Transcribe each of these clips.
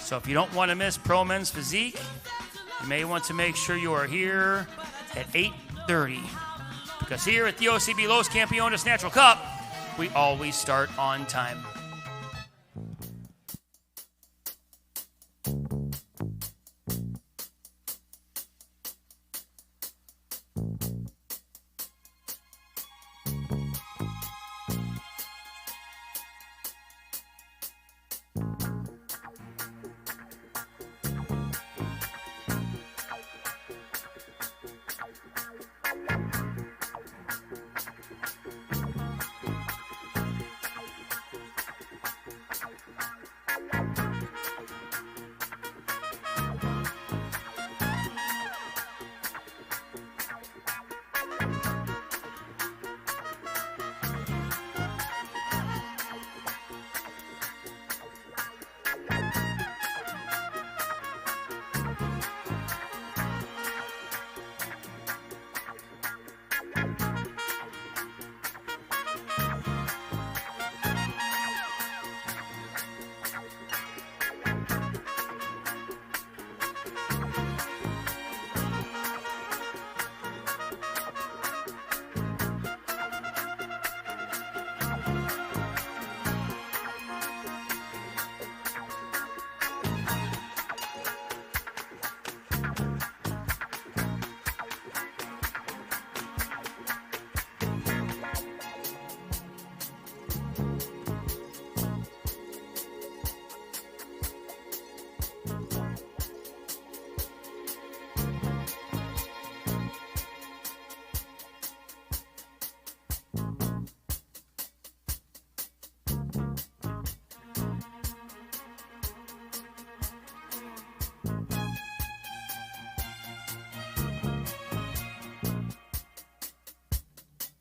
So if you don't want to miss Pro Men's Physique, you may want to make sure you are here at 8:30. Because here at the OCB Los Campeones Natural Cup, we always start on time.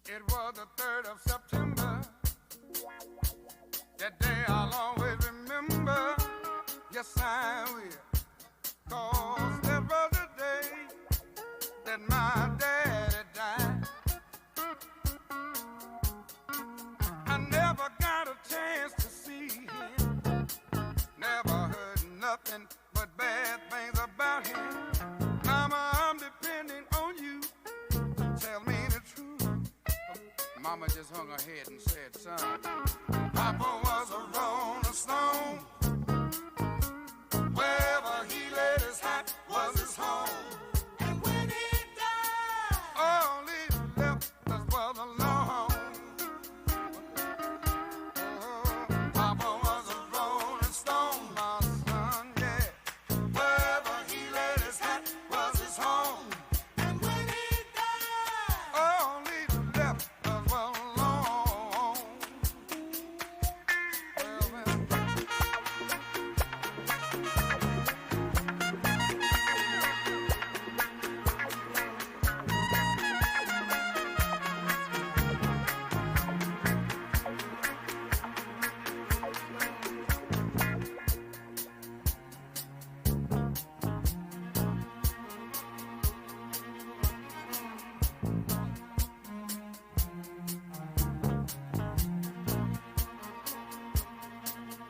It was the 3rd of September. That day I'll always remember. Yes, I will. 'Cause that was the day that my daddy died. I never got a chance to see him. Never heard nothing but bad things about him. Mama, I'm depending on you. Tell me the truth. Mama just hung her head and said, son, Papa was a rolling stone. Wherever he laid his hat was his home. And when he died, all he left us was alone. Papa was a rolling stone, my son, yeah. Wherever he laid his hat was his home. And when he died, all he left us was alone.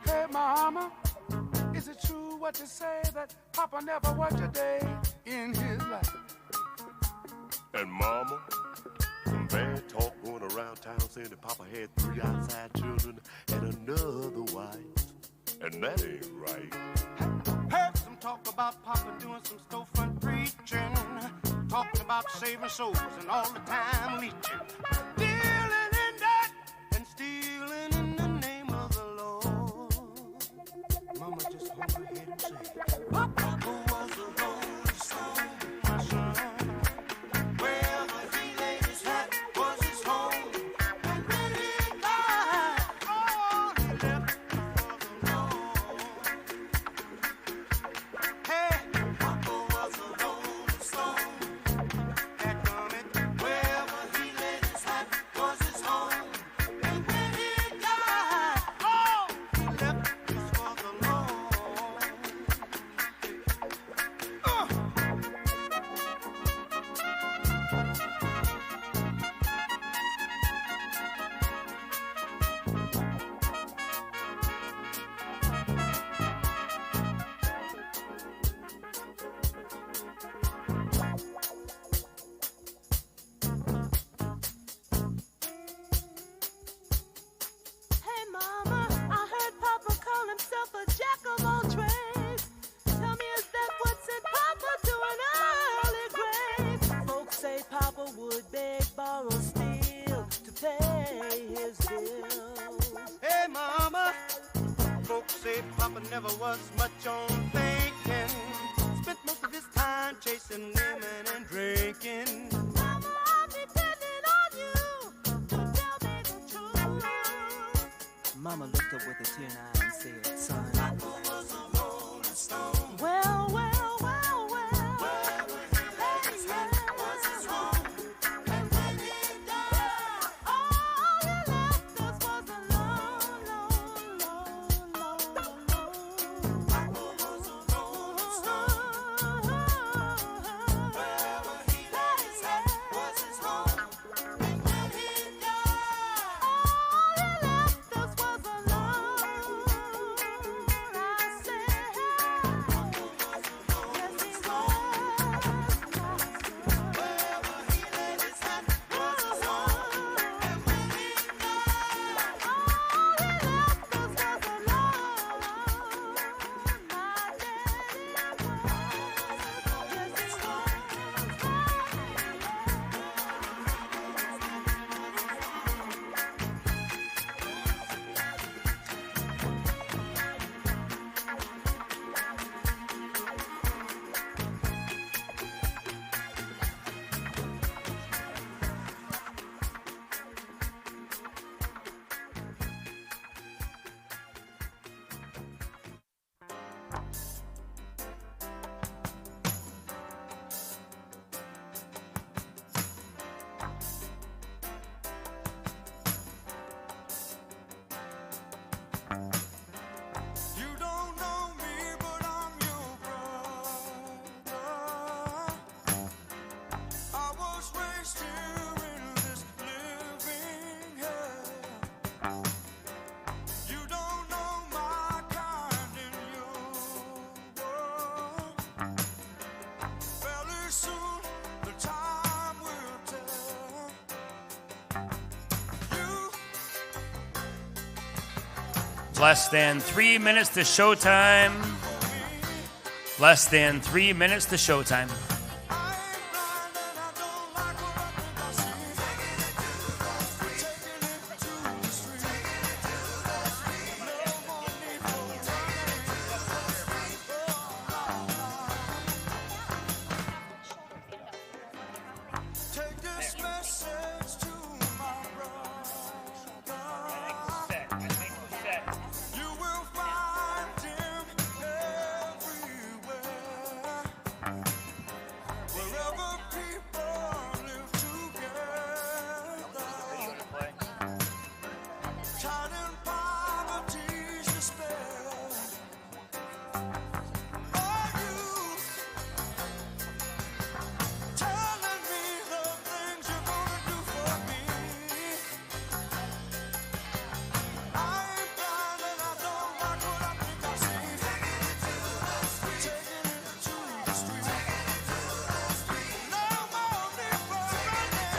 Hey, Mama, is it true what you say that Papa never worked a day in his life? And Mama, some bad talk going around town saying that Papa had 3 outside children and another wife. And that ain't right. Heard some talk about Papa doing some storefront preaching, talking about saving souls and all the time leeching, dealing in that and stealing in the name of the Lord. Mama just hung her head and said, Papa was a rolling stone, my son. Wherever he laid his hat was his home. And when he died, all he left was alone. Hey, Papa was a rolling stone. That done it. Wherever he laid his hat Papa never was much on thinking. Spent most of his time chasing women and drinking. Mama, I'm depending on you to tell me the truth. Mama looked up with a tear in her eye and said, son, Papa was a rolling stone. Well, well, well, well. Wherever he laid his head was his home. And when he died, all he left us was a lone, lone, lone, lone, lone. Papa was a rolling stone. Wherever he laid his head was his home. And when he died, all he left us was a lone. I said, yes, he was. Wherever he laid his head was his home. And when he died, all he left us was a lone. My daddy was. Yes, he was. You don't know me, but I'm your brother. I was raised here in this living hell. You don't know my kind in your world. Fairly soon, the time will tell. You Less than 3 minutes to showtime. Less than 3 minutes to showtime. take this message to my brother. You will find him everywhere. Wherever people live together. Tied in poverty's despair. Are you telling me the things you're gonna do for me? I ain't blind and I don't like what I think I see. Taking it to the street. No more need for running.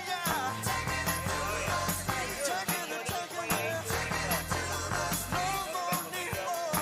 Yeah. Taking it. No more need for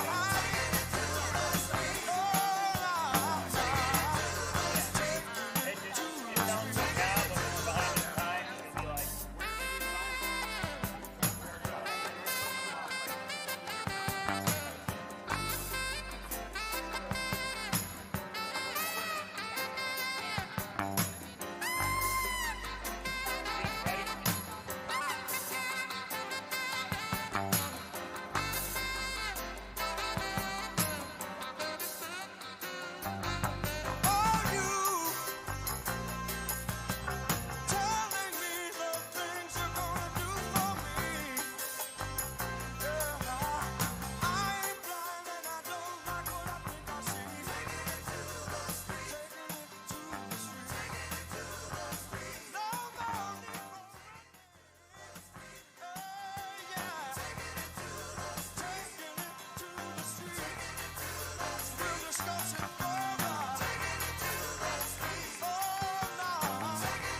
Are you telling me the things you're gonna do for me? Yeah, I ain't blind and I don't like what I think I see. Taking it to the street. No more need for yeah. Taking it to the street. We'll discuss it further. Oh no. Taking it.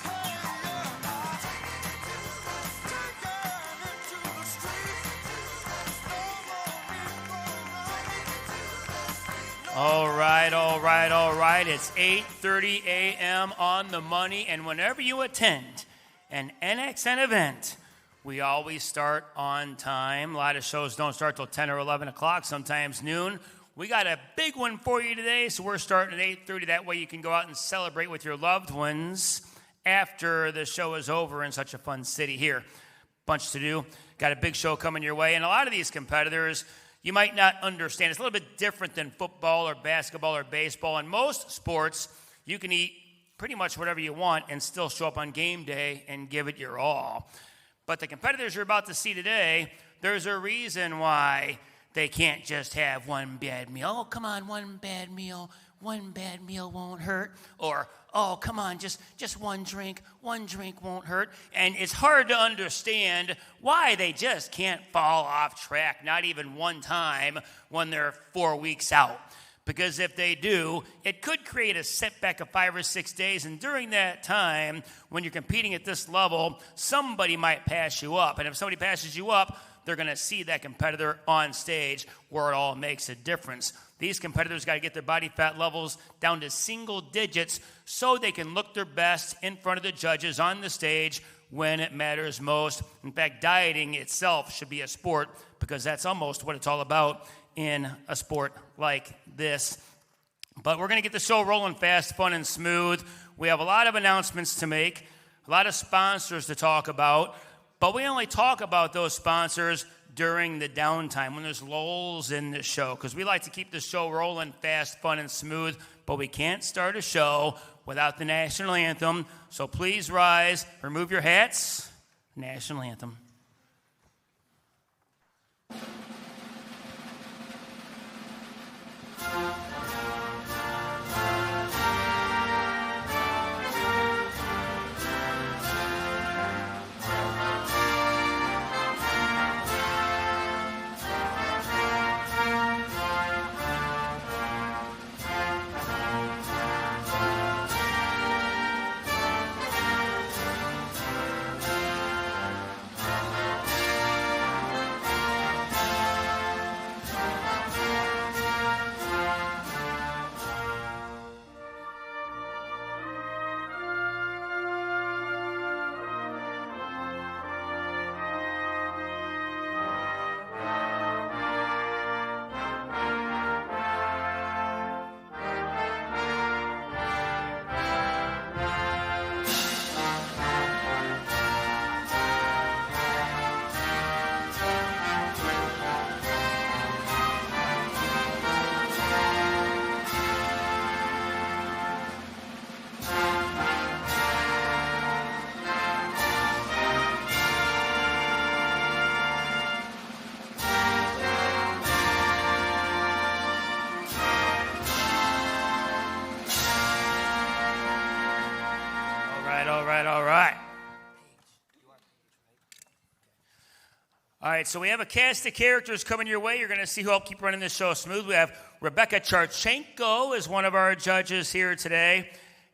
Hey, yeah. Taking it to the street. No more need for running. All right. It's 8:30 a.m. on the money, and whenever you attend an NXN event. We always start on time. A lot of shows don't start till 10 or 11 o'clock, sometimes noon. We got a big one for you today, so we're starting at 8:30. That way you can go out and celebrate with your loved ones after the show is over in such a fun city here. Bunch to do. Got a big show coming your way. And a lot of these competitors, you might not understand. It's a little bit different than football or basketball or baseball. In most sports, you can eat pretty much whatever you want and still show up on game day and give it your all. But the competitors you're about to see today, there's a reason why they can't just have one bad meal. Oh, come on, one bad meal. One bad meal won't hurt. Or, oh, come on, just one drink. One drink won't hurt. And it's hard to understand why they just can't fall off track, not even one time when they're 4 weeks out. Because if they do, it could create a setback of 5 or 6 days. And during that time, when you're competing at this level, somebody might pass you up. And if somebody passes you up, they're going to see that competitor on stage where it all makes a difference. These competitors got to get their body fat levels down to single digits so they can look their best in front of the judges on the stage when it matters most. In fact, dieting itself should be a sport because that's almost what it's all about in a sport like this. But we're going to get the show rolling fast, fun, and smooth. We have a lot of announcements to make, a lot of sponsors to talk about, but we only talk about those sponsors during the downtime when there's lulls in the show because we like to keep the show rolling fast, fun, and smooth, but we can't start a show without the national anthem. So please rise, remove your hats, national anthem. All right, so we have a cast of characters coming your way. You're going to see who helped keep running this show smooth. We have Rebecca Charchenko is one of our judges here today.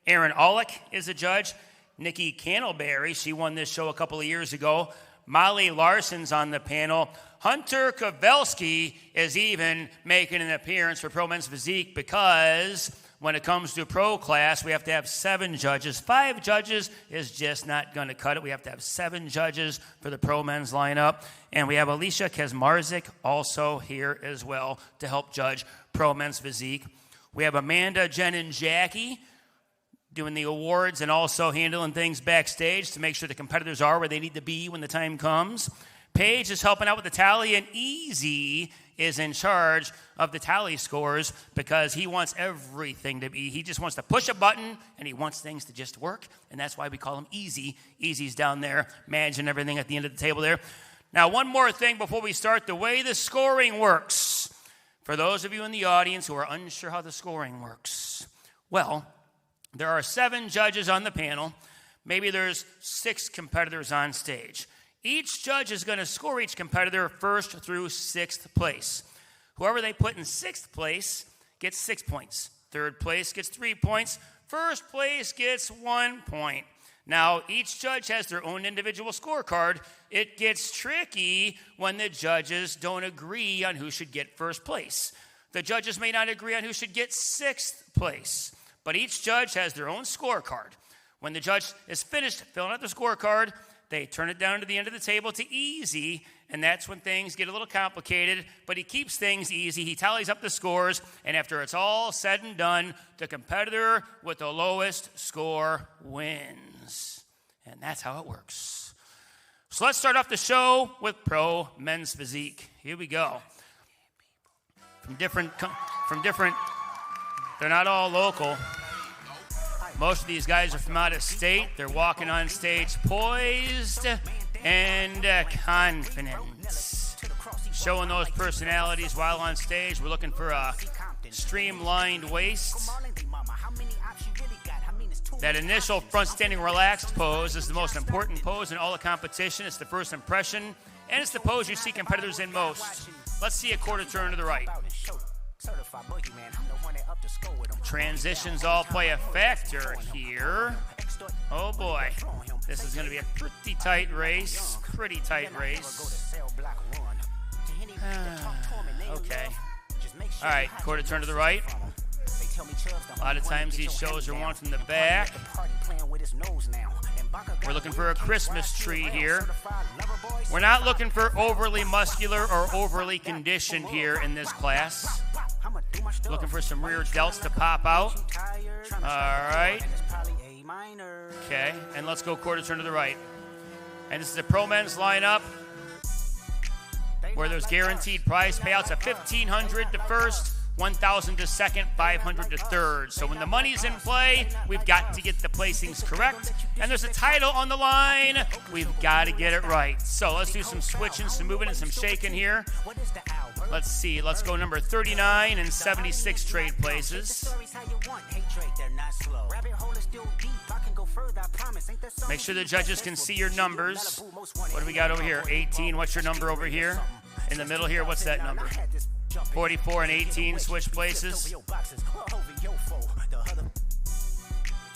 Aaron Aulick is a judge. Nikki Candleberry, she won this show a couple of years ago. Molly Larson's on the panel. Hunter Kowalski is even making an appearance for Pro Men's Physique because when it comes to pro class, we have to have 7 judges. 5 judges is just not going to cut it. We have to have 7 judges for the pro men's lineup. And we have Alicia Kazmarzik also here as well to help judge Pro Men's Physique. We have Amanda, Jen, and Jackie doing the awards and also handling things backstage to make sure the competitors are where they need to be when the time comes. Paige is helping out with the tally, and Easy is in charge of the tally scores because he wants everything to be. He just wants to push a button, and he wants things to just work, and that's why we call him Easy. Easy's down there managing everything at the end of the table there. Now, one more thing before we start, the way the scoring works. For those of you in the audience who are unsure how the scoring works, well, there are 7 judges on the panel. Maybe there's 6 competitors on stage. Each judge is going to score each competitor 1st through 6th place. Whoever they put in 6th place gets 6 points. 3rd place gets 3 points. 1st place gets 1 point. Now, each judge has their own individual scorecard. It gets tricky when the judges don't agree on who should get 1st place. The judges may not agree on who should get 6th place, but each judge has their own scorecard. When the judge is finished filling out the scorecard, they turn it down to the end of the table to easy, and that's when things get a little complicated, but he keeps things easy. He tallies up the scores, and after it's all said and done, the competitor with the lowest score wins. And that's how it works. So let's start off the show with Pro Men's Physique. Here we go. From different, they're not all local. Most of these guys are from out of state. They're walking on stage poised and confident. Showing those personalities while on stage. We're looking for a streamlined waist. That initial front standing relaxed pose is the most important pose in all the competition. It's the first impression, and it's the pose you see competitors in most. Let's see a quarter turn to the right. Transitions all play a factor here. Oh boy, this is going to be a pretty tight race. Okay. All right, quarter turn to the right. A lot of times these shows are one from the back. We're looking for a Christmas tree here. We're not looking for overly muscular or overly conditioned here in this class. Looking for some rear delts to pop out. All right. Okay, and let's go quarter turn to the right. And this is the Pro Men's lineup where there's guaranteed prize payouts of $1,500 to first, $1,000 to second, $500 to third. So when the money's in play, we've got to get the placings correct. And there's a title on the line. We've got to get it right. So let's do some switching, some moving, and some shaking here. Let's see. Let's go number 39 and 76 trade places. Make sure the judges can see your numbers. What do we got over here? 18. What's your number over here? In the middle here, what's that number? 44 and 18, switch places.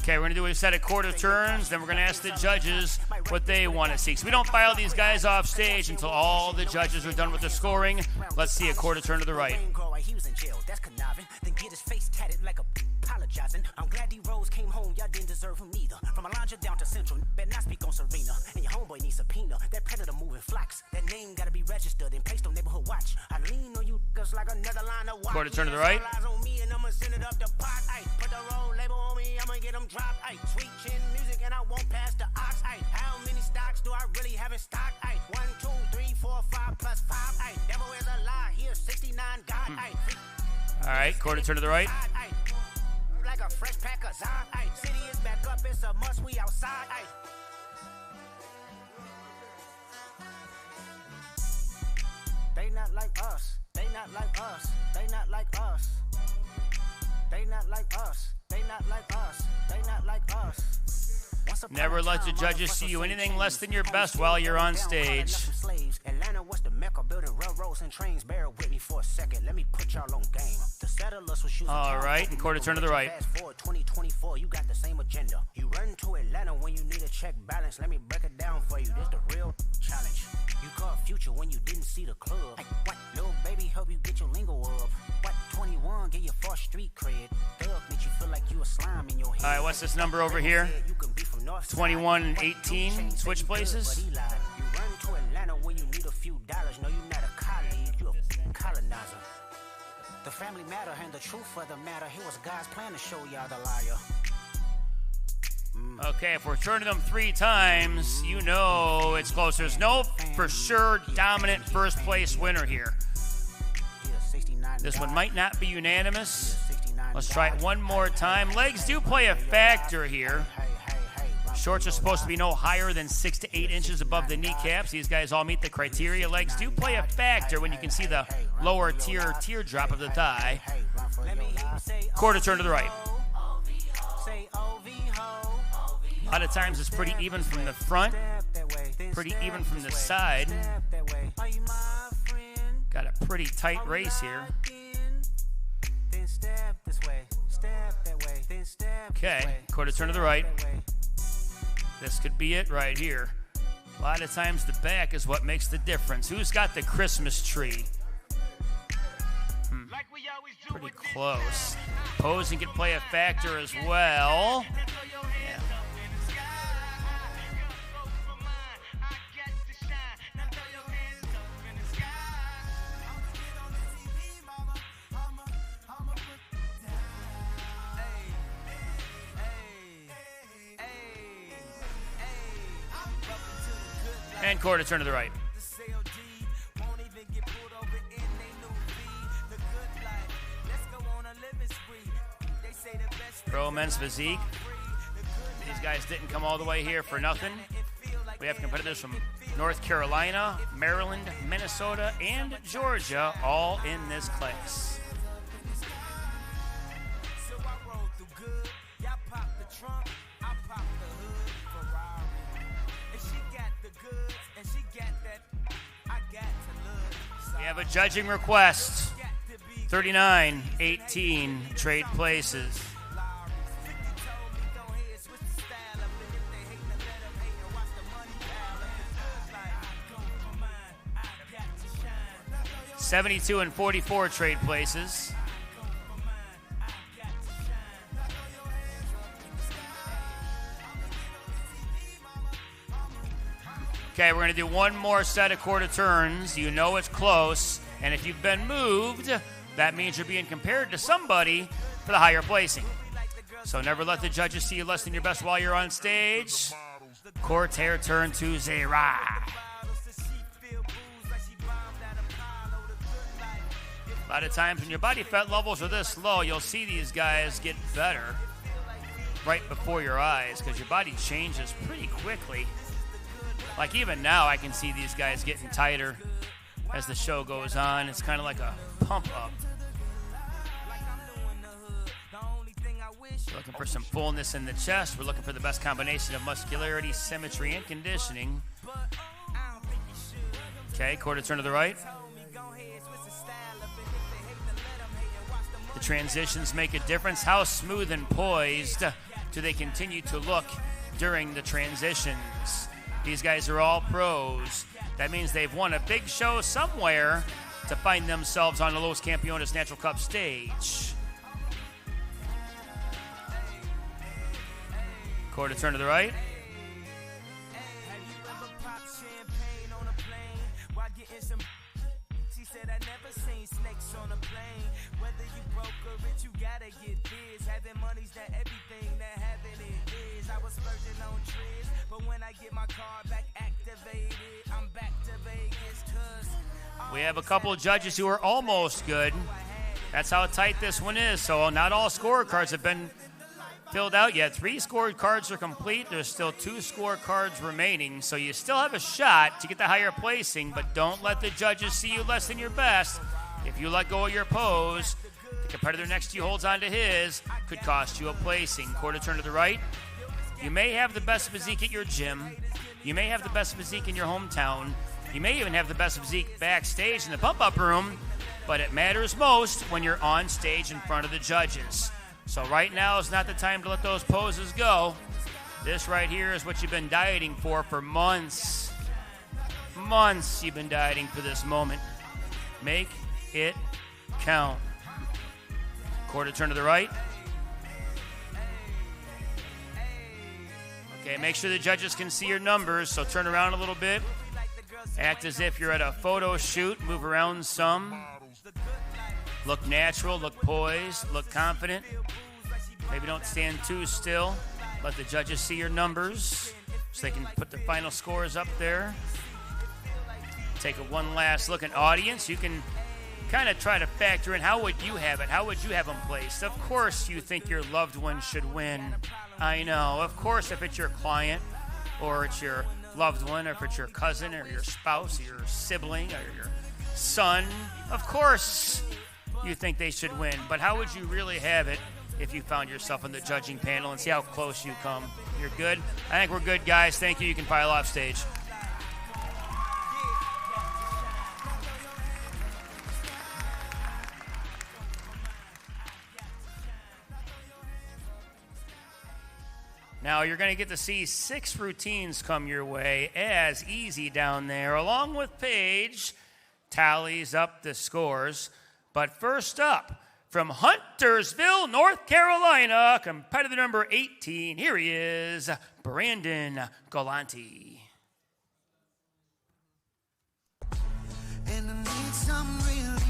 Okay, we're going to do a set of quarter turns, then we're going to ask the judges what they want to see. So we don't file these guys off stage until all the judges are done with the scoring. Let's see a quarter turn to the right. I'm glad these roads came home, y'all didn't deserve him neither. From Alondra down to Central, better not speak on Serena. And your homeboy needs subpoena. That predator moving flocks. That name gotta be registered and placed on neighborhood watch. I lean on you just like another line of watch. Quarter turn to the right. Put the roll label on me, I'ma get them dropped. Sweet chin music and I won't pass the ox. How many stocks do I really have in stock? 1, 2, 3, 4, 5 plus 5. Devil is a lie, here's 69 God. All right, quarter turn to the right. Like a fresh pack of city is back up, it's a must, we outside. They not like us, they not like us, they not like us. They not like us, they not like us, they not like us. Never let the judges see you anything less than your best while you're on stage. Atlanta was the Mecca, building railroads and trains. Bear with me for a second, let me put y'all on game. The settlers was shooting. All right, and quarter turn to the right. Fast forward 2024, you got the same agenda. You run to Atlanta when you need a check balance. Let me break it down for you. This the real challenge. You caught future when you didn't see the club. What? Little baby help you get your lingo up. What? 21 get your first street cred. Thug make you feel like you a slime in your head. All right, what's this number over here? 21 and 18, switch places. You run to Atlanta when you need a few dollars. No, you're not a colleague, you're a colonizer. The family matter and the truth for the matter. Here was God's plan to show y'all the liar. Okay, if we're turning them 3 times, you know it's close. There's no for sure dominant first place winner here. This one might not be unanimous. Let's try it one more time. Legs do play a factor here. Shorts are supposed to be no higher than 6 to 8 inches above the kneecaps. These guys all meet the criteria. Legs do play a factor when you can see the lower teardrop of the thigh. Quarter turn to the right. A lot of times it's pretty even from the front, pretty even from the side. Got a pretty tight race here. Okay, quarter turn to the right. This could be it right here. A lot of times the back is what makes the difference. Who's got the Christmas tree? Pretty close. Posing can play a factor as well. Yeah. And quarter turn to the right. Pro Men's Physique. These guys didn't come all the way here for nothing. We have competitors from North Carolina, Maryland, Minnesota, and Georgia all in this class. We have a judging request. 39-18 trade places. $72-44 trade places. Okay, we're going to do one more set of quarter turns. You know it's close, and if you've been moved, that means you're being compared to somebody for the higher placing. So never let the judges see you less than your best while you're on stage. Quarter turn to the right. A lot of times when your body fat levels are this low, you'll see these guys get better right before your eyes because your body changes pretty quickly. Like even now, I can see these guys getting tighter as the show goes on. It's kind of like a pump up. We're looking for some fullness in the chest. We're looking for the best combination of muscularity, symmetry, and conditioning. Okay, quarter turn to the right. The transitions make a difference. How smooth and poised do they continue to look during the transitions? These guys are all pros. That means they've won a big show somewhere to find themselves on the Los Campeones Natural Cup stage. Quarter turn to the right. We have a couple of judges who are almost good. That's how tight this one is. So not all scorecards have been filled out yet. 3 scorecards are complete. There's still 2 scorecards remaining. So you still have a shot to get the higher placing, but don't let the judges see you less than your best. If you let go of your pose, the competitor next to you holds on to his, could cost you a placing. Quarter turn to the right. You may have the best physique at your gym. You may have the best physique in your hometown. You may even have the best physique backstage in the pump-up room, but it matters most when you're on stage in front of the judges. So right now is not the time to let those poses go. This right here is what you've been dieting for months. Months you've been dieting for this moment. Make it count. Quarter turn to the right. Okay, make sure the judges can see your numbers, so turn around a little bit. Act as if you're at a photo shoot. Move around some. Look natural, look poised, look confident. Maybe don't stand too still. Let the judges see your numbers so they can put the final scores up there. Take one last look at audience. You can kind of try to factor in how would you have it? How would you have them placed? Of course you think your loved one should win. I know. Of course if it's your client or it's your loved one or if it's your cousin or your spouse or your sibling or your son, of course you think they should win. But how would you really have it if you found yourself on the judging panel and see how close you come? You're good? I think we're good, guys. Thank you. You can file off stage. Now, you're going to get to see 6 routines come your way as Easy down there, along with Paige, tallies up the scores. But first up, from Huntersville, North Carolina, competitor number 18, here he is, Brandon Galanti. And I need some relief.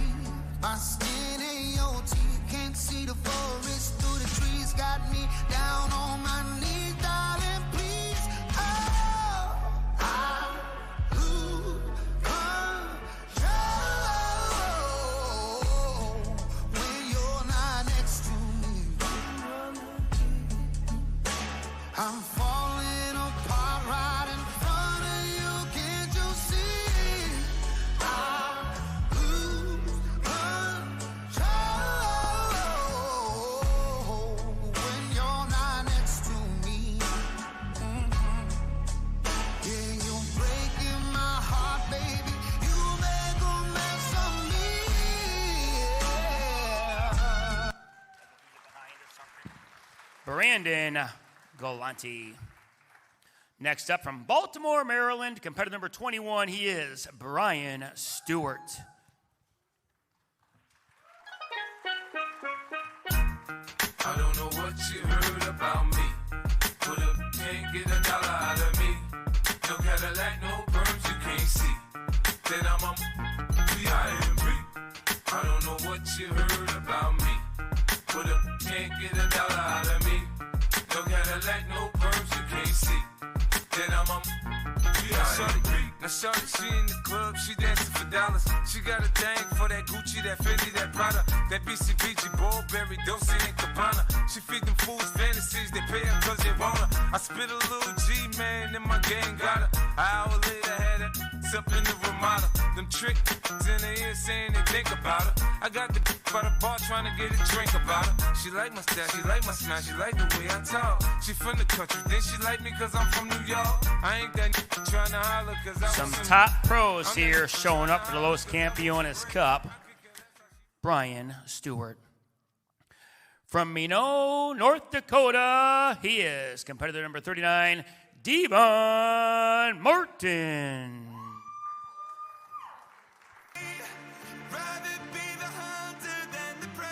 My skin AOT, can't see the forest through the trees. Got me down on my knees, darling, please. Oh, I Brandon Galante. Next up from Baltimore, Maryland, competitor number 21, he is Brian Stewart. I don't know what you heard about me, but if you can't get a dollar out of me, no Cadillac, no perms you can't see, then I'm a B.I.M.B. I don't know what you heard about me, but if you can't get a dollar out of me, no Cadillac, no perms you can't see, then I'm a B.I.M.B. Now shorty, she in the club, she dancing for dollars. She got a thing for that Gucci, that Fendi, that Prada, that BCBG, Burberry, Dolce and Gabbana. She feed them fools fantasies, they pay her cause they want her. I spit a little G, man, and my gang got her. An hour later, had her up in the Ramada. Them trick in the ear saying they think about her. I got the by the bar trying to get a drink about her. She like my style, she like my smile, she like the way I talk. She from the country, then she like me cause I'm from New York. I ain't that trying to holler cause I Some top pros here showing up for the Los Campeones Cup. Brian Stewart. From Minot, North Dakota, he is competitor number 39, Devon Martin. Rather be the hunter than the prey.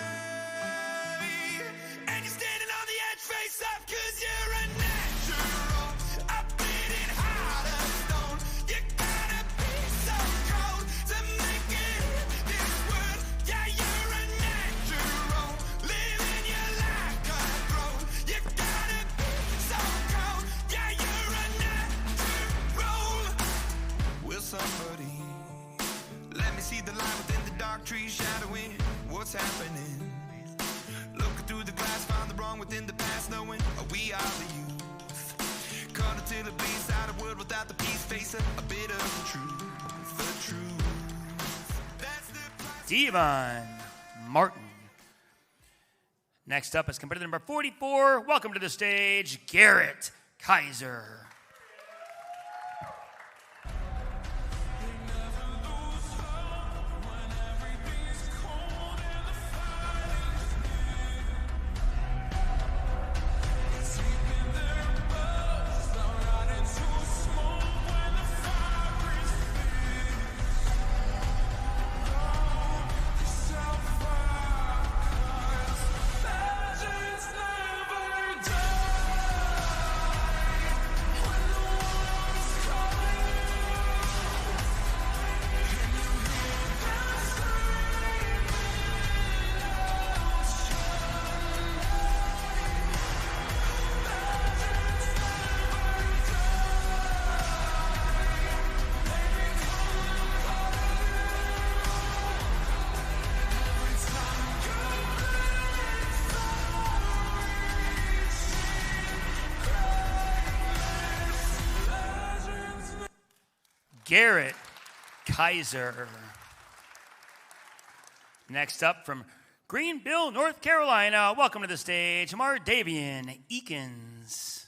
And you're standing on the edge, face up, cause you're a natural. I'm bleeding heart of stone. You gotta be so cold to make it in this world. Yeah, you're a natural. Living your life cutthroat. You gotta be so cold. Yeah, you're a natural. Will somebody let me see the light within the dark trees shadowing what's happening? Looking through the glass, found the wrong within the past, knowing we are the youth. Caught until the beast out of world without the peace, facing a bit of the truth. The truth. That's the price. Devon Martin. Next up is competitor number 44. Welcome to the stage, Garrett Kaiser. Garrett Kaiser. Next up from Greenville, North Carolina, welcome to the stage, Mardavian Eakins.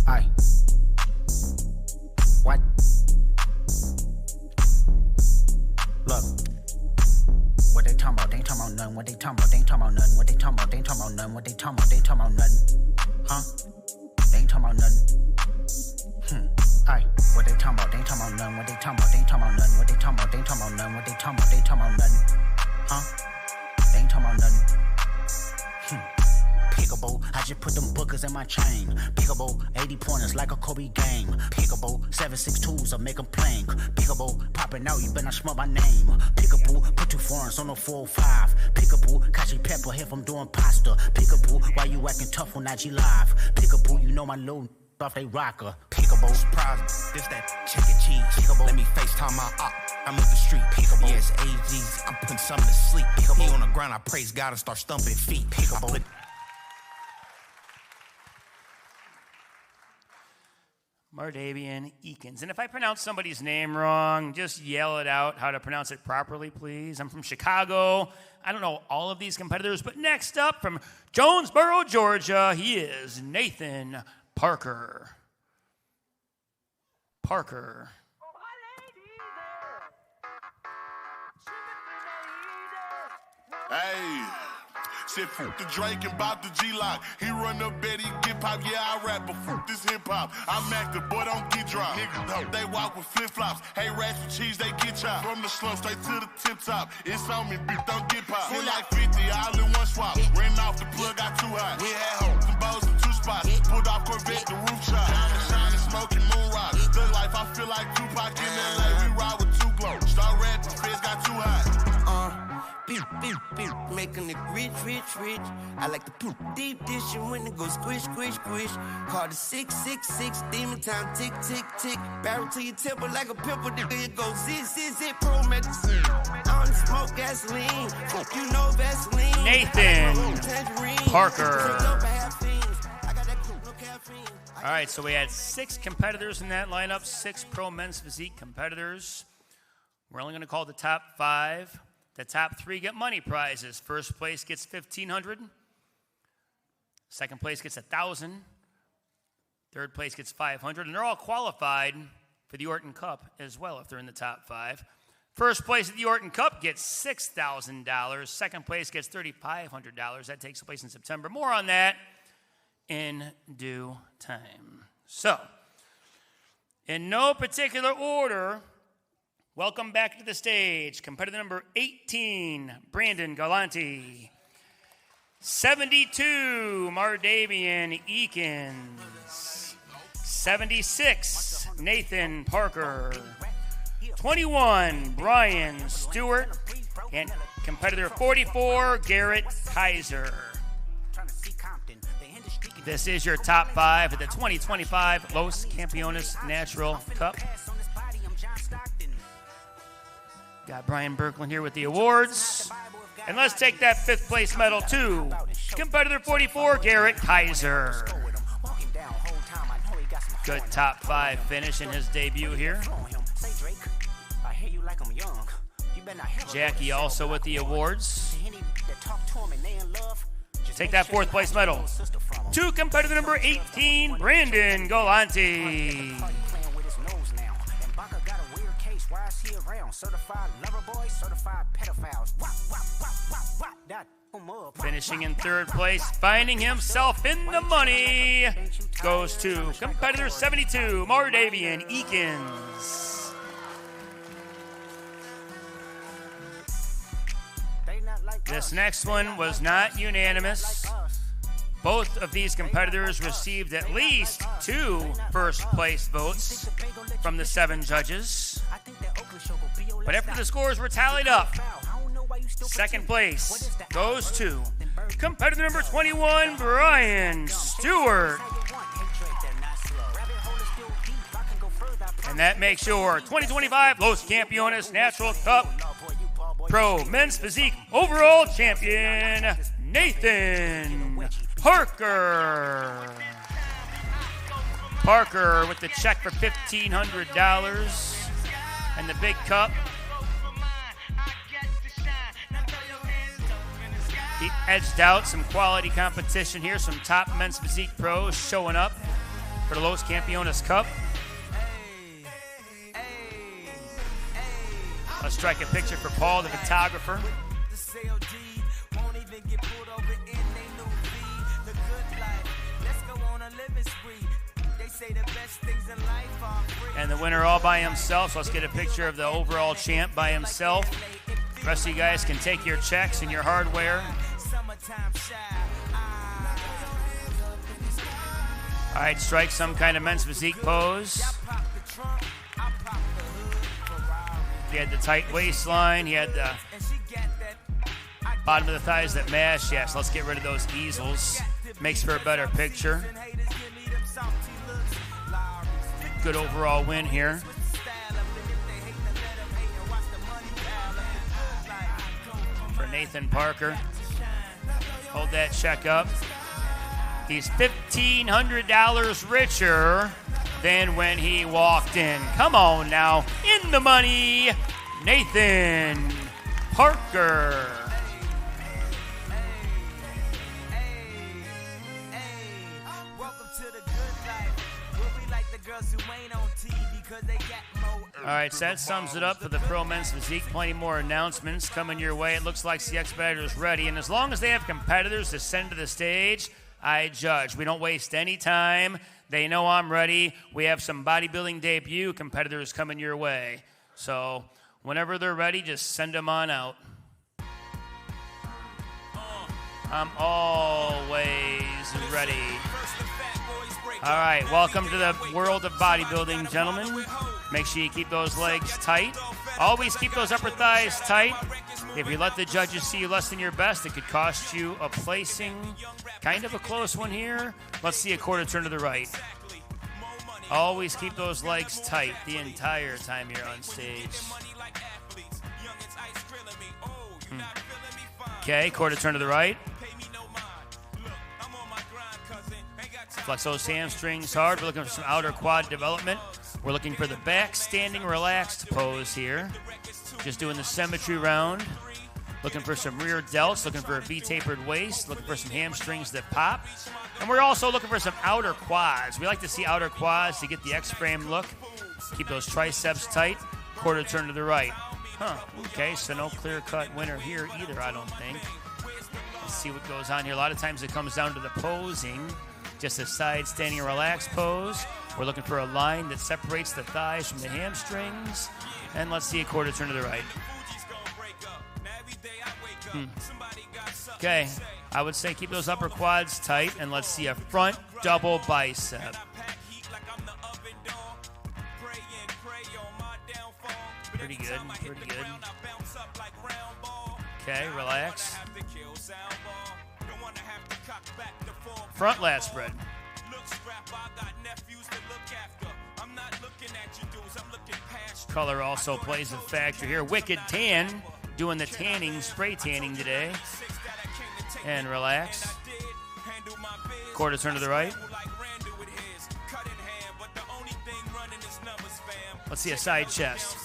Aye. What? Look. What they talking about? They ain't talking about nothing. What they talking about? They ain't talking about nothing. What they talking about? They ain't talking about nothing. What they talking about? They ain't talking about nothing. Huh? They ain't talking about nothing. Aye. What they talking about? They ain't talking about nothing. What they talking about? They ain't talking about nothing. What they talking about? They ain't talking about nothing. What they talking about? They ain't talking about nothing. Huh? They ain't talking about nothing. Pickable, I just put them bookers in my chain. Pickable, 80 pointers like a Kobe game. Pickable, 7.62s, I make them plain. Pickable, popping out, you better not smell my name. Pickable, put 2 foreigns on the 405. Pickable, catch a pepper if I'm doing pasta. Pickable, why you acting tough on IG Live? Pickable, you know my little off they rocker. Pickable, surprise, this that chicken cheese. Pickable, let me FaceTime my op. I'm in the street. Pickable, yes, AGs, I'm putting something to sleep. Pickable, he on the ground, I praise God and start stumping feet. Pickable. Mardavian Eakins. And if I pronounce somebody's name wrong, just yell it out how to pronounce it properly, please. I'm from Chicago. I don't know all of these competitors, but next up from Jonesboro, Georgia, he is Nathan Parker. Parker. Hey. Said fuck the Drake and bop the G-Lock. He run up Betty, get pop, yeah, I rap, but fuck this hip-hop. I'm active, boy, don't get dropped. Niggas, they walk with flip-flops. Hey, rats with cheese, they get chopped. From the slum straight to the tip top. It's on me, bitch, don't get popped. Hit like 50, all in one swap. Ran off the plug, got too hot. We had hoes and bows in 2 spots. Pulled off Corvette, the roof shot. Diamond shining, smoking moon rock. The life, I feel like Tupac in LA. We ride with 2 glow. Start rapping, feds got too hot. Making it rich, rich, rich. I like to poop deep dish and when it goes squish, squish, squish. Call the 666, demon time, tick, tick, tick. Barrel to your temple like a pimple, nigga. It goes zit, zit, zit, pro medicine. I don't smoke gasoline. You know Vaseline. Nathan Parker. All right, so we had 6 competitors in that lineup, 6 pro men's physique competitors. We're only going to call the top 5. The top 3 get money prizes. First place gets $1,500. Second place gets $1,000. Third place gets $500. And they're all qualified for the Orton Cup as well if they're in the top 5. First place at the Orton Cup gets $6,000. Second place gets $3,500. That takes place in September. More on that in due time. So, in no particular order, welcome back to the stage, competitor number 18, Brandon Galante. 72, Mardavian Eakins. 76, Nathan Parker. 21, Brian Stewart. And competitor 44, Garrett Kaiser. This is your top 5 at the 2025 Los Campeones Natural Cup. Got Brian Berkland here with the awards. And let's take that 5th place medal to competitor 44, Garrett Kaiser. Good top 5 finish in his debut here. Jackie also with the awards. Take that 4th place medal to competitor number 18, Brandon Galante. Finishing in 3rd place, finding himself in the money, goes to competitor 72, Mardavian Eakins. This next one was not unanimous. Both of these competitors received at least 2 first place votes from the 7 judges. But after the scores were tallied up, 2nd place goes to competitor number 21, Brian Stewart. And that makes your 2025 Los Campeones Natural Cup Pro Men's Physique Overall Champion, Nathan Parker. Parker with the check for $1,500 and the big cup. He edged out some quality competition here, some top men's physique pros showing up for the Los Campeones Cup. Let's strike a picture for Paul, the photographer. And the winner all by himself. So let's get a picture of the overall champ by himself. The rest of you guys can take your checks and your hardware. All right, strike some kind of men's physique pose. He had the tight waistline. He had the bottom of the thighs that mash. Yes, let's get rid of those easels. Makes for a better picture. Good overall win here. For Nathan Parker. Hold that check up. He's $1,500 richer than when he walked in. Come on now. In the money, Nathan Parker. Welcome to the good life. Where we like the girls who ain't on TV because they got more. All right, so that sums it up for the Pro Men's Physique. Plenty more announcements coming your way. It looks like the Expeditor is ready, and as long as they have competitors to send to the stage, I judge. We don't waste any time. They know I'm ready. We have some bodybuilding debut competitors coming your way. So whenever they're ready, just send them on out. I'm always ready. All right, welcome to the world of bodybuilding, gentlemen. Make sure you keep those legs tight. Always keep those upper thighs tight. If you let the judges see you less than your best, it could cost you a placing. Kind of a close one here. Let's see a quarter turn to the right. Always keep those legs tight the entire time you're on stage. Okay, quarter turn to the right. Flex those hamstrings hard. We're looking for some outer quad development. We're looking for the back standing relaxed pose here. Just doing the symmetry round. Looking for some rear delts. Looking for a V-tapered waist. Looking for some hamstrings that pop. And we're also looking for some outer quads. We like to see outer quads to get the X-frame look. Keep those triceps tight. Quarter turn to the right. Okay, so no clear-cut winner here either, I don't think. Let's see what goes on here. A lot of times it comes down to the posing. Just a side standing relaxed pose. We're looking for a line that separates the thighs from the hamstrings. And let's see a quarter turn to the right. Okay, I would say keep those upper quads tight, and let's see a front double bicep. Pretty good, pretty good. Okay, relax. Front lat spread. Color also plays a factor here. Wicked Tan doing the tanning, spray tanning today. And relax. Quarter turn to the right. Let's see a side chest.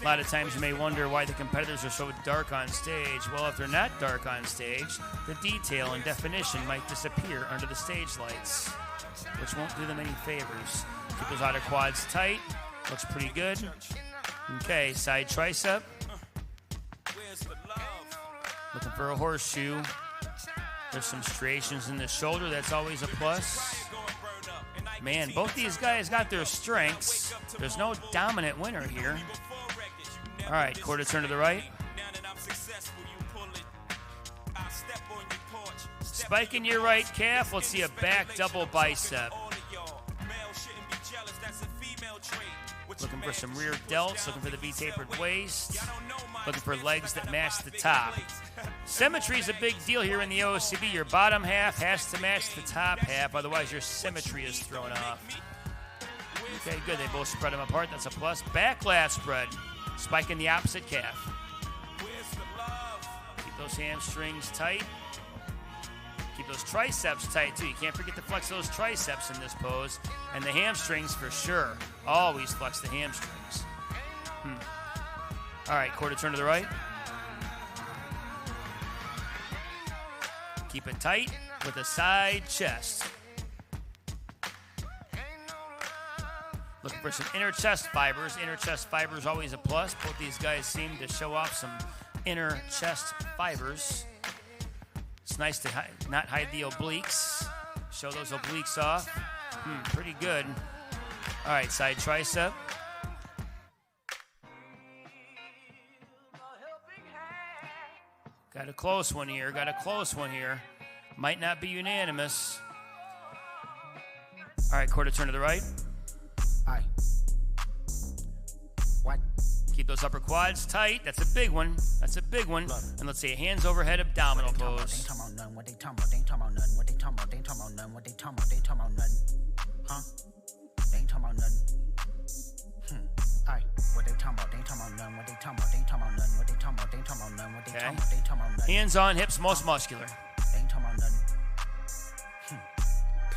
A lot of times you may wonder why the competitors are so dark on stage. Well, if they're not dark on stage, the detail and definition might disappear under the stage lights, which won't do them any favors. Keep those outer quads tight. Looks pretty good. Okay, side tricep. Looking for a horseshoe. There's some striations in the shoulder. That's always a plus. Man, both these guys got their strengths. There's no dominant winner here. All right, quarter turn to the right. Spike in your right calf. Let's see a back double bicep. Looking for some rear delts. Looking for the V-tapered waist. Looking for legs that match the top. Symmetry is a big deal here in the OCB. Your bottom half has to match the top half. Otherwise, your symmetry is thrown off. Okay, good. They both spread them apart. That's a plus. Back lat spread. Spike in the opposite calf. Keep those hamstrings tight. Keep those triceps tight, too. You can't forget to flex those triceps in this pose. And the hamstrings for sure. Always flex the hamstrings. All right, quarter turn to the right. Keep it tight with a side chest. Looking for some inner chest fibers. Inner chest fibers always a plus. Both these guys seem to show off some inner chest fibers. It's nice to not hide the obliques. Show those obliques off. Pretty good. All right, side tricep. Got a close one here. Got a close one here. Might not be unanimous. All right, quarter turn to the right. Aye. What? Keep those upper quads tight. That's a big one. That's a big one. And let's see a hands overhead abdominal pose. What they talking about? They ain't talking about nothing. What they talking about? They ain't talking about nothing. What they talking about? They ain't talking about nothing. Huh? They ain't talking about nothing. Aye. What they talking about? They ain't talking about nothing. What they talking about? They ain't talking about nothing. What they talking about? They ain't talking about nothing. What they talking about? They ain't talking about nothing. Hands on hips, most muscular. They ain't talking about nothing.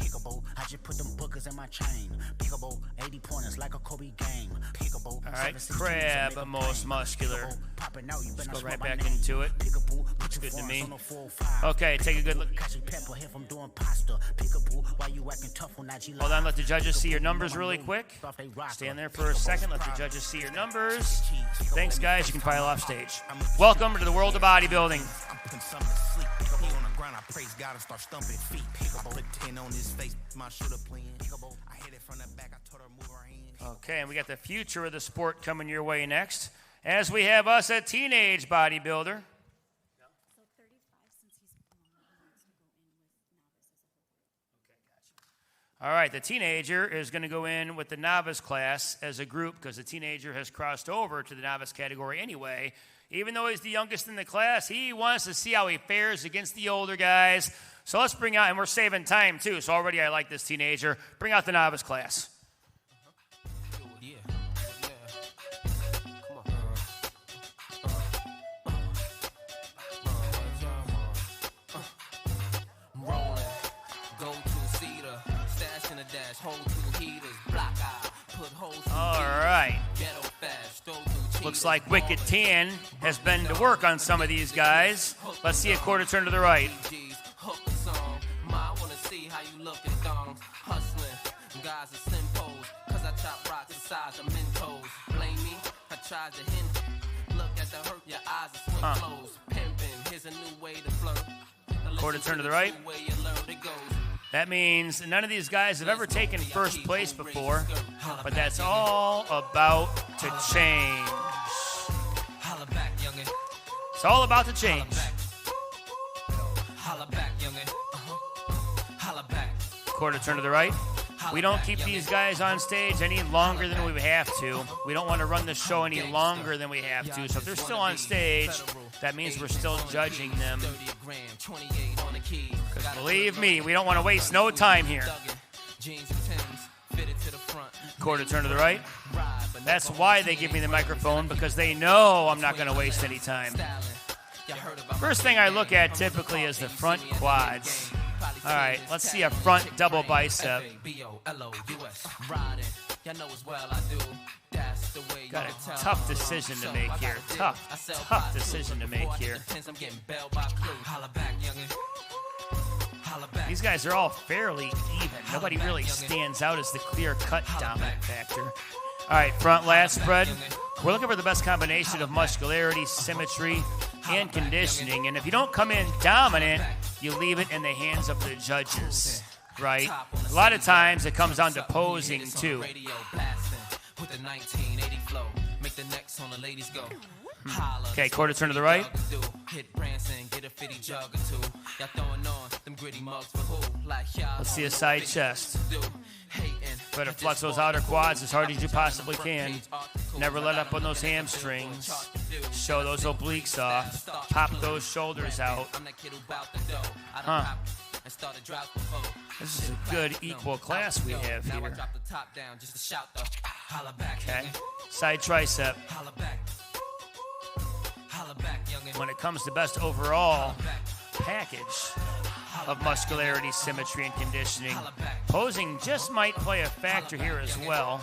Pickable. I just put them bookers in my chain. Pickable 80 pointers like a Kobe game. Pickable. All right, crab, most muscular. Let's go right back into it. Looks good to me. Okay, take a good look. Hold on, let the judges see your numbers really quick. Stand there for a second, let the judges see your numbers. Thanks, guys. You can file off stage. Welcome to the world of bodybuilding. I praise God and start stumping feet. I put 10 on his face, my shooter playing. I hit it from the back, I told her move her hand. Okay, and we got the future of the sport coming your way next, as we have us a teenage bodybuilder. So 35 since he's wants to go in with novice as a whole. All right, the teenager is going to go in with the novice class as a group because the teenager has crossed over to the novice category anyway. Even though he's the youngest in the class, he wants to see how he fares against the older guys. So let's bring out, and we're saving time too, so already I like this teenager. Bring out the novice class. Rolling, go to cedar, stash in a dash, hold two heaters, block out, put holes. All right. Looks like Wicked Tan has been to work on some of these guys. Let's see a quarter turn to the right. Quarter turn to the right. That means none of these guys have ever taken first place before, but that's all about to change. It's all about to change. Quarter turn to the right. We don't keep these guys on stage any longer than we have to. We don't want to run the show any longer than we have to. So if they're still on stage, that means we're still judging them. Because believe me, we don't want to waste no time here. Quarter turn to the right. That's why they give me the microphone, because they know I'm not going to waste any time. First thing I look at typically is the front quads. All right, let's see a front double bicep. Got a tough decision to make here. Tough decision to make here. These guys are all fairly even. Nobody really stands out as the clear-cut dominant factor. All right, front lat spread. We're looking for the best combination of muscularity, symmetry, and conditioning. And if you don't come in dominant, you leave it in the hands of the judges, right? A lot of times it comes down to posing, too. Okay, quarter turn to the right. Let's see a side chest. Better flex those outer quads as hard as you possibly can. Never let up on those hamstrings. Show those obliques off. Pop those shoulders out. Huh. This is a good equal class we have here. Okay. Side tricep. When it comes to best overall package of muscularity, symmetry, and conditioning, posing just might play a factor here as well.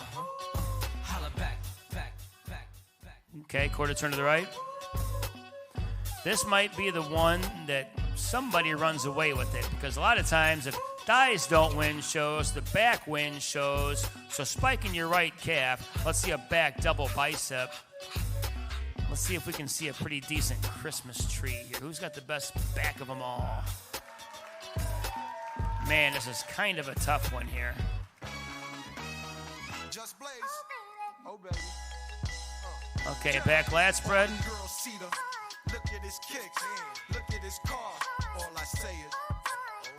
Okay, quarter turn to the right. This might be the one that somebody runs away with it, because a lot of times if thighs don't win shows, the back wins shows. So spiking your right calf. Let's see a back double bicep. Let's see if we can see a pretty decent Christmas tree here. Who's got the best back of them all? Man, this is kind of a tough one here. Just blaze. Oh, baby. Okay, back lat spread. Girl, see the look at his kicks. Look at his car. All I say is,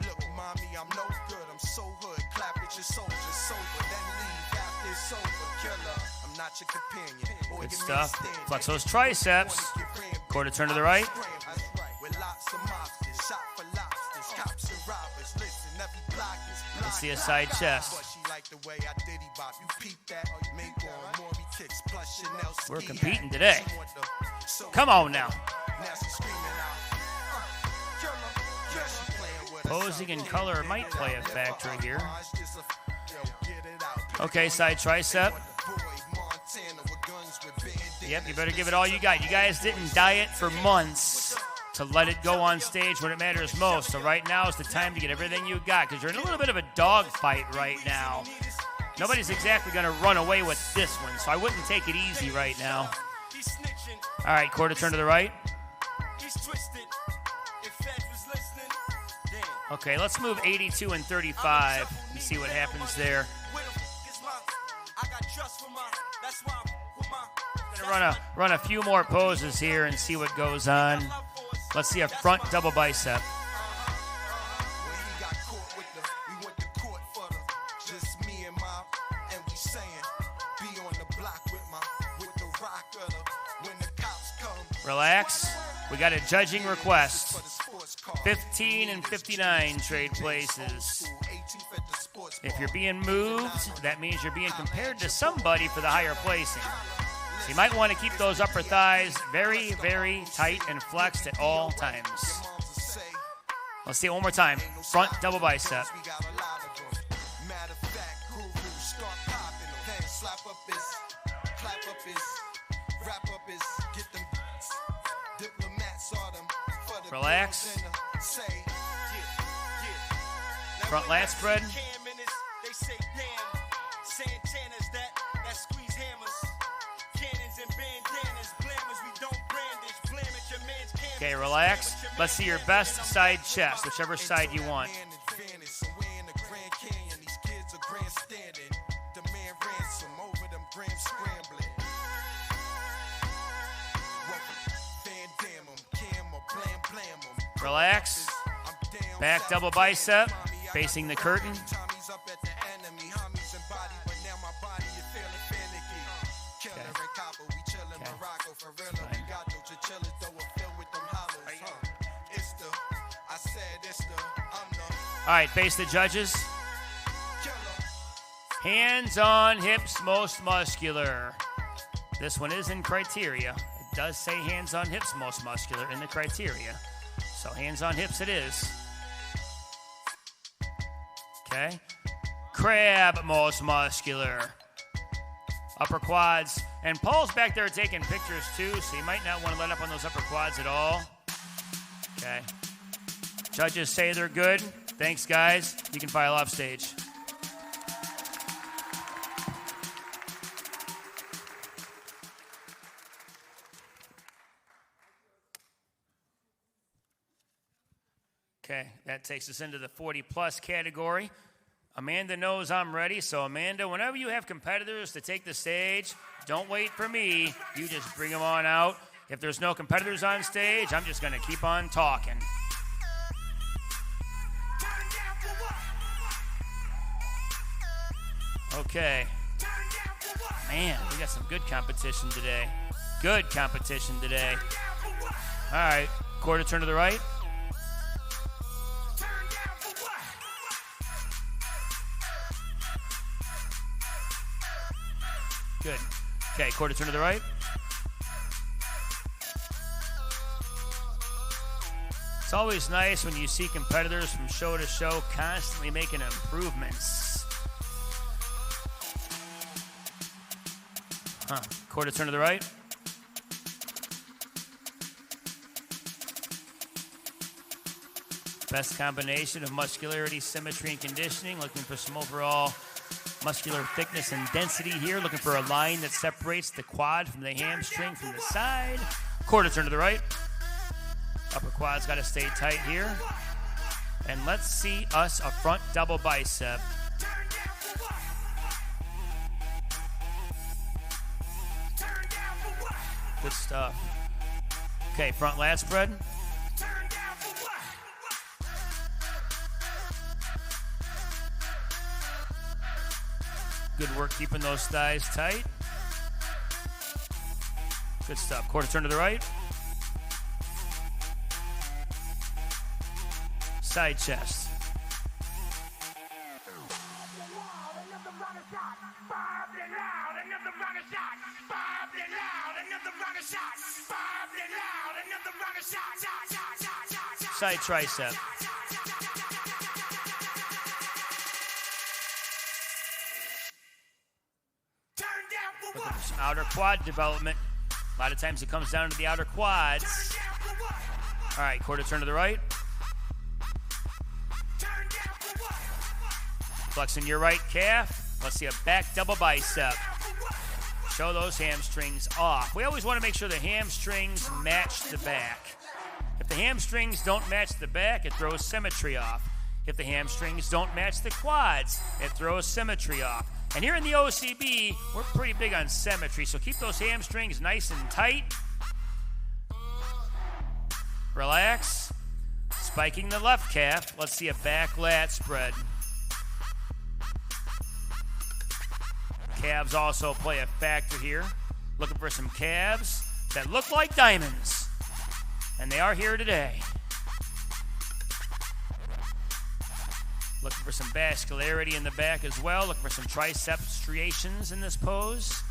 look, mommy, I'm no good. I'm so hood. Clap at your soldiers, sober. Then leave after it's over. Killer, I'm not your companion. Good stuff. Flex those triceps. Quarter turn to the right. With lots of mobsters, shot for lobsters, cops and robbers. Listen, every block is blocked. Let's see a side chest. We're competing today. Come on now. Posing and color might play a factor here. Okay, side tricep. Yep, you better give it all you got. You guys didn't diet for months to let it go on stage when it matters most. So right now is the time to get everything you got because you're in a little bit of a dogfight right now. Nobody's exactly going to run away with this one, so I wouldn't take it easy right now. All right, quarter turn to the right. Okay, let's move 82 and 35 and see what happens there. I'm going to run a few more poses here and see what goes on. Let's see a front double bicep. Relax. We got a judging request. 15 and 59 trade places. If you're being moved, that means you're being compared to somebody for the higher placing. So you might want to keep those upper thighs very, very tight and flexed at all times. Let's see it one more time. Front double bicep. Relax. Front lat spread. Okay, relax. Let's see your best side chest, whichever side you want. Relax. Back double bicep, facing the curtain. All right, face the judges. Hands on hips, most muscular. This one is in criteria. It does say hands on hips, most muscular in the criteria. So hands on hips it is. Okay. Crab, most muscular. Upper quads. And Paul's back there taking pictures too, so you might not want to let up on those upper quads at all. Okay. Judges say they're good. Thanks, guys. You can file off stage. Okay, that takes us into the 40-plus category. Amanda knows I'm ready, so Amanda, whenever you have competitors to take the stage, don't wait for me. You just bring them on out. If there's no competitors on stage, I'm just going to keep on talking. Okay. Man, we got some good competition today. Good competition today. All right, quarter turn to the right. Good. Okay, quarter turn to the right. It's always nice when you see competitors from show to show constantly making improvements. Quarter turn to the right. Best combination of muscularity, symmetry, and conditioning. Looking for some overall muscular thickness and density here. Looking for a line that separates the quad from the hamstring from the side. Quarter turn to the right. Upper quad's got to stay tight here. And let's see us a front double bicep. Good stuff. Okay, front lat spread. Good work keeping those thighs tight. Good stuff. Quarter turn to the right. Side chest. Side tricep. Looking for some outer quad development. A lot of times it comes down to the outer quads. All right, quarter turn to the right. Flexing your right calf. Let's see a back double bicep. Show those hamstrings off. We always want to make sure the hamstrings match the back. If the hamstrings don't match the back, it throws symmetry off. If the hamstrings don't match the quads, it throws symmetry off. And here in the OCB, we're pretty big on symmetry, so keep those hamstrings nice and tight. Relax. Spiking the left calf. Let's see a back lat spread. Calves also play a factor here. Looking for some calves that look like diamonds. And they are here today. Looking for some vascularity in the back as well. Looking for some tricep striations in this pose.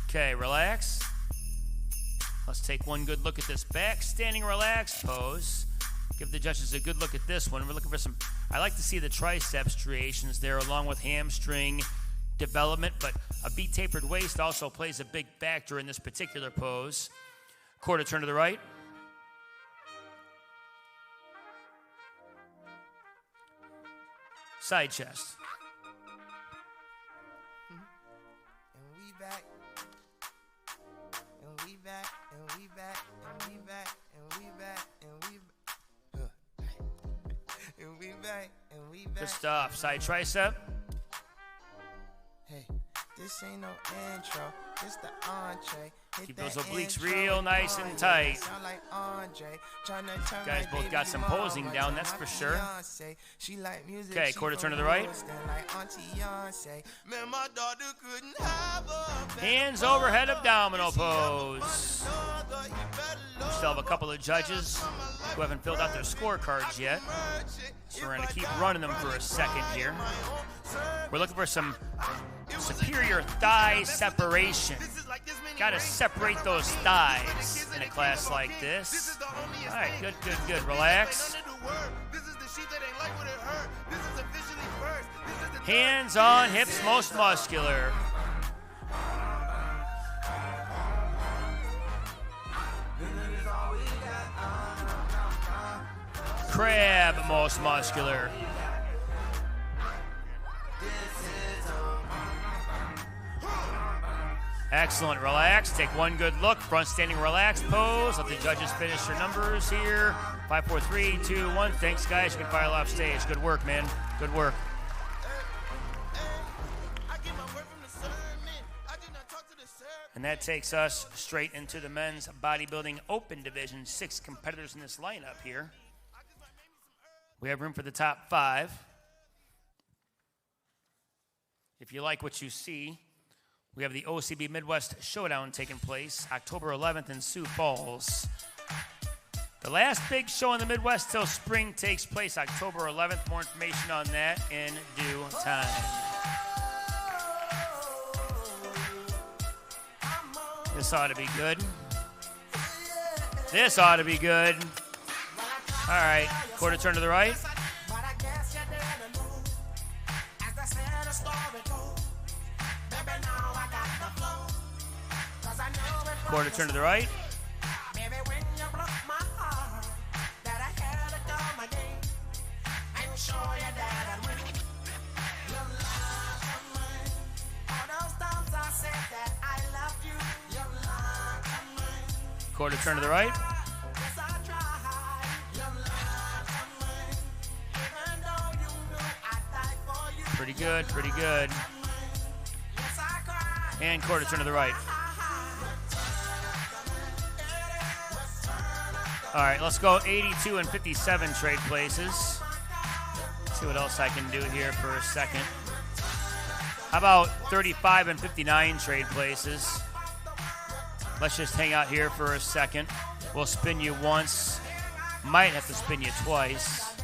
Okay, relax. Let's take one good look at this back standing relaxed pose. Give the judges a good look at this one. We're looking for some, I like to see the tricep striations there along with hamstring development, but a B-tapered waist also plays a big factor in this particular pose. Quarter turn to the right. Side chest. And we back. And we back. And we back. And we back. And we back. And we back. And we back. And we back. Good stuff. Side tricep. Hey, this ain't no intro. This the entree. Keep those obliques real nice and tight. Guys both got some posing down, that's for sure. Okay, quarter turn to the right. Hands overhead abdominal pose. We still have a couple of judges who haven't filled out their scorecards yet. So we're going to keep running them for a second here. We're looking for some superior thigh separation. Got to separate those thighs in a class like this. All right, good, good, good. Relax. Hands on hips, most muscular. Crab, most muscular. Excellent. Relax. Take one good look. Front standing relaxed pose. Let the judges finish their numbers here. 5, 4, 3, 2, 1. Thanks, guys. You can file off stage. Good work, man. Good work. And that takes us straight into the men's bodybuilding open division. 6 competitors in this lineup here. We have room for the top 5. If you like what you see, we have the OCB Midwest Showdown taking place October 11th in Sioux Falls. The last big show in the Midwest till spring takes place October 11th. More information on that in due time. This ought to be good. This ought to be good. All right, quarter turn to the right. Quarter turn to the right. Quarter turn to the right. Pretty good, pretty good. And quarter turn to the right. All right, let's go 82 and 57 trade places. See what else I can do here for a second. How about 35 and 59 trade places? Let's just hang out here for a second. We'll spin you once. Might have to spin you twice.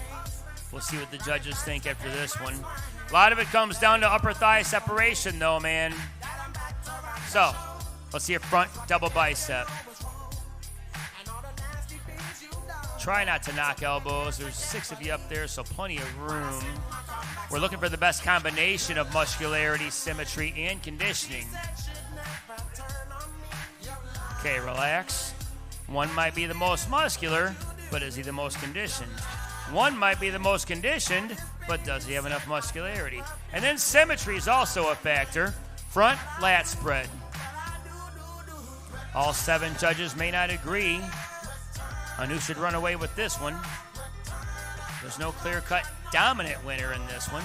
We'll see what the judges think after this one. A lot of it comes down to upper thigh separation, though, man. So, let's see your front double bicep. Try not to knock elbows. There's 6 of you up there, so plenty of room. We're looking for the best combination of muscularity, symmetry, and conditioning. Okay, relax. One might be the most muscular, but is he the most conditioned? One might be the most conditioned, but does he have enough muscularity? And then symmetry is also a factor. Front lat spread. All 7 judges may not agree on who should run away with this one. There's no clear-cut dominant winner in this one,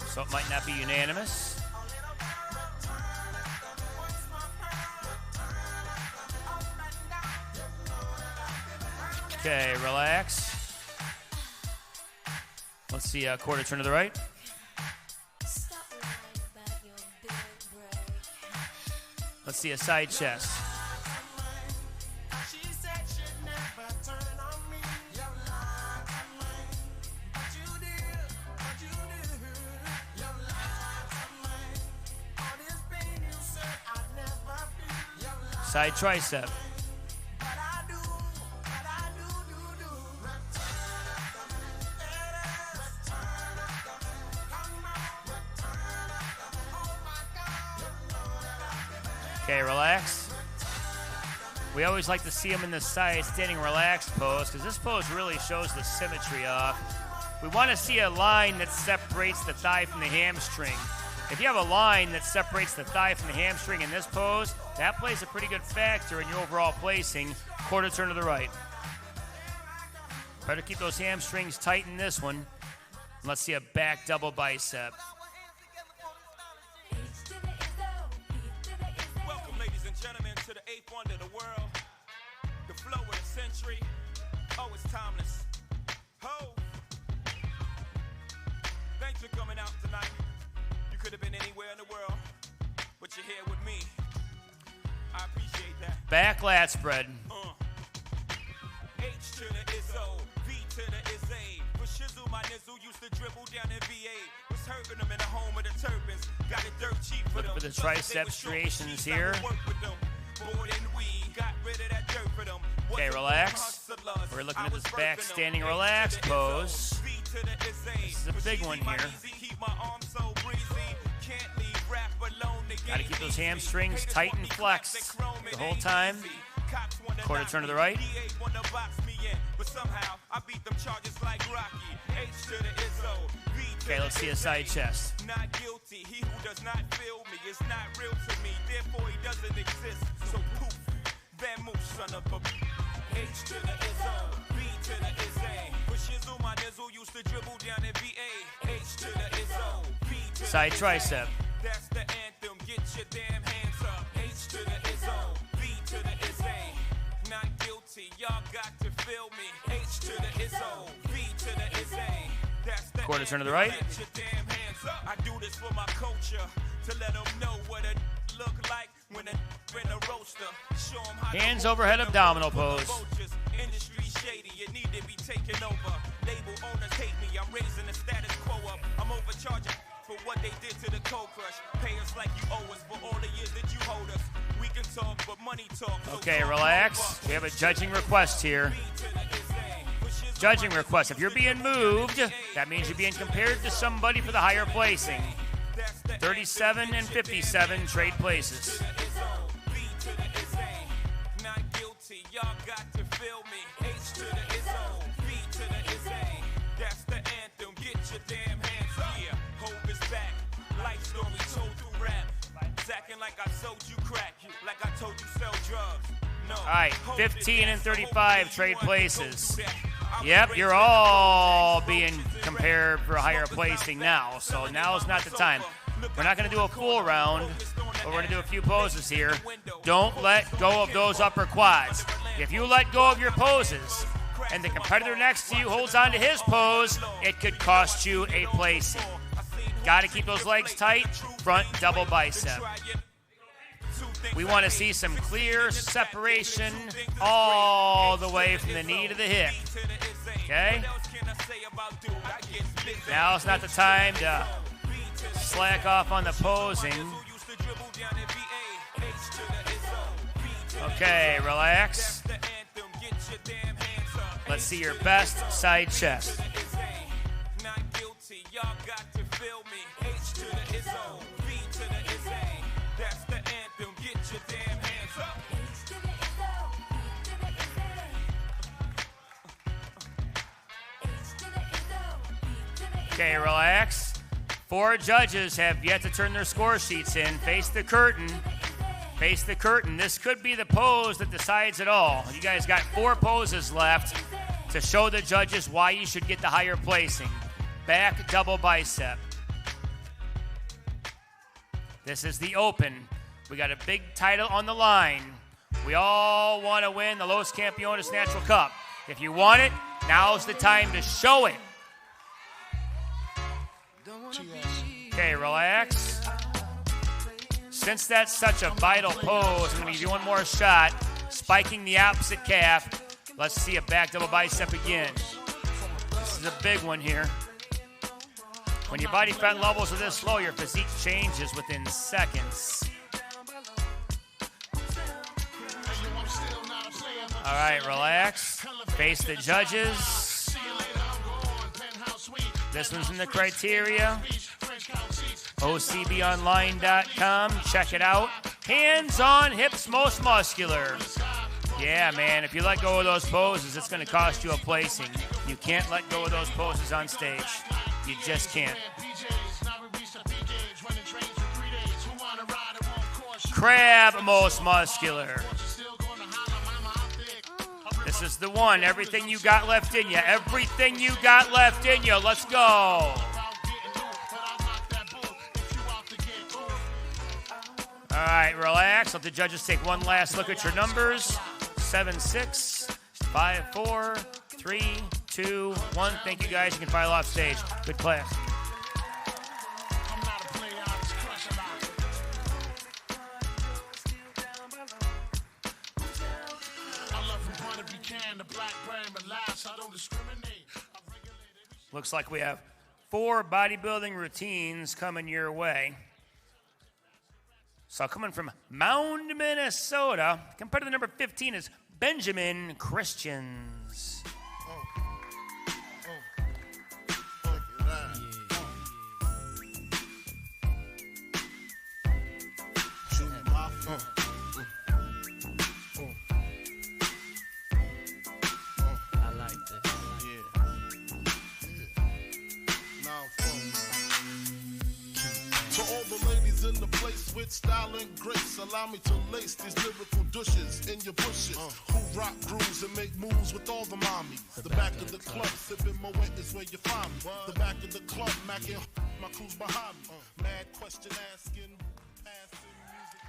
so it might not be unanimous. Okay, relax. Let's see, quarter turn to the right. Let's see a side chest. Side tricep. Okay, relax. We always like to see them in the side standing relaxed pose because this pose really shows the symmetry off. We want to see a line that separates the thigh from the hamstring. If you have a line that separates the thigh from the hamstring in this pose, that plays a pretty good factor in your overall placing. Quarter turn to the right. Try to keep those hamstrings tight in this one. Let's see a back double bicep. Welcome, ladies and gentlemen, to the 8th wonder of the world. The flow of the century. Oh, it's timeless. Ho! Thanks for coming out tonight. You could have been anywhere in the world, but you're here with me. I appreciate that. Back lat spread. H to the Izzo, V to the Izzy. For shizzle, my nizzle used to dribble down in VA. Was hurting them in the home of the turbans. Got it dirt cheap for them. Look for the tricep striations here. Okay, relax. We're looking at this back standing relaxed pose. This is a big one here. Got to keep those hamstrings tight and flexed the whole time. Quarter turn to the right. Okay, let's see a side chest. Not guilty. He who does not feel me is not real to me. Therefore, he doesn't exist. So poof, Van Moose, son of a H to the Izzo, B to the Izzy. For shizzle, my nizzle used to dribble down in VA. H to the Izzo, B to the Side tricep. That's the anthem. Get your damn hands up. H to the Izzo, B to the Izzy. Not guilty. Y'all got to feel me. H to the Izzo, B to the Izzy. That's the Quarter turn to the right. Get your damn hands up. I do this for my culture to let them know what it look like when in a roaster. Show them how Hands overhead abdominal pose. Industry shady, you need to be taken over. Label owners hate me, I'm raising the status quo up. I'm overcharging for what they did to the cold crush. Pay us like you owe us for all the years that you hold us. We can talk, but money talk. So Okay, talk relax. We have a judging request here. Judging request. If you're being moved, that means you're being compared to somebody for the higher placing. 37 and 57 trade places. Not guilty, y'all got to feel me. H to the Izzo, B to the Izzy. That's the anthem, get your damn hands up. Yeah, hope is back. Life story told through rap. Zacking like I sold you crack, like I told you sell drugs. No. All right, 15 and 35 trade places. Yep, you're all being compared for a higher placing now, so now's not the time. We're not going to do a full round, but we're going to do a few poses here. Don't let go of those upper quads. If you let go of your poses and the competitor next to you holds on to his pose, it could cost you a placing. Got to keep those legs tight, front double bicep. We want to see some clear separation all the way from the knee to the hip. Okay? Now's not the time to slack off on the posing. Okay, relax. Let's see your best side chest. Okay, relax. 4 judges have yet to turn their score sheets in. Face the curtain. Face the curtain. This could be the pose that decides it all. You guys got 4 poses left to show the judges why you should get the higher placing. Back double bicep. This is the open. We got a big title on the line. We all want to win the Los Campeones Natural Cup. If you want it, now's the time to show it. Okay, relax. Since that's such a vital pose, I'm going to give you one more shot. Spiking the opposite calf. Let's see a back double bicep again. This is a big one here. When your body fat levels are this low, your physique changes within seconds. All right, relax. Face the judges. This one's in the criteria. OCBonline.com. Check it out. Hands on hips most muscular. Yeah, man, if you let go of those poses, it's going to cost you a placing. You can't let go of those poses on stage. You just can't. Crab most muscular. This is the one. Everything you got left in you. Everything you got left in you. Let's go. All right, relax. Let the judges take one last look at your numbers. 7-6, 5-4, 3, 2, 1. Thank you, guys. You can file off stage. Good class. Looks like we have 4 bodybuilding routines coming your way. So coming from Mound, Minnesota, competitor number 15 is Benjamin Christians. In the place with style and grace, allow me to lace these lyrical douches in your bushes. Who rock grooves and make moves with all the mommies. The back of the club, sipping my wet is where you find me. The back of the club, macking my crew's behind me. Mad question asking, passing music.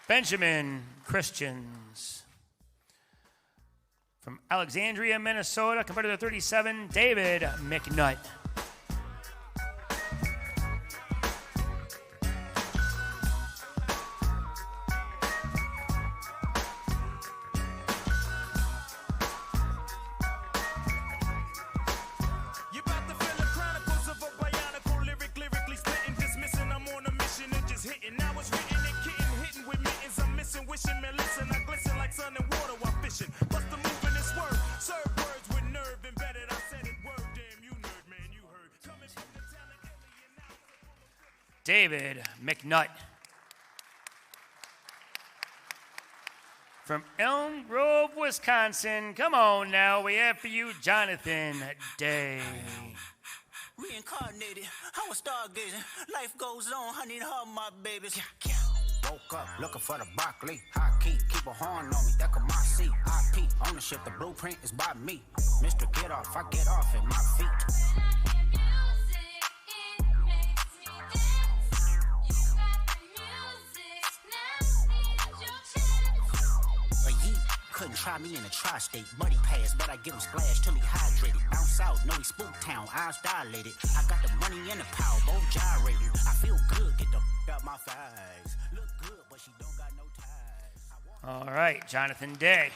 Benjamin Christians. From Alexandria, Minnesota, competitor 37, David McNutt. David McNutt. From Elm Grove, Wisconsin, come on now, we have for you Jonathan Day. Reincarnated, I was stargazing. Life goes on, honey, and her, my babies. Woke up looking for the broccoli. High key, keep a horn on me. That could my seat. IP ownership, the blueprint is by me. Mr. Get Off, I get off at my feet. Couldn't try me in a tri-state. Buddy pass, but I give him splash till he hydrated. Bounce out, know he spook town, eyes dilated. I got the money and the power, both gyrating. I feel good, get the out my thighs. Look good, but she don't got no ties. All right, Jonathan Day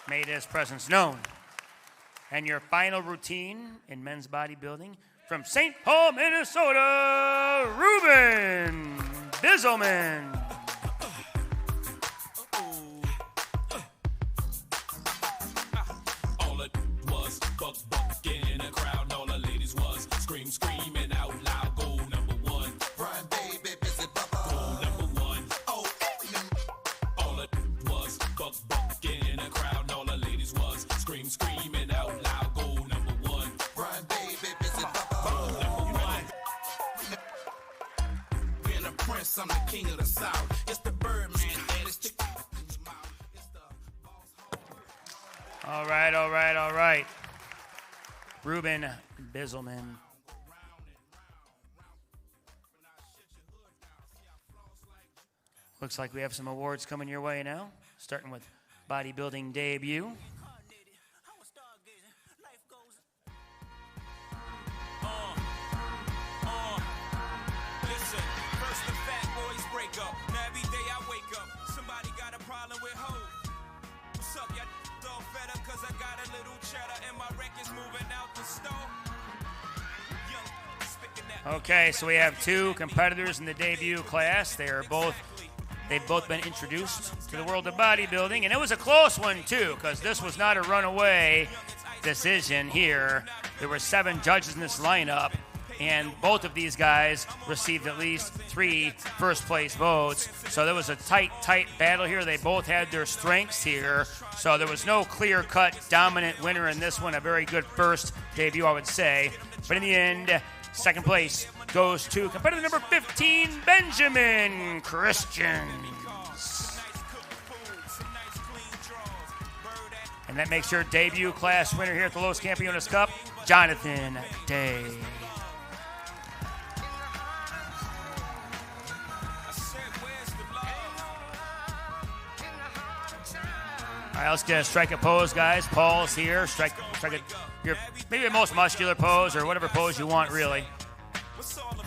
made his presence known. And your final routine in men's bodybuilding from St. Paul, Minnesota, Ruben Bizzleman. Screaming out loud, goal number 1. Run, baby, busy bubba. Goal number 1. Oh, all it was buck in a crowd, and all the ladies was screaming out loud, goal number 1. West, I'm the king of the South. It's the Birdman, man. It's the All right. Ruben Biselman. Looks like we have some awards coming your way now, starting with bodybuilding debut. Listen, first the fat boys break up. Now every day I wake up, somebody got a problem with hoes. What's up, y'all all fed up cause I got a little cheddar and my record's moving out the store. Young, spitting that. Okay, so we have two competitors in the debut class. They've both been introduced to the world of bodybuilding, and it was a close one too, because this was not a runaway decision here. There were 7 judges in this lineup, and both of these guys received at least 3 first-place votes. So there was a tight battle here. They both had their strengths here. So there was no clear-cut dominant winner in this one. A very good first debut, I would say. But in the end, second place goes to competitor number 15, Benjamin Christians. And that makes your debut class winner here at the Los Campeones Cup, Jonathan Day. All right, let's get a strike a pose, guys. Paul's here. Strike your maybe the most muscular pose or whatever pose you want, really. What's all the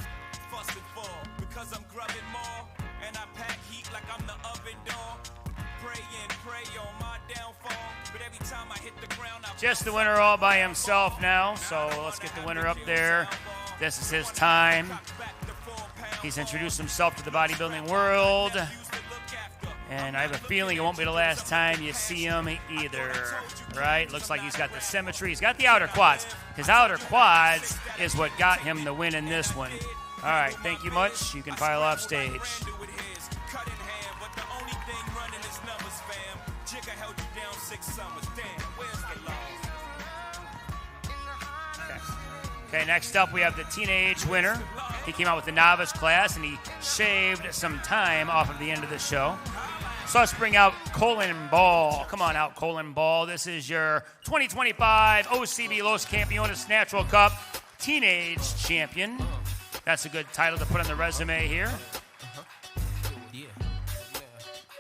fussing for? Because I'm grubbing more and I pack heat like I'm the oven door. Pray on my downfall. But every time I hit the ground, I Just the winner all by himself now. So let's get the winner up there. This is his time. He's introduced himself to the bodybuilding world. And I have a feeling it won't be the last time you see him either, right? Looks like he's got the symmetry. He's got the outer quads. His outer quads is what got him the win in this one. All right, thank you much. You can file off stage. Okay, next up we have the teenage winner. He came out with the novice class, and he shaved some time off of the end of the show. So let's bring out Colin Ball. Come on out, Colin Ball. This is your 2025 OCB Los Campeones Natural Cup Teenage Champion. That's a good title to put on the resume here.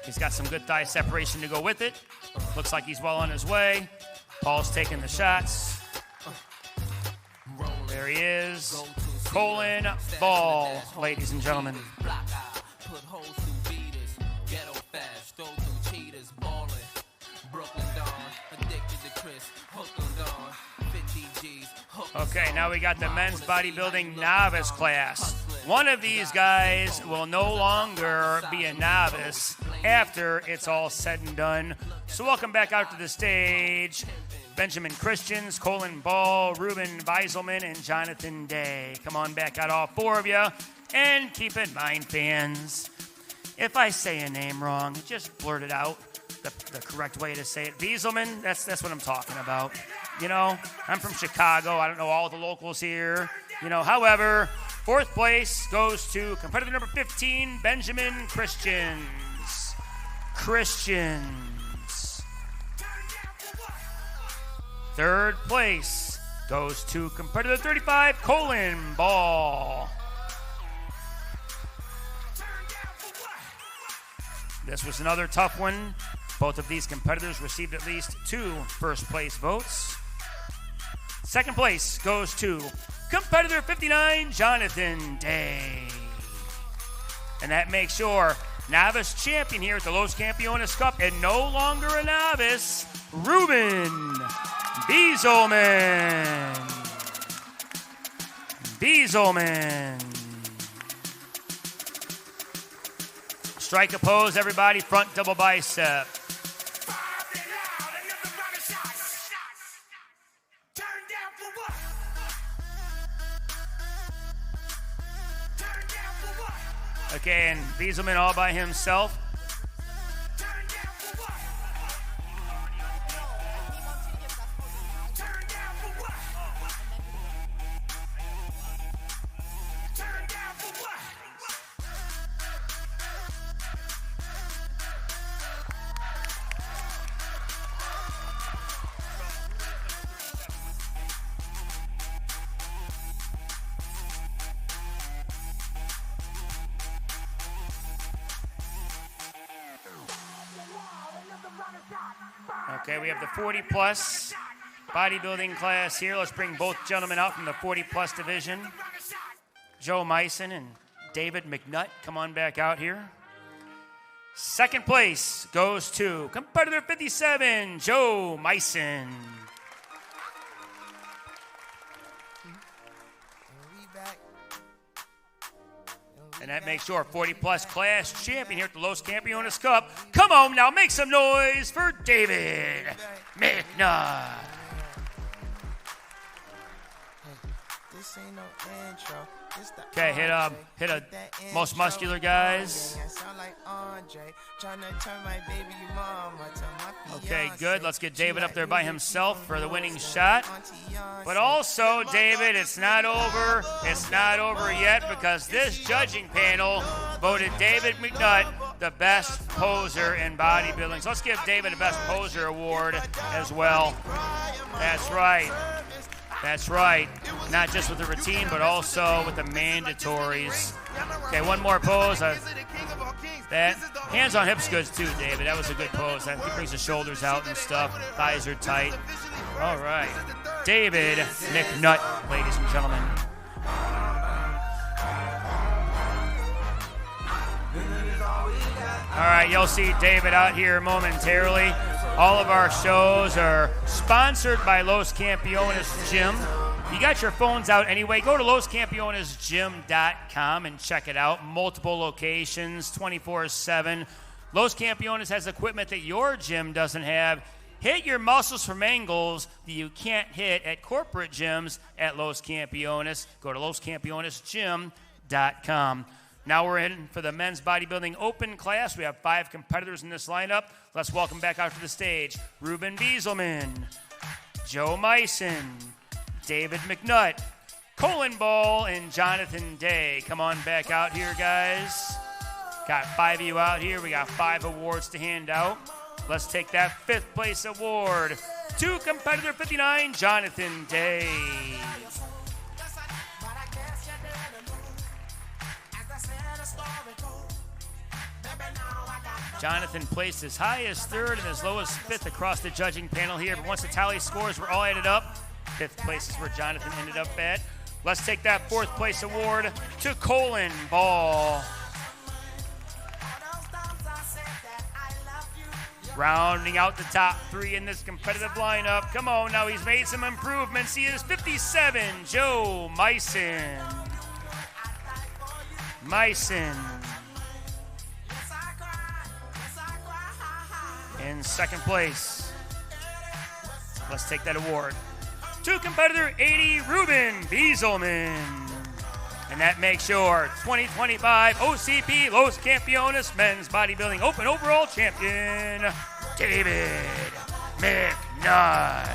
He's got some good thigh separation to go with it. Looks like he's well on his way. Paul's taking the shots. There he is. Colin Ball, ladies and gentlemen. Okay, now we got the men's bodybuilding novice class. One of these guys will no longer be a novice after it's all said and done. So welcome back out to the stage, Benjamin Christians, Colin Ball, Ruben Biselman, and Jonathan Day. Come on back out, all 4 of you. And keep in mind, fans, if I say a name wrong, just blurt it out. The correct way to say it. Biselman, that's what I'm talking about. You know, I'm from Chicago. I don't know all the locals here. You know, however, 4th place goes to competitor number 15, Benjamin Christians. Christians. 3rd place goes to competitor 35, Colin Ball. This was another tough one. Both of these competitors received at least 2 first-place votes. 2nd place goes to competitor 59, Jonathan Day. And that makes your novice champion here at the Los Campeones Cup, and no longer a novice, Ruben Biselman. Strike a pose, everybody. Front double bicep. Okay, and Biselman all by himself. Okay, we have the 40-plus bodybuilding class here. Let's bring both gentlemen out from the 40-plus division. Joe Myson and David McNutt, come on back out here. Second place goes to competitor 57, Joe Myson. And that makes your 40-plus class champion here at the Los Campeones Cup. Come on now, make some noise for David McNutt. This ain't no intro. Okay, hit a most muscular guys. Okay, good. Let's get David up there by himself for the winning shot. But also, David, it's not over. It's not over yet because this judging panel voted David McNutt the best poser in bodybuilding. So let's give David a best poser award as well. That's right. That's right. Not just with the routine, but also with the mandatories. Okay, one more pose. That hands on hips good too, David. That was a good pose. That brings the shoulders out and stuff. Thighs are tight. All right. David McNutt, ladies and gentlemen. All right, you'll see David out here momentarily. All of our shows are sponsored by Los Campeones Gym. You got your phones out anyway. Go to loscampeonesgym.com and check it out. Multiple locations, 24/7. Los Campeones has equipment that your gym doesn't have. Hit your muscles from angles that you can't hit at corporate gyms at Los Campeones. Go to loscampeonesgym.com. Now we're in for the men's bodybuilding open class. We have 5 competitors in this lineup. Let's welcome back out to the stage Ruben Bieselman, Joe Myson, David McNutt, Colin Ball, and Jonathan Day. Come on back out here, guys. Got 5 of you out here. We got 5 awards to hand out. Let's take that 5th place award to competitor 59, Jonathan Day. Jonathan placed as high as 3rd and as low as 5th across the judging panel here. But once the tally scores were all added up, 5th place is where Jonathan ended up at. Let's take that 4th place award to Colin Ball. Rounding out the top 3 in this competitive lineup. Come on, now he's made some improvements. He is 57, Joe Myson. In 2nd place. Let's take that award to competitor 80, Ruben Bieselman. And that makes your 2025 OCB Los Campeones Men's Bodybuilding Open Overall Champion, David McNutt.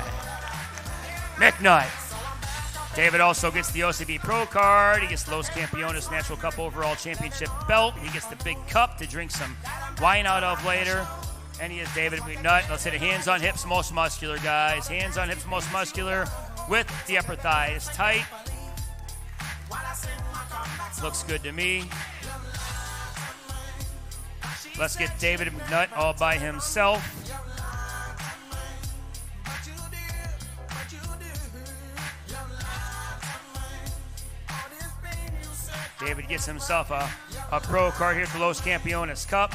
David also gets the OCB Pro card. He gets the Los Campeones Natural Cup Overall Championship belt. He gets the big cup to drink some wine out of later. And he is David McNutt. Let's hit a hands on hips, most muscular, guys. Hands on hips, most muscular with the upper thighs tight. Looks good to me. Let's get David McNutt all by himself. David gets himself a pro card here at the Los Campeones Cup.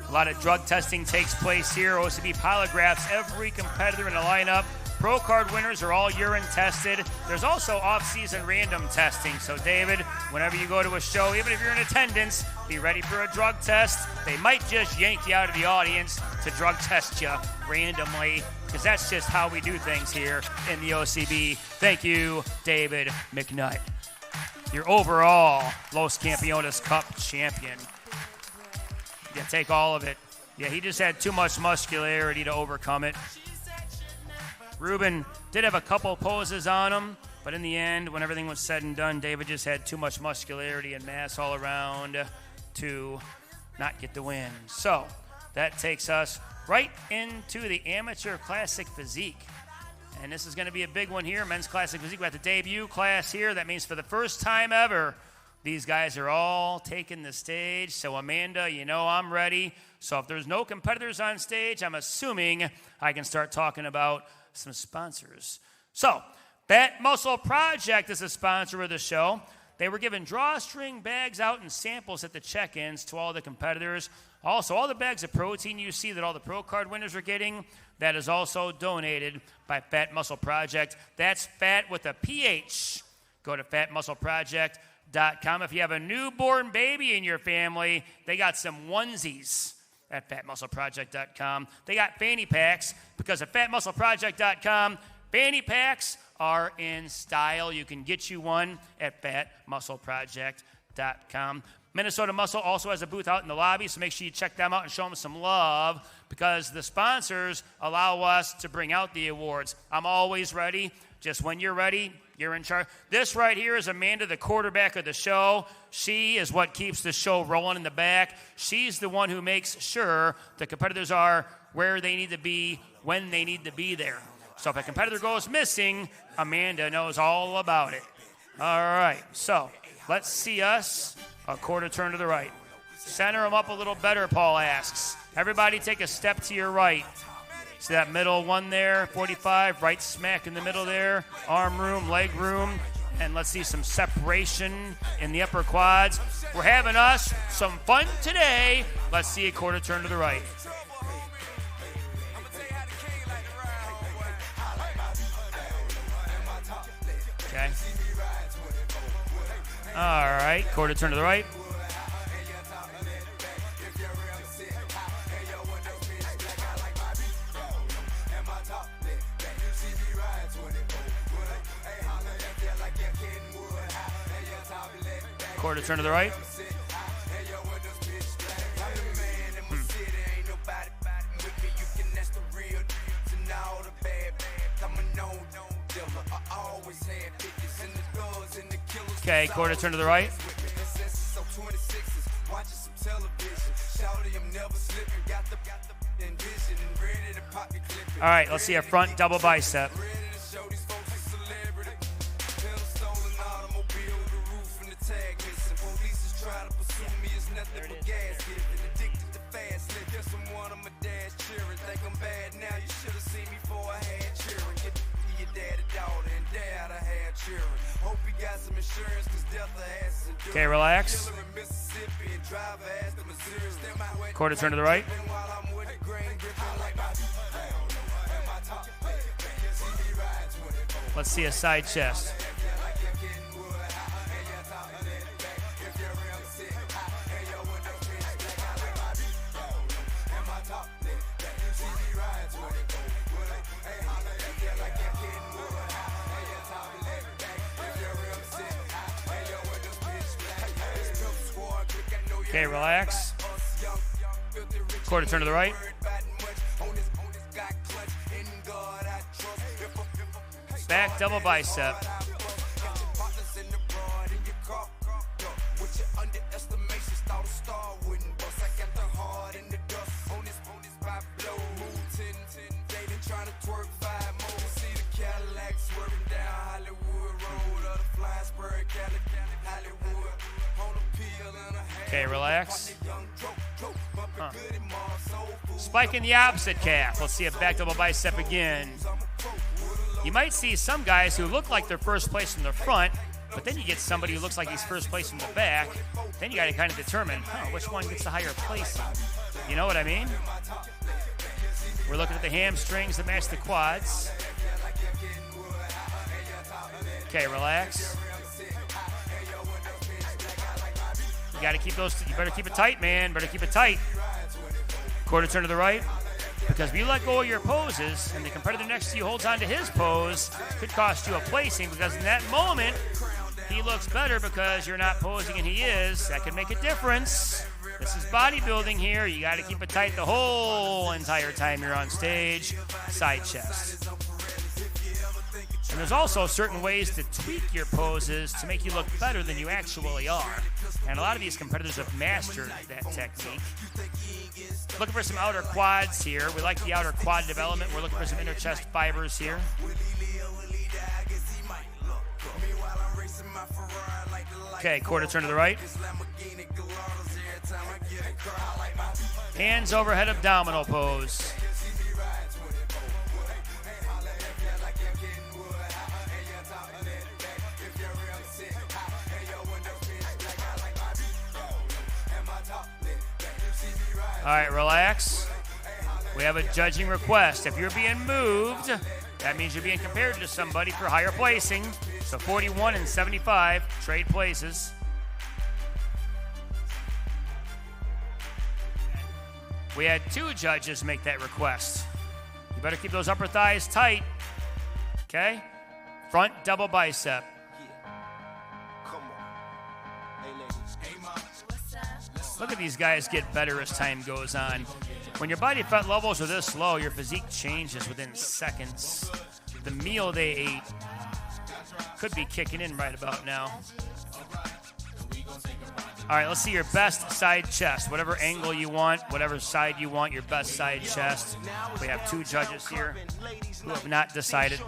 A lot of drug testing takes place here. OCB polygraphs every competitor in the lineup. Pro card winners are all urine tested. There's also off-season random testing. So, David, whenever you go to a show, even if you're in attendance, be ready for a drug test. They might just yank you out of the audience to drug test you randomly, because that's just how we do things here in the OCB. Thank you, David McNutt. Your overall Los Campeones Cup champion. Yeah, take all of it. Yeah, he just had too much muscularity to overcome it. Ruben did have a couple poses on him, but in the end, when everything was said and done, David just had too much muscularity and mass all around to not get the win. So that takes us right into the Amateur Classic Physique. And this is going to be a big one here, Men's Classic Physique. We have the debut class here. That means for the first time ever, These guys are all taking the stage. So, Amanda, you know I'm ready. So if there's no competitors on stage, I'm assuming I can start talking about some sponsors. So, Fat Muscle Project is a sponsor of the show. They were giving drawstring bags out and samples at the check-ins to all the competitors. Also, all the bags of protein you see that all the Pro Card winners are getting, that is also donated by Fat Muscle Project. That's fat with a PH. Go to fatmuscleproject.com. If you have a newborn baby in your family, they got some onesies at fatmuscleproject.com. They got fanny packs because at fatmuscleproject.com, fanny packs are in style. You can get you one at fatmuscleproject.com. Minnesota Muscle also has a booth out in the lobby, so make sure you check them out and show them some love because the sponsors allow us to bring out the awards. I'm always ready. Just when you're ready, you're in charge. This right here is Amanda, the quarterback of the show. She is what keeps the show rolling in the back. She's the one who makes sure the competitors are where they need to be when they need to be there. So if a competitor goes missing, Amanda knows all about it. All right, so let's see us. A quarter turn to the right. Center them up a little better, Paul asks. Everybody take a step to your right. See that middle one there, 45, right smack in the middle there. Arm room, leg room. And let's see some separation in the upper quads. We're having us some fun today. Let's see a quarter turn to the right. Okay. All right, quarter turn to the right. Quarter turn to the right. Okay, quarter turn to the right. All right, let's see a front double bicep. Okay, relax. Quarter turn to the right. Let's see a side chest. Okay, relax. Quarter turn to the right. Back double bicep. Okay, relax. Spike in the opposite calf. Let's see a back double bicep again. You might see some guys who look like they're first place from the front, but then you get somebody who looks like he's first place from the back. Then you got to kind of determine, which one gets the higher placing. You know what I mean? We're looking at the hamstrings that match the quads. Okay, relax. You got to keep those. You better keep it tight, man. Better keep it tight. Quarter turn to the right. Because if you let go of your poses and the competitor next to you holds on to his pose, it could cost you a placing because in that moment, he looks better because you're not posing and he is. That could make a difference. This is bodybuilding here. You got to keep it tight the whole entire time you're on stage. Side chest. And there's also certain ways to tweak your poses to make you look better than you actually are. And a lot of these competitors have mastered that technique. Looking for some outer quads here. We like the outer quad development. We're looking for some inner chest fibers here. Okay, quarter turn to the right. Hands overhead abdominal pose. All right, relax. We have a judging request. If you're being moved, that means you're being compared to somebody for higher placing. So 41 and 75, trade places. We had 2 judges make that request. You better keep those upper thighs tight. Okay? Front double bicep. Look at these guys get better as time goes on. When your body fat levels are this low, your physique changes within seconds. The meal they ate could be kicking in right about now. All right, let's see your best side chest. Whatever angle you want, whatever side you want, your best side chest. We have 2 judges here who have not decided.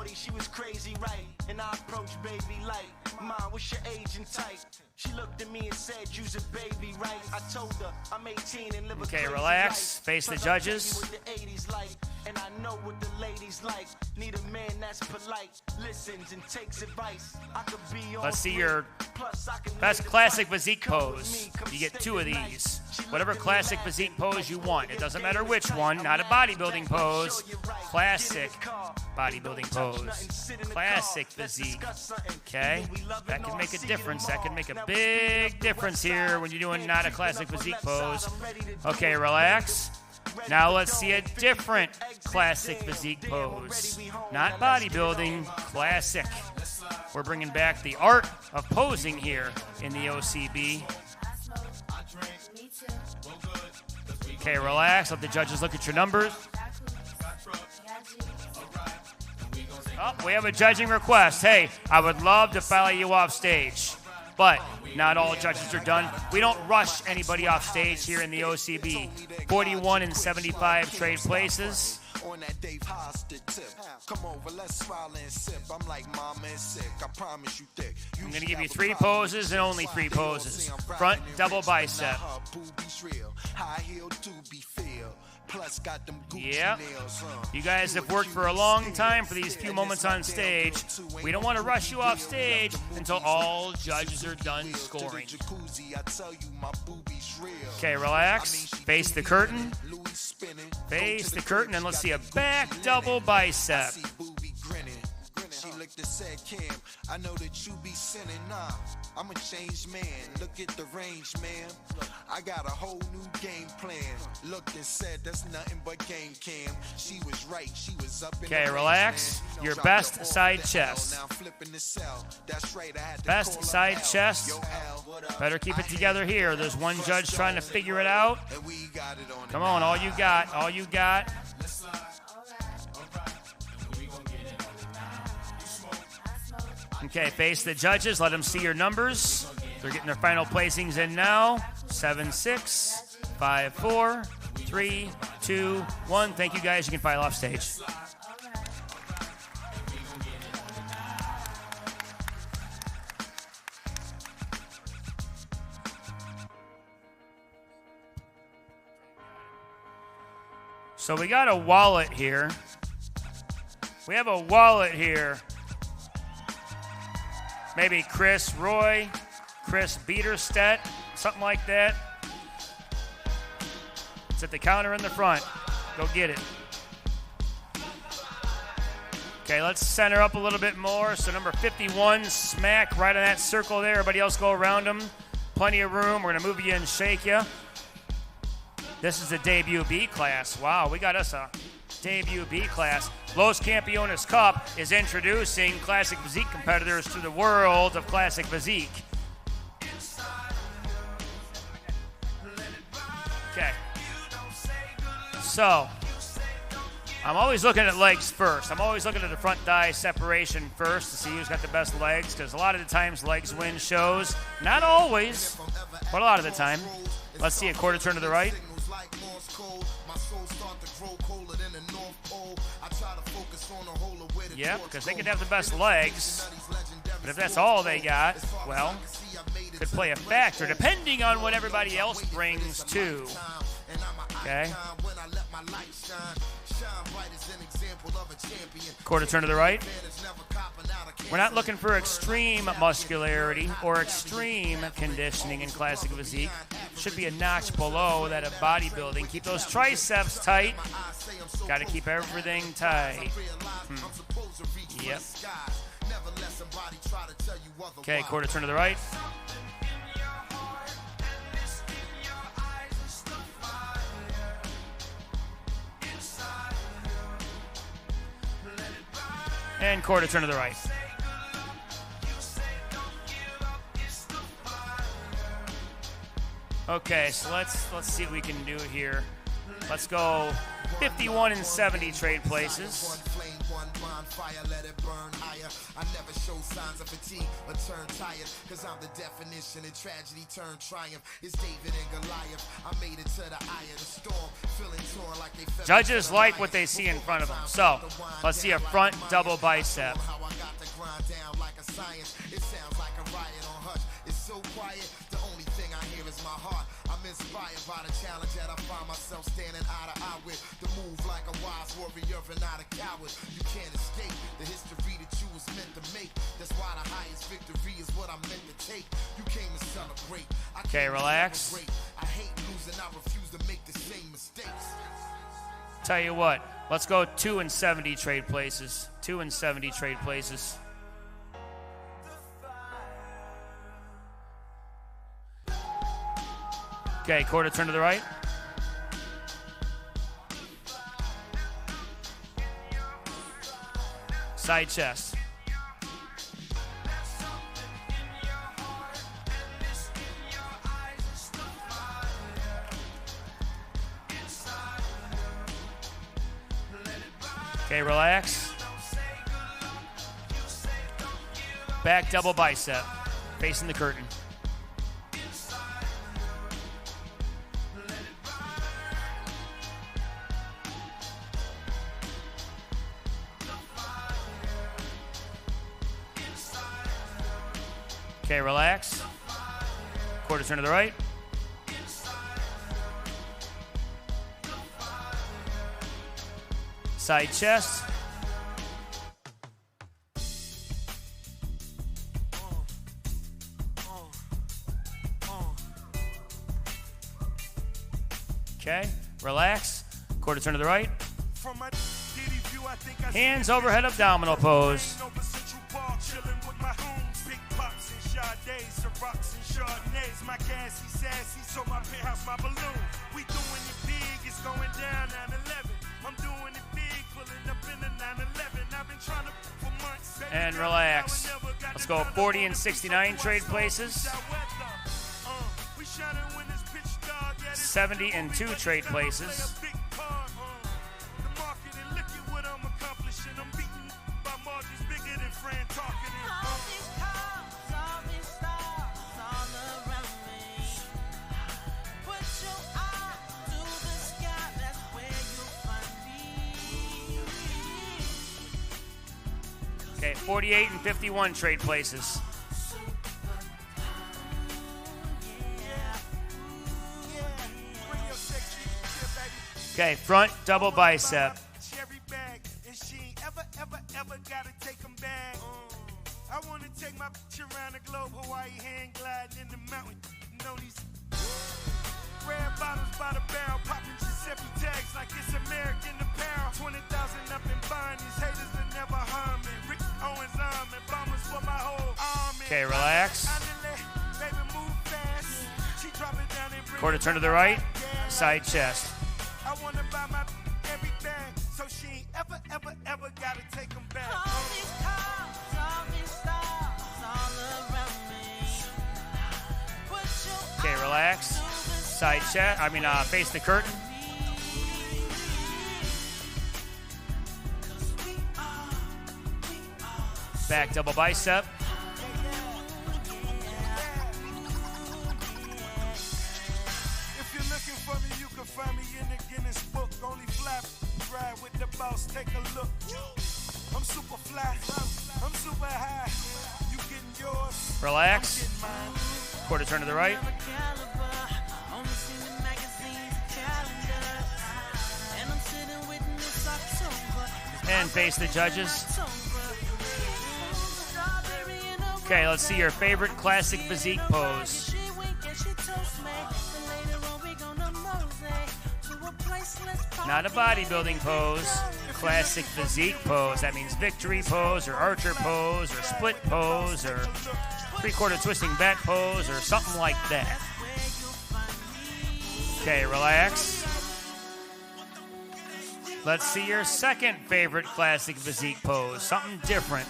She looked at me and said, "You's a baby, right?" I told her I'm 18 and live a Okay, crazy relax. life. Face the But I'm judges. with the 80s like, and I know what the ladies like. Need a man that's polite, listens and takes advice. I could be on Let's see fleek, your plus I can best make it classic fight. physique Come with pose. me, come You get stay 2 of the night. these. She Whatever looked at me classic laughing, physique pose you want. It doesn't matter which tight. one, not a I'm bodybuilding back, pose. show you right. Classic Get in the car. bodybuilding pose. Classic physique. Okay? That can make a difference. That can make a big difference here when you're doing not a classic physique pose. Okay, relax. Now let's see a different classic physique pose. Not bodybuilding, classic. We're bringing back the art of posing here in the OCB. Okay, relax. Let the judges look at your numbers. Oh, we have a judging request. Hey, I would love to follow you off stage, but not all judges are done. We don't rush anybody off stage here in the OCB. 41 and 75 trade places. On that Dave Hosted tip. Come over, let's smile and sip. I'm like mama and sick. I promise you thick. I'm going to give you 3 poses and only 3 poses. Front double bicep. High heel to be feel. Plus got them Gucci Yep. nails, You guys have worked for a long time for these few moments on stage. We don't want to rush you off stage until all judges are done scoring. Okay, relax. Face the curtain. Face the curtain, and let's see a back double bicep. She looked and said, "Cam, I know that you be sinning. Nah, I'm a changed man. Look at the range, man. I got a whole new game plan." Looked and said, "That's nothing but game, Cam." She was right. She was up in Okay, the relax. range, man. Your Tried best to side off the chest. L, now flipping the cell. That's right. I had to Best call up side L. chest. Yo, L. Better keep it together here. There's one judge trying to figure it out. And we got it on Come on, all you got. All you got. Okay, face the judges. Let them see your numbers. They're getting their final placings in now. 7-6, 5-4, 3, 2, 1. Thank you, guys. You can file off stage. So we got a wallet here. We have a wallet here. Maybe Chris Roy, Chris Biederstedt, something like that. It's at the counter in the front. Go get it. Okay, let's center up a little bit more. So number 51, smack right on that circle there. Everybody else go around them. Plenty of room. We're going to move you and shake you. This is the debut B class. Wow, we got us a debut B class. Los Campeones Cup is introducing classic physique competitors to the world of classic physique. Okay. So, I'm always looking at legs first. I'm always looking at the front thigh separation first to see who's got the best legs, because a lot of the times legs win shows. Not always, but a lot of the time. Let's see a quarter turn to the right. Yeah, because they can have the best legs, but if that's all they got, well, could play a factor depending on what everybody else brings too. Okay. Quarter turn to the right. We're not looking for extreme muscularity or extreme conditioning in classic physique. Should be a notch below that of bodybuilding. Keep those triceps tight. Got to keep everything tight. Yep. Okay, quarter turn to the right. And quarter turn to the right. Okay, so let's see what we can do here. Let's go 51 and 70 trade places. I never show signs of fatigue or turn tired, cause I'm the definition of tragedy turned triumph. It's David and Goliath. I made it to the eye of the storm, feeling torn like they fell. Judges like what they see in front of them. So let's see a front double bicep. How I got the grind down like a science. It sounds like a riot on hush. It's so quiet, the only thing I hear is my heart. I'm inspired by the challenge that I find myself standing eye to eye with. The move like a wise warrior and not a coward. You can't escape the history that you was meant to make. That's why the highest victory is what I'm meant to take. You came to celebrate. Okay, relax. I hate losing. I refuse to make the same mistakes. Tell you what, let's go 2 and 70 trade places. 2 and 70 trade places. Okay, quarter turn to the right. Side chest. Okay, relax. Back double bicep, facing the curtain. Okay, relax. Quarter turn to the right. Side chest. Okay, relax. Quarter turn to the right. Hands overhead abdominal pose. My gassy, sassy, so my penthouse, my balloon. We doing it big, it's going down 9/11. I'm doing it big, pulling up in the 9/11. I've been trying to for months. And relax. Let's go 40 and 69 trade places. 70 and 2 trade places. Okay, 48 and 51 trade places. Okay, front double bicep. I want to take my picture around the globe, Hawaii hand gliding in the mountain. You know these red bottles by the barrel, popping Giuseppe tags like it's American apparel. 20,000 up and buying these haters that never harm me. Rick Owens arm and bombers for my whole army. Okay, relax. Baby, move fast. She drop it down and bring Quarter turn to the right, side chest. I want to buy my everything, so she ain't ever gotta take them back. All these cars, all these stars, all around me. Okay, relax. Side chest, face the curtain. Back double bicep. If you're looking for me, you can find me in the Guinness book. Only fly ride with the boss, take a look. I'm super fly, I'm super high. You getting yours? Relax. I'm getting mine. Quarter turn to the right. And face the judges. Okay, let's see your favorite classic physique pose. Not a bodybuilding pose, classic physique pose. That means victory pose or archer pose or split pose or three-quarter twisting back pose or something like that. Okay, relax. Let's see your second favorite classic physique pose, something different.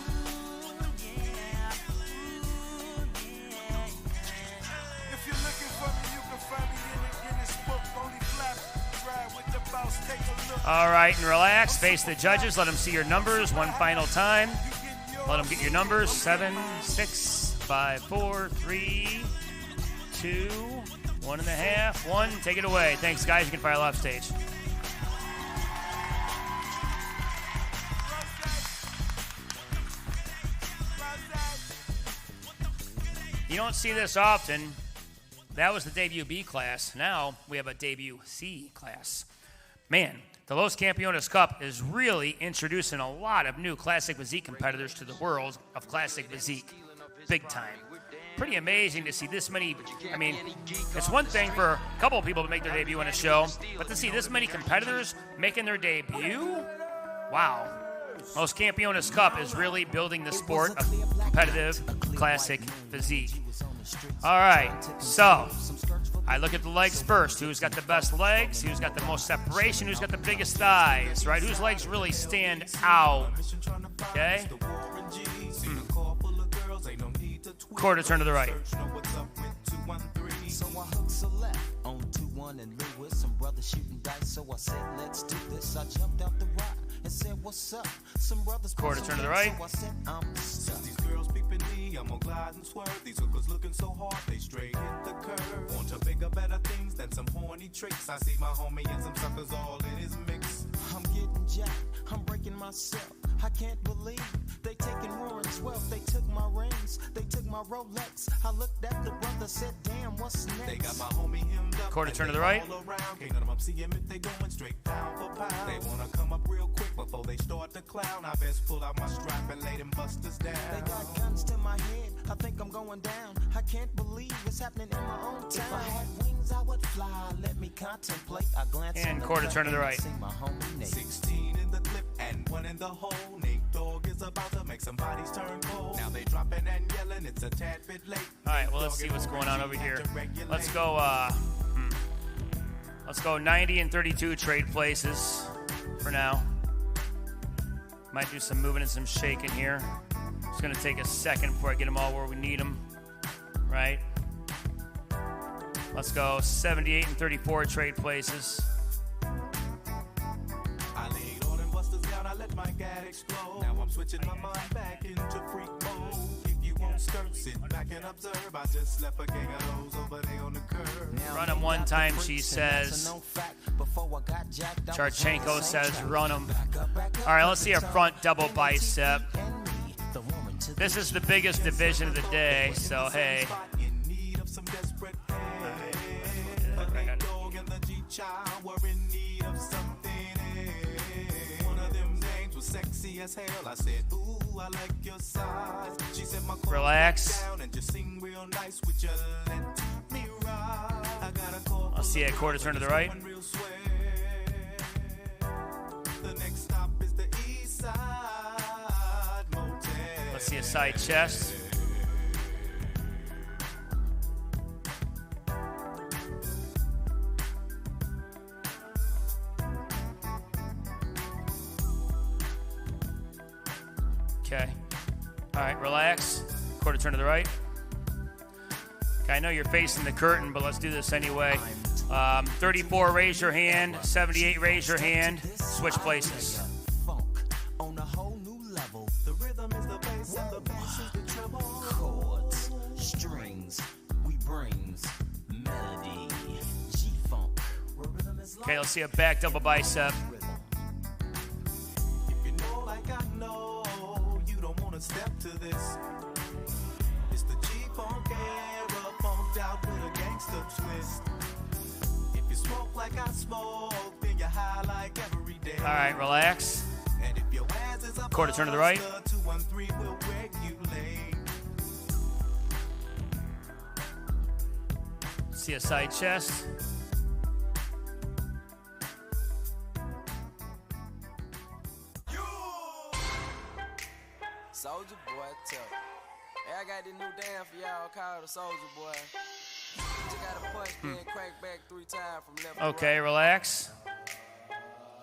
All right, and relax. Face the judges. Let them see your numbers one final time. Let them get your numbers. 7, 6, 5, 4, 3, 2, 1.5, 1. Take it away. Thanks, guys. You can file off stage. You don't see this often. That was the debut B class. Now we have a debut C class. Man, the Los Campeones Cup is really introducing a lot of new classic physique competitors to the world of classic physique. Big time. Pretty amazing to see this many. I mean, it's one thing for a couple of people to make their debut on a show, but to see this many competitors making their debut? Wow. Los Campeones Cup is really building the sport of competitive classic physique. All right, so I look at the legs first. Who's got the best legs? Who's got the most separation? Who's got the biggest thighs, right? Whose legs really stand out, okay? Quarter turn to the right. So I hooked Select on 2-1 and Lewis. Some brothers shooting dice, so I said, let's do this. I jumped out the rock and said, what's up? Some brothers quarter turn to the right. So I said, I'm stuck. These girls peeping me, I'm gonna glide and swerve. These hookers looking so hard, they straight hit the curve. Want to bigger, better things than some horny tricks. I see my homie and some suckers all in his mix. I'm getting jacked, I'm breaking myself. I can't believe they taking Warren's wealth. They took my rings, they took my Rolex. I looked at the brother, said, damn, what's next? They got my homie hemmed up. Quarter turn to the right. Can't none of them see him if they going straight pound for pound. They wanna come up real quick before they start to clown. I best pull out my strap and lay them busters down. They got guns to my head, I think I'm going down. I can't believe it's happening in my own town. If I had wings, I would fly. Let me contemplate. I glance and quarter turn to the right. My homie Nate. 16 in the clip and 1 in the hole. Nate Dogg is about to make some bodies turn cold. Now they dropping and yelling, it's a tad bit late. All right, well, let's see what's going on over here. Let's go 90 and 32 trade places for now. Might do some moving and some shaking here. It's going to take a second before I get them all where we need them, right? Let's go 78 and 34 trade places. I laid all them busters down, I let my gad explode. Now I'm switching my mind back into freak mode. If you won't skirt, sit back and observe. I just left a gang of those over there on the curb. Run them one time, she says. Charchenko says run them. All right, let's see a front double bicep. This is the biggest division of the day, so hey. Sexy as hell. I said, ooh, I like your size. She said, my relax. Down and just sing real nice with your let me ride. I got a call. I'll see a quarter turn to the right. The next stop is the East Side Motel. Let's see a side chest. Okay. All right, relax. Quarter turn to the right. Okay, I know you're facing the curtain, but let's do this anyway. 34, raise your hand. 78, raise your hand. Switch places. On a whole new level. The rhythm is the bass and the bass is the treble. Chords, strings, we brings melody, G-funk. Okay, let's see a back double bicep. If you know like I know, you don't want to step to this. It's the G-funk era, funk list. If you smoke like I smoke, then you're high like every day. All right, relax. And if your ass is a Quarter turn to the right. 213 will regulate. See a side chest. Soldier boy, tough. Hey, I got this new dance for y'all called the Soldier Boy. Just gotta punch, then crank back 3 times from left to Okay, right. relax.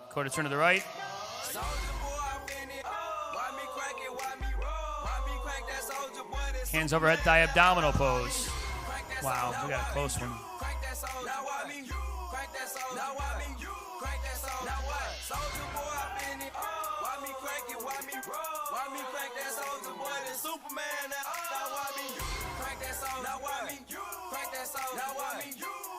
Quarter turn to the right. Soldier boy, I'm in it. Why me crank it? Why me roll? Why me crank that soldier boy? That's Hands overhead, thigh abdominal pose. Wow, we got a close one. crank that soldier. Now why me? Crank that soldier. Now why me? Crank that soldier. Now what? Soldier boy, I'm in it. Why me crank it? Why me roll? Why me crank that soldier boy? That's Superman. Now why me? Crank that soldier. Now why me? Crank that soldier. Now why me?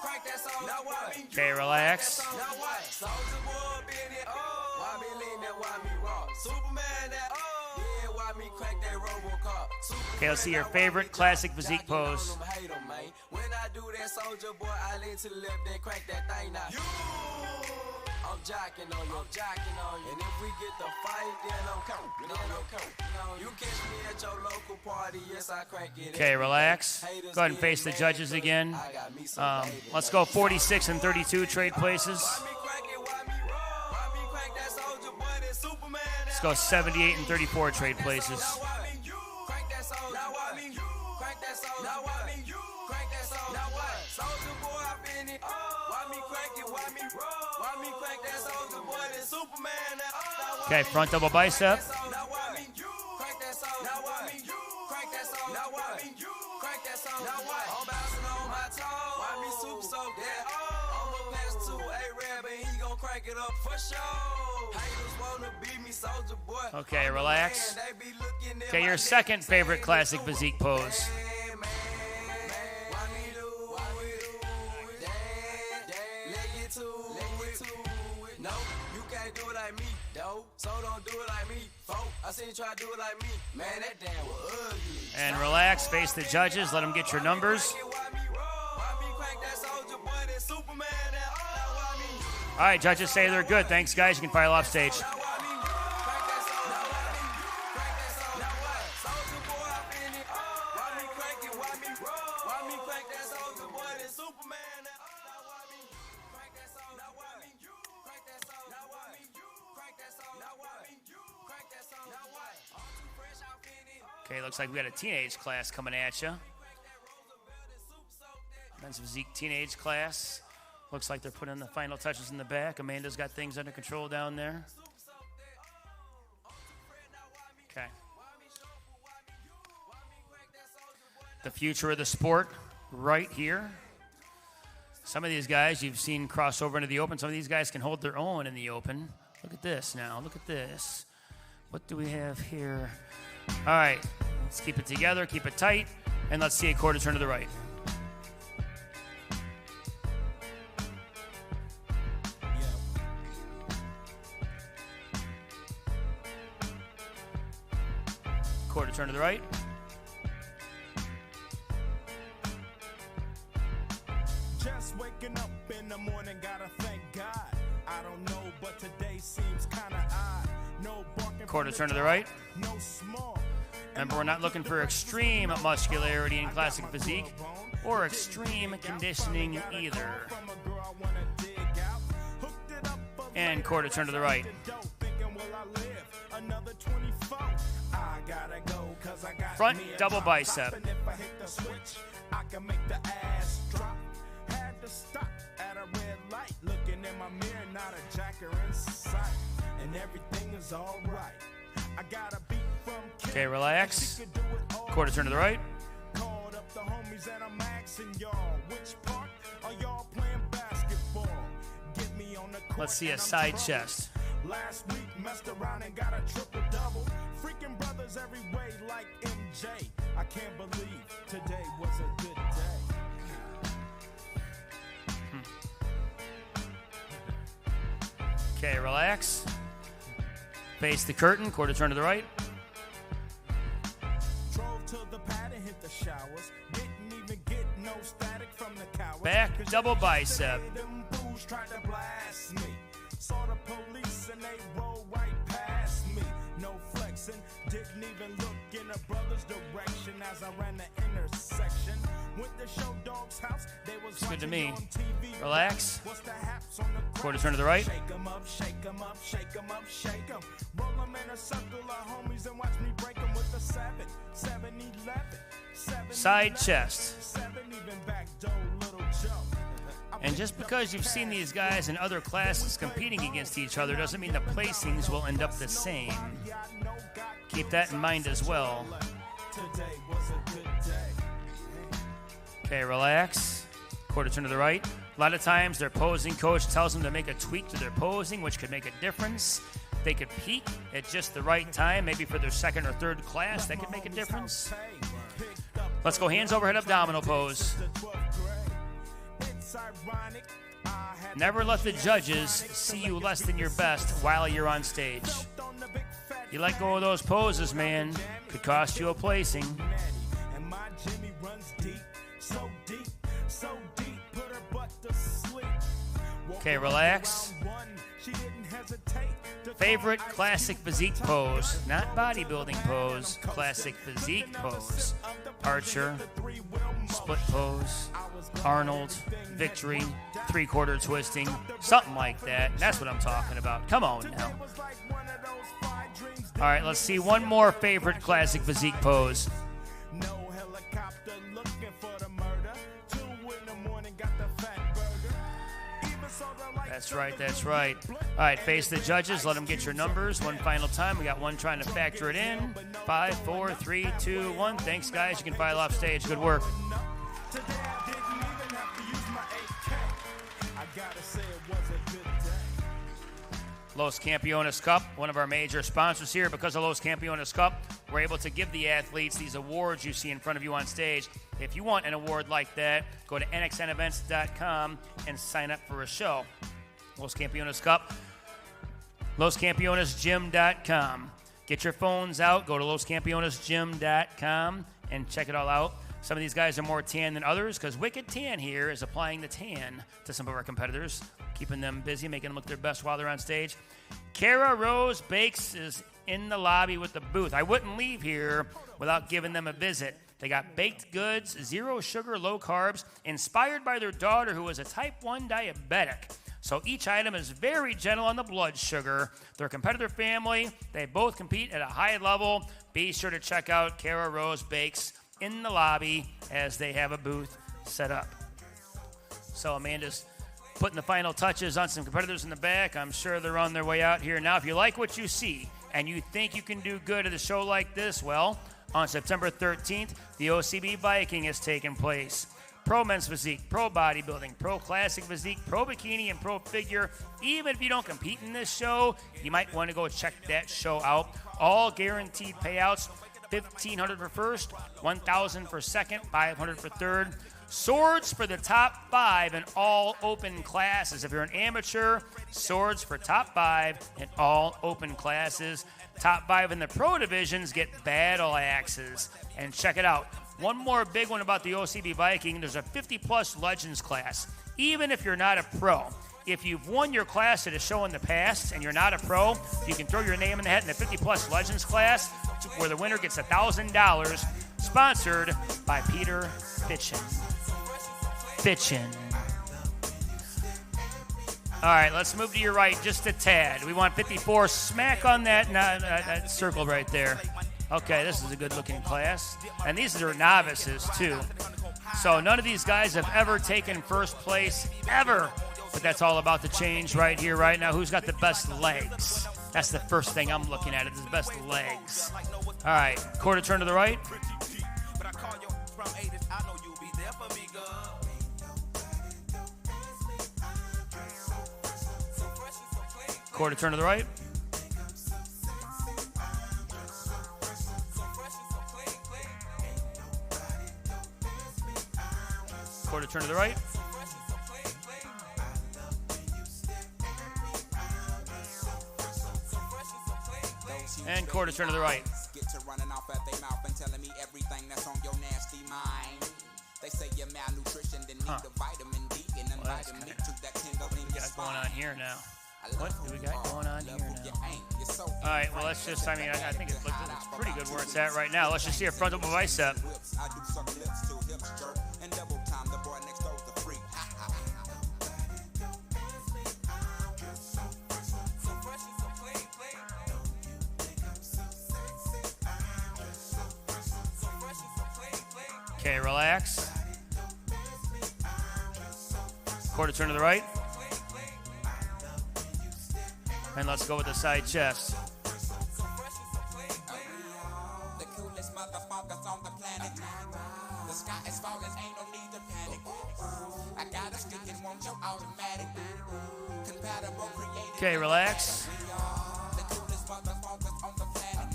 Crank that soldier. Now why me? Okay, relax. Now what? Soldier boy, been it. Why me lean that? Why me rock? Superman that. Yeah, why me crank that RoboCop? Okay, let's see your favorite classic physique pose. Hate 'em, man. When I do that soldier boy, I lean to the left, then crank that thing now. I'm jocking on you, jocking on you. And if we get the fight, then I'm coming, then I'm coming. You catch me at your local party, yes, I crank it. Okay, relax. Go ahead and face the judges again. Let's go 46 and 32 trade places. Let's go 78 and 34 trade places. Okay, front double bicep. Okay, relax. Okay, your second favorite classic physique pose. No, you can't do it like me, though. So don't do it like me, folk. I seen you try to do it like me. Man, that damn was ugly. And relax, face the judges, let them get your numbers. All right, judges say they're good. Thanks, guys. You can file off stage. Okay, looks like we got a teenage class coming at you. Men's physique teenage class. Looks like they're putting the final touches in the back. Amanda's got things under control down there. Okay. The future of the sport right here. Some of these guys you've seen cross over into the open. Some of these guys can hold their own in the open. Look at this now. Look at this. What do we have here? All right. Let's keep it together. Keep it tight. And let's see a quarter turn to the right. Quarter turn to the right. Just waking up in the morning, gotta thank God. I don't know, but today seems kinda odd. No barking. Quarter turn to the right. No small. Remember, we're not looking for extreme muscularity in classic physique or extreme conditioning either. And quarter turn to the right. Front double bicep. I can make the ass drop. Had to stop at a red light, looking in my mirror, not a jacker in sight, and everything is all right. I got a beat from Okay, relax. Quarter turn to the right. Called up the homies and I'm asking y'all, which part are y'all playing basketball? Get me on the court. Let's see a side chest. Last week messed around and got a triple-double. Freaking brothers every way like MJ. I can't believe today was a good day. Okay, relax. Face the curtain. Quarter turn to the right. Drove to the pad and hit the showers. Didn't even get no Back double bicep. Tried to blast me. Saw the police and they rolled right past me. No flexing, didn't even look in a brother's direction as I ran the intersection. Went to show dog's house. They was It's good to me. on TV. Relax. What's the haps on the Quarter turn to the right. Shake 'em up, shake 'em up, shake 'em up, shake 'em. Roll 'em in a circle of homies and watch me break 'em with a 7-11. Side chest. 7 even back door, little Joe. And just because you've seen these guys in other classes competing against each other doesn't mean the placings will end up the same. Keep that in mind as well. Today was a good day. Okay, relax. Quarter turn to the right. A lot of times their posing coach tells them to make a tweak to their posing, which could make a difference. They could peak at just the right time, maybe for their second or third class. That could make a difference. Let's go hands over head abdominal pose. Never let the judges see you less than your best while you're on stage. You let go of those poses, man, could cost you a placing. And my Jimmy runs deep, so deep, so deep, put her butt to sleep. Okay, relax. Favorite classic physique pose, not bodybuilding pose, classic physique pose. Archer, split pose, Arnold, victory, three-quarter twisting, something like that. That's what I'm talking about. Come on now. All right, let's see one more favorite classic physique pose. No helicopter looking for the murder. 2 in the morning got the fat burger. Even so the lights That's right, that's right. All right, face the judges. Let them get your numbers. One final time. We got one trying to factor it in. 5, 4, 3, 2, 1. Thanks, guys. You can file off stage. Good work. today I didn't even have to use my AK. I gotta say it was a good day. Los Campeones Cup, one of our major sponsors here. Because of Los Campeones Cup, we're able to give the athletes these awards you see in front of you on stage. If you want an award like that, go to nxnevents.com and sign up for a show. Los Campeones Cup, LosCampeonesGym.com. Get your phones out, go to LosCampeonesGym.com and check it all out. Some of these guys are more tan than others because Wicked Tan here is applying the tan to some of our competitors, keeping them busy, making them look their best while they're on stage. Kara Rose Bakes is in the lobby with the booth. I wouldn't leave here without giving them a visit. They got baked goods, zero sugar, low carbs, inspired by their daughter who is a type 1 diabetic. So each item is very gentle on the blood sugar. They're a competitor family. They both compete at a high level. Be sure to check out Kara Rose Bakes in the lobby as they have a booth set up. So Amanda's putting the final touches on some competitors in the back. I'm sure they're on their way out here now. If you like what you see and you think you can do good at a show like this, well, on September 13th, the OCB Viking is taking place. Pro Men's Physique, Pro Bodybuilding, Pro Classic Physique, Pro Bikini, and Pro Figure. Even if you don't compete in this show, you might want to go check that show out. All guaranteed payouts, $1,500 for first, $1,000 for second, $500 for third. Swords for the top 5 in all open classes. If you're an amateur, swords for top 5 in all open classes. Top 5 in the pro divisions get battle axes. And check it out. One more big one about the OCB Viking, there's a 50-plus Legends class. Even if you're not a pro, if you've won your class at a show in the past and you're not a pro, you can throw your name in the hat in the 50-plus Legends class where the winner gets $1,000, sponsored by Peter Fitchin. All right, let's move to your right just a tad. We want 54 smack on that circle right there. Okay, this is a good-looking class. And these are novices, too. So none of these guys have ever taken first place, ever. But that's all about to change right here, right now. Who's got the best legs? That's the first thing I'm looking at, is the best legs. All right, quarter turn to the right. Quarter turn to the right. Quarter turn to the right. And quarter turn to the right. Get to running off at their mouth and telling me everything that's on your nasty mind. They say you're malnutrition. Huh. Well, that's kind of what do we got going on here now? What do we got going on here now? All right, well, let's just, I think it looks pretty good where it's at right now. Let's just see a front double bicep. Okay, relax. Quarter turn to the right. And let's go with the side chest. The coolest motherfuckers on the planet. The sky is falling, ain't no need to panic. I got a stick and want your automatic. Compatible, creative. Okay, relax. The coolest motherfuckers on the planet.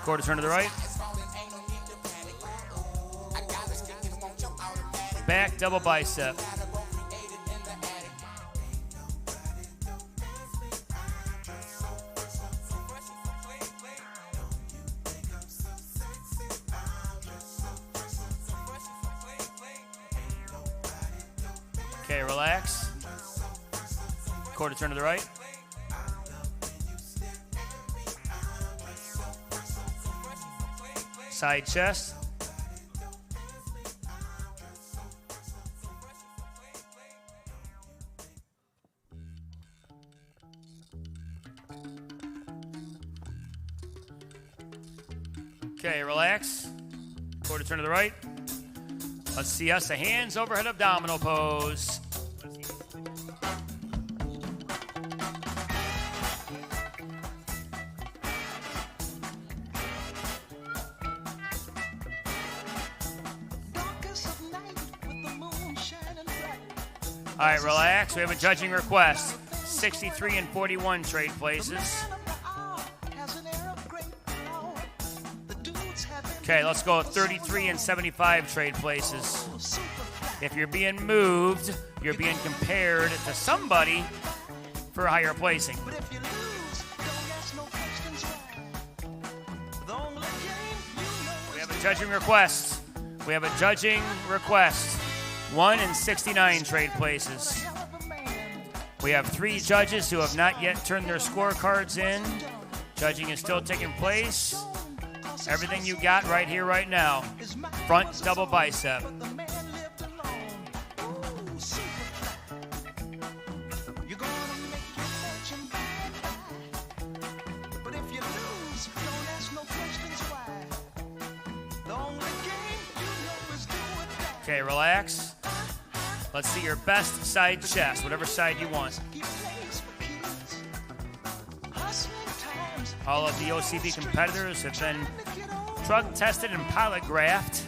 Quarter turn to the right. Back double bicep. Okay, relax. Quarter turn to the right. Side chest. Okay, relax. Quarter turn to the right. Let's see us a hands overhead abdominal pose. All right, relax. We have a judging request. 63 and 41 trade places. Okay, let's go 33 and 75 trade places. If you're being moved, you're being compared to somebody for higher placing. We have a judging request. We have a judging request. 1 and 69 trade places. We have 3 judges who have not yet turned their scorecards in. Judging is still taking place. Everything you got right here, right now. Front double bicep. Okay, relax. Let's see your best side chest, whatever side you want. All of the OCB competitors have been drug tested and polygraphed.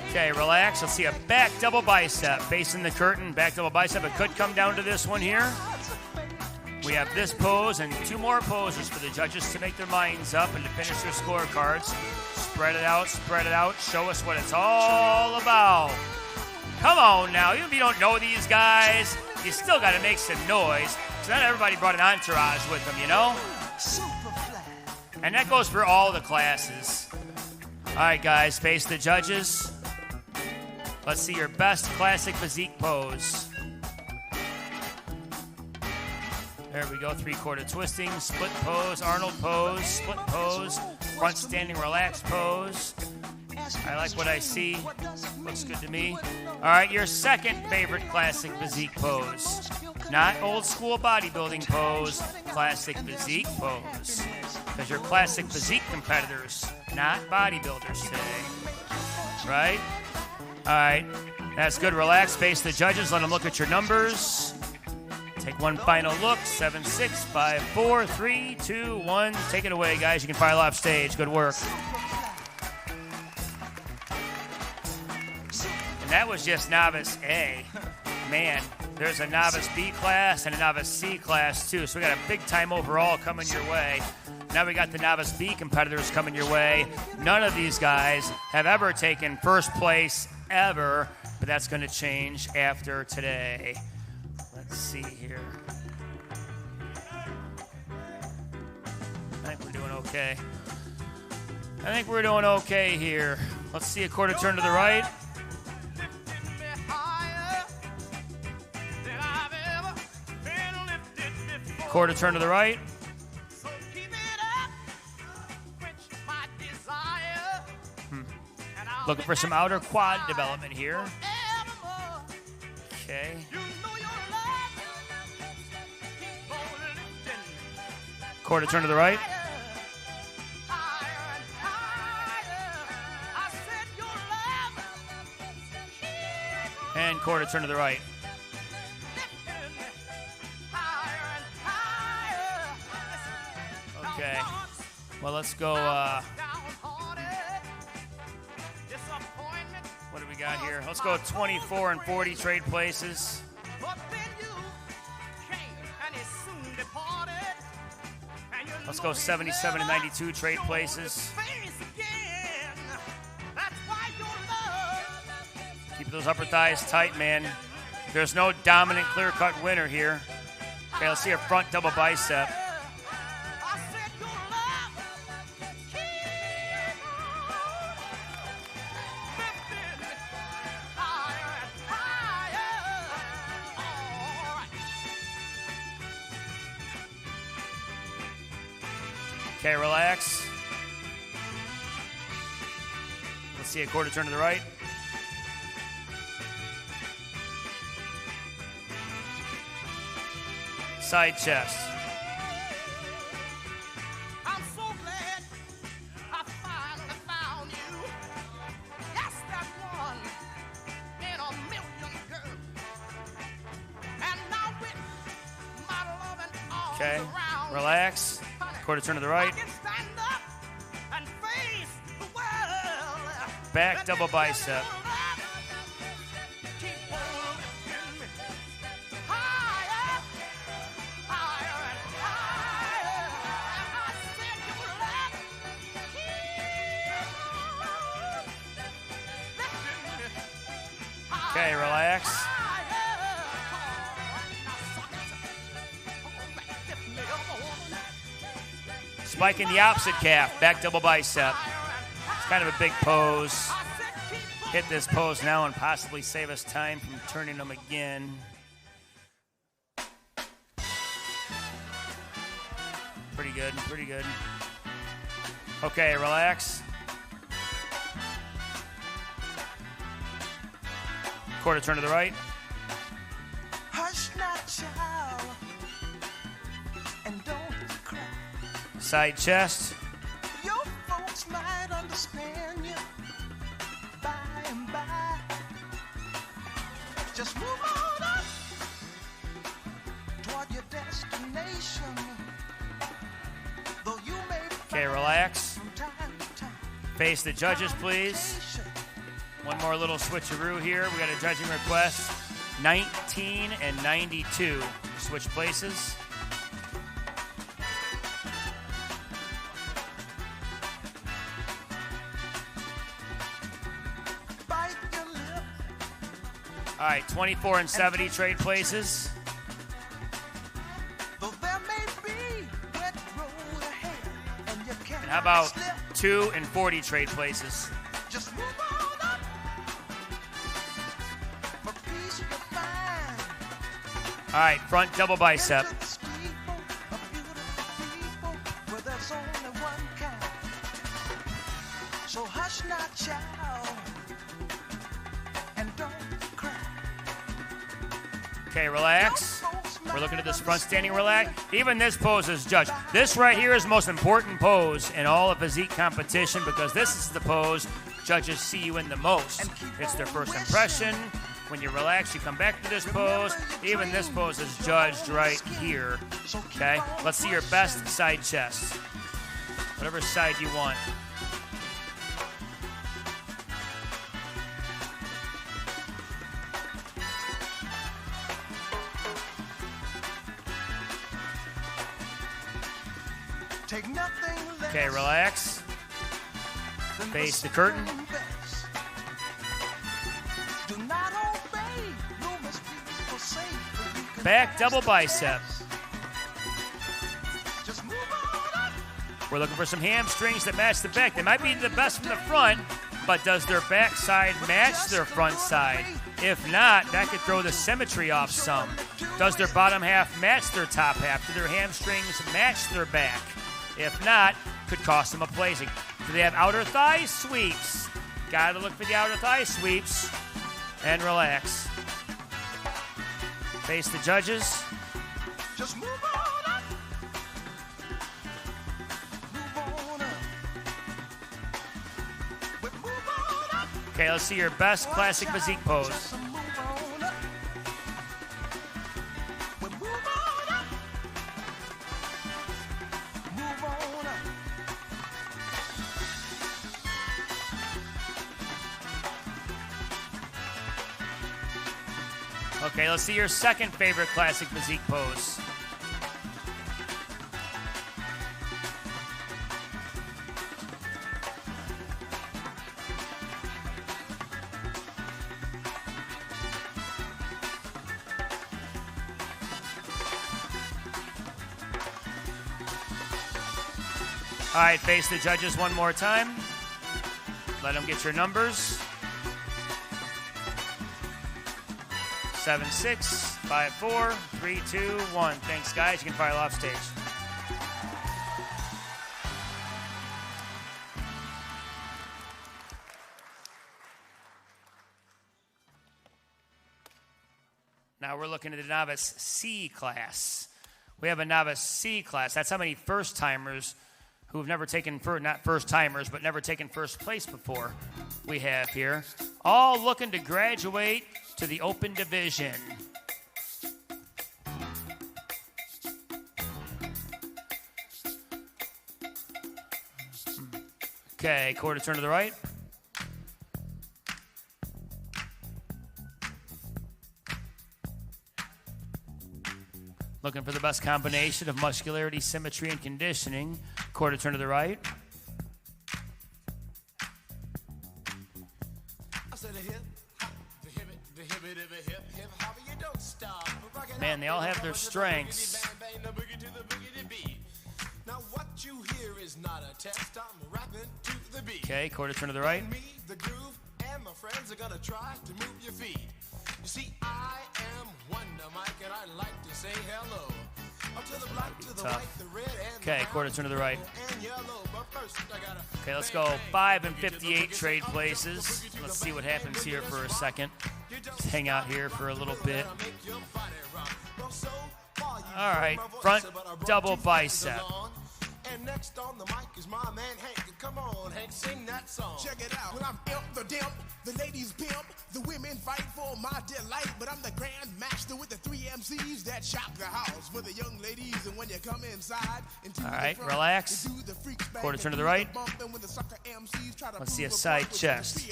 Okay, relax. Let's see a back double bicep. Facing the curtain, back double bicep. It could come down to this one here. We have this pose and 2 more poses for the judges to make their minds up and to finish their scorecards. Spread it out, spread it out. Show us what it's all about. Come on now, even if you don't know these guys, you still got to make some noise. Because not everybody brought an entourage with them, you know? And that goes for all the classes. All right, guys, face the judges. Let's see your best classic physique pose. There we go, 3/4 twisting, split pose, Arnold pose, split pose, front standing relaxed pose. I like what I see. Looks good to me. All right, your second favorite classic physique pose. Not old school bodybuilding pose, classic physique pose. Because you're classic physique competitors, not bodybuilders today. Right? All right, that's good. Relax, face the judges, let them look at your numbers. Take one final look. 7, 6, 5, 4, 3, 2, 1. Take it away, guys. You can file off stage. Good work. And that was just Novice A. Man, there's a Novice B class and a Novice C class, too. So we got a big time overall coming your way. Now we got the Novice B competitors coming your way. None of these guys have ever taken first place ever, but that's going to change after today. Let's see here. I think we're doing okay. I think we're doing okay here. Let's see a quarter turn to the right. Quarter turn to the right. Looking for some outer quad development here. Okay. Quarter turn to the right. And quarter turn to the right. Okay. Well, let's go. What do we got here? Let's go 24 and 40 trade places. Let's go 77 and 92 trade places. Keep those upper thighs tight, man. There's no dominant clear-cut winner here. Okay, let's see a front double bicep. Okay, relax. Let's see a quarter turn to the right. Side chest. I'm so glad I finally found you. Yes, that one in a million, girl. And now with my loving arms Okay, around relax. Quarter turn to the right. I can stand up and face the world. Back double bicep. Okay, relax. Spike in the opposite calf, back double bicep. It's kind of a big pose. Hit this pose now and possibly save us time from turning them again. Pretty good, pretty good. Okay, relax. Quarter turn to the right. Hush not, child, and don't cry. Side chest. Your folks might understand you by and by. Just move on up toward your destination. Though you may Okay, relax. from time to time. Face the judges, please. One more little switcheroo here. We got a judging request. 19 and 92. Switch places. Bite your lip. All right, 24 and 70 trade places. Though there may be wet road ahead, and you can't And how about slip. 2 and 40 trade places? Just move on up. For peace you find. All right, front double bicep. Into the steeple of beautiful people where there's only one kind. So hush not, child, and don't cry. Okay, relax. We're looking at this front standing relax. Even this pose is judged. This right here is the most important pose in all of physique competition because this is the pose judges see you in the most. It's their first impression. When you relax, you come back to this pose. Even this pose is judged right here. Okay, let's see your best side chest. Whatever side you want. Take nothing less Okay, relax. than Face the curtain. second best. Do not obey rumors people say, for you can Back pass double the bicep. test. Just move on up We're looking for some hamstrings that match the back. They might be the best from the front, but does their back side match their front side? If not, that could throw the symmetry off some. Does their bottom half match their top half? Do their hamstrings match their back? If not, could cost them a placing. Do they have outer thigh sweeps? Gotta look for the outer thigh sweeps. And relax. Face the judges. Just move on up. Okay, let's see your best classic physique pose. Okay, let's see your second favorite classic physique pose. All right, face the judges one more time. Let them get your numbers. 7, 6, 5, 4, 3, 2, 1. Thanks, guys. You can file off stage. Now we're looking at the Novice C class. We have a Novice C class. That's how many first-timers who have never taken, not first-timers, but never taken first place before we have here. All looking to graduate to the open division. Okay, quarter turn to the right. Looking for the best combination of muscularity, symmetry, and conditioning. Quarter turn to the right. Man, they all have their strengths. Okay, quarter turn to the right. The groove and my friends are gonna try to move your feet. You see, I am Wonder Mike, and I like to say hello. Up to the black, to the white, the red, and okay, quarter turn to the right. and yellow. But first, I gotta Okay, let's go 5 and 58 trade places. Let's see what happens here for a second. Just hang out here for a little bit. All right, front double bicep. And next on the mic is my man Hank. Come on, Hank, sing that song. Check it out. When I'm imp, the dimp, the ladies pimp, the women fight for my delight. But I'm the grand master with the 3 MCs that shock the house for the young ladies. And when you come inside, all right, relax. Quarter turn to the right. Let's see a side chest.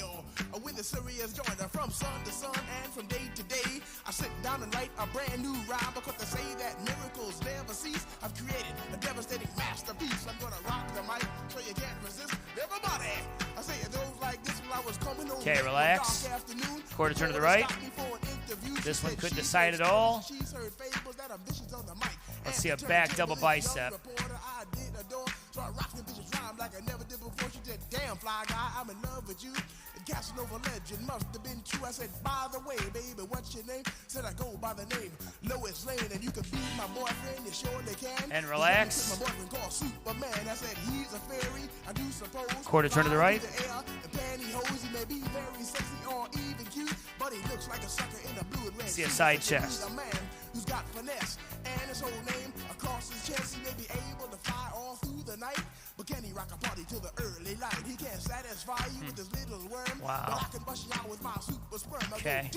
When the serious joiner from sun to sun and from day to day, I sit down and write a brand new rhyme because they say that miracles never cease. I've created a devastating masterpiece. I'm gonna rock the mic so you can't resist. Everybody, I say it goes like this while I was coming home. Okay, relax. Quarter turn to the right. This one could decide it all. Let's see a back double bicep. So I rock the bitch's rhyme like I never did before. She said, damn, fly guy, I'm in love with you. And Casanova legend must have been true. I said, by the way, baby, what's your name? Said I go by the name Lois Lane, and you can be my boyfriend, you surely can. And relax. My boyfriend called Superman. I said, he's a fairy, I do suppose. Quarter turn to the right. He may be very sexy or even cute, but he looks like a sucker in a blue and red. See a side chest. A man who's got finesse and his whole name across his chest. He may be able to fly all through the night, but can he rock a party till the early light? He can't satisfy you with his little worm. Wow. But I can bust you out with my super sperm. Okay.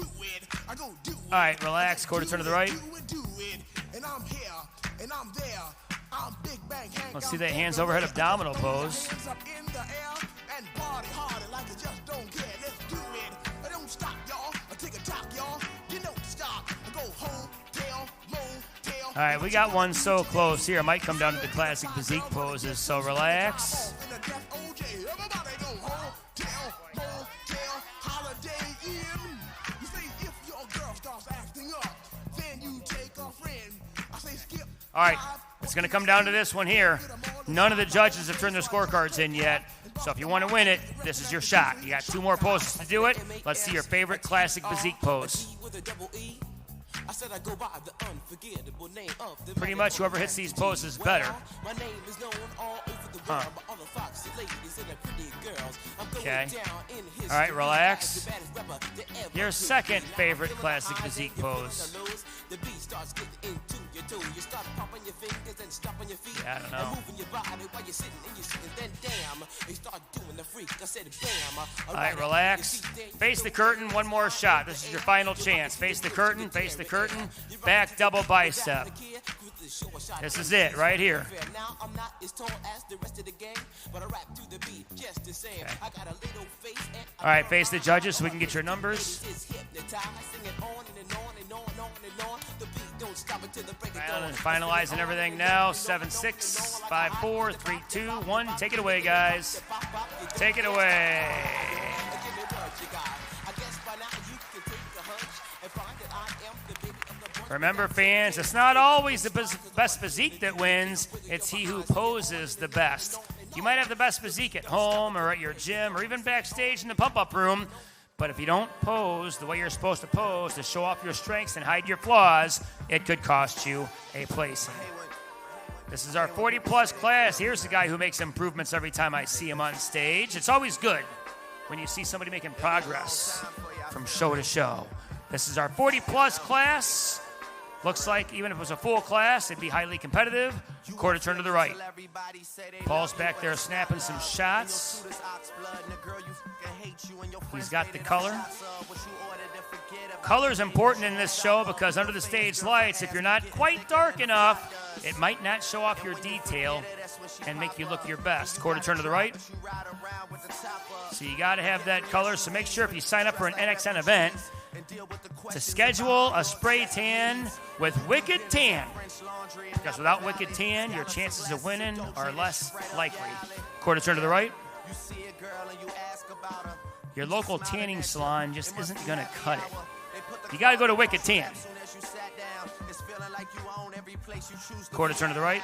I go do it. All right, relax. Quarter turn to the right. Do it. And I'm here, and I'm there. I'm Big Bang Hank. Let's see that hands overhead abdominal pose. Hands up in the air and party harder like you just don't care. Let's do it. I don't stop, y'all. I take a talk, y'all. You don't stop. I go home, tail, motel. All right, we got one so close here. I might come down to the classic physique poses, so relax. All right, it's going to come down to this one here. None of the judges have turned their scorecards in yet. So if you want to win it, this is your shot. You got 2 more poses to do it. Let's see your favorite classic physique pose. Pretty much whoever hits these poses better. Huh. Okay. All right, relax. Your second favorite classic physique pose. Yeah, I don't know. All right, relax. Face the curtain, one more shot. This is your final chance. Face the curtain, back double bicep. This is it, right here. Okay. All right, face the judges so we can get your numbers. Finalizing everything now. 7-6, 5-4, 3-2, 1. Take it away, guys. Take it away. Remember, fans, it's not always the best physique that wins. It's he who poses the best. You might have the best physique at home or at your gym or even backstage in the pump-up room, but if you don't pose the way you're supposed to pose to show off your strengths and hide your flaws, it could cost you a placing. This is our 40-plus class. Here's the guy who makes improvements every time I see him on stage. It's always good when you see somebody making progress from show to show. This is our 40-plus class. Looks like even if it was a full class, it'd be highly competitive. Quarter turn to the right. Paul's back there snapping some shots. He's got the color. Color is important in this show because under the stage lights, if you're not quite dark enough, it might not show off your detail and make you look your best. Quarter turn to the right. So you got to have that color. So make sure if you sign up for an NXN event to schedule a spray tan with Wicked Tan. Because without Wicked Tan, your chances of winning are less likely. Quarter turn to the right. Your local tanning salon just isn't going to cut it. You got to go to Wicked Tan. Quarter turn to the right.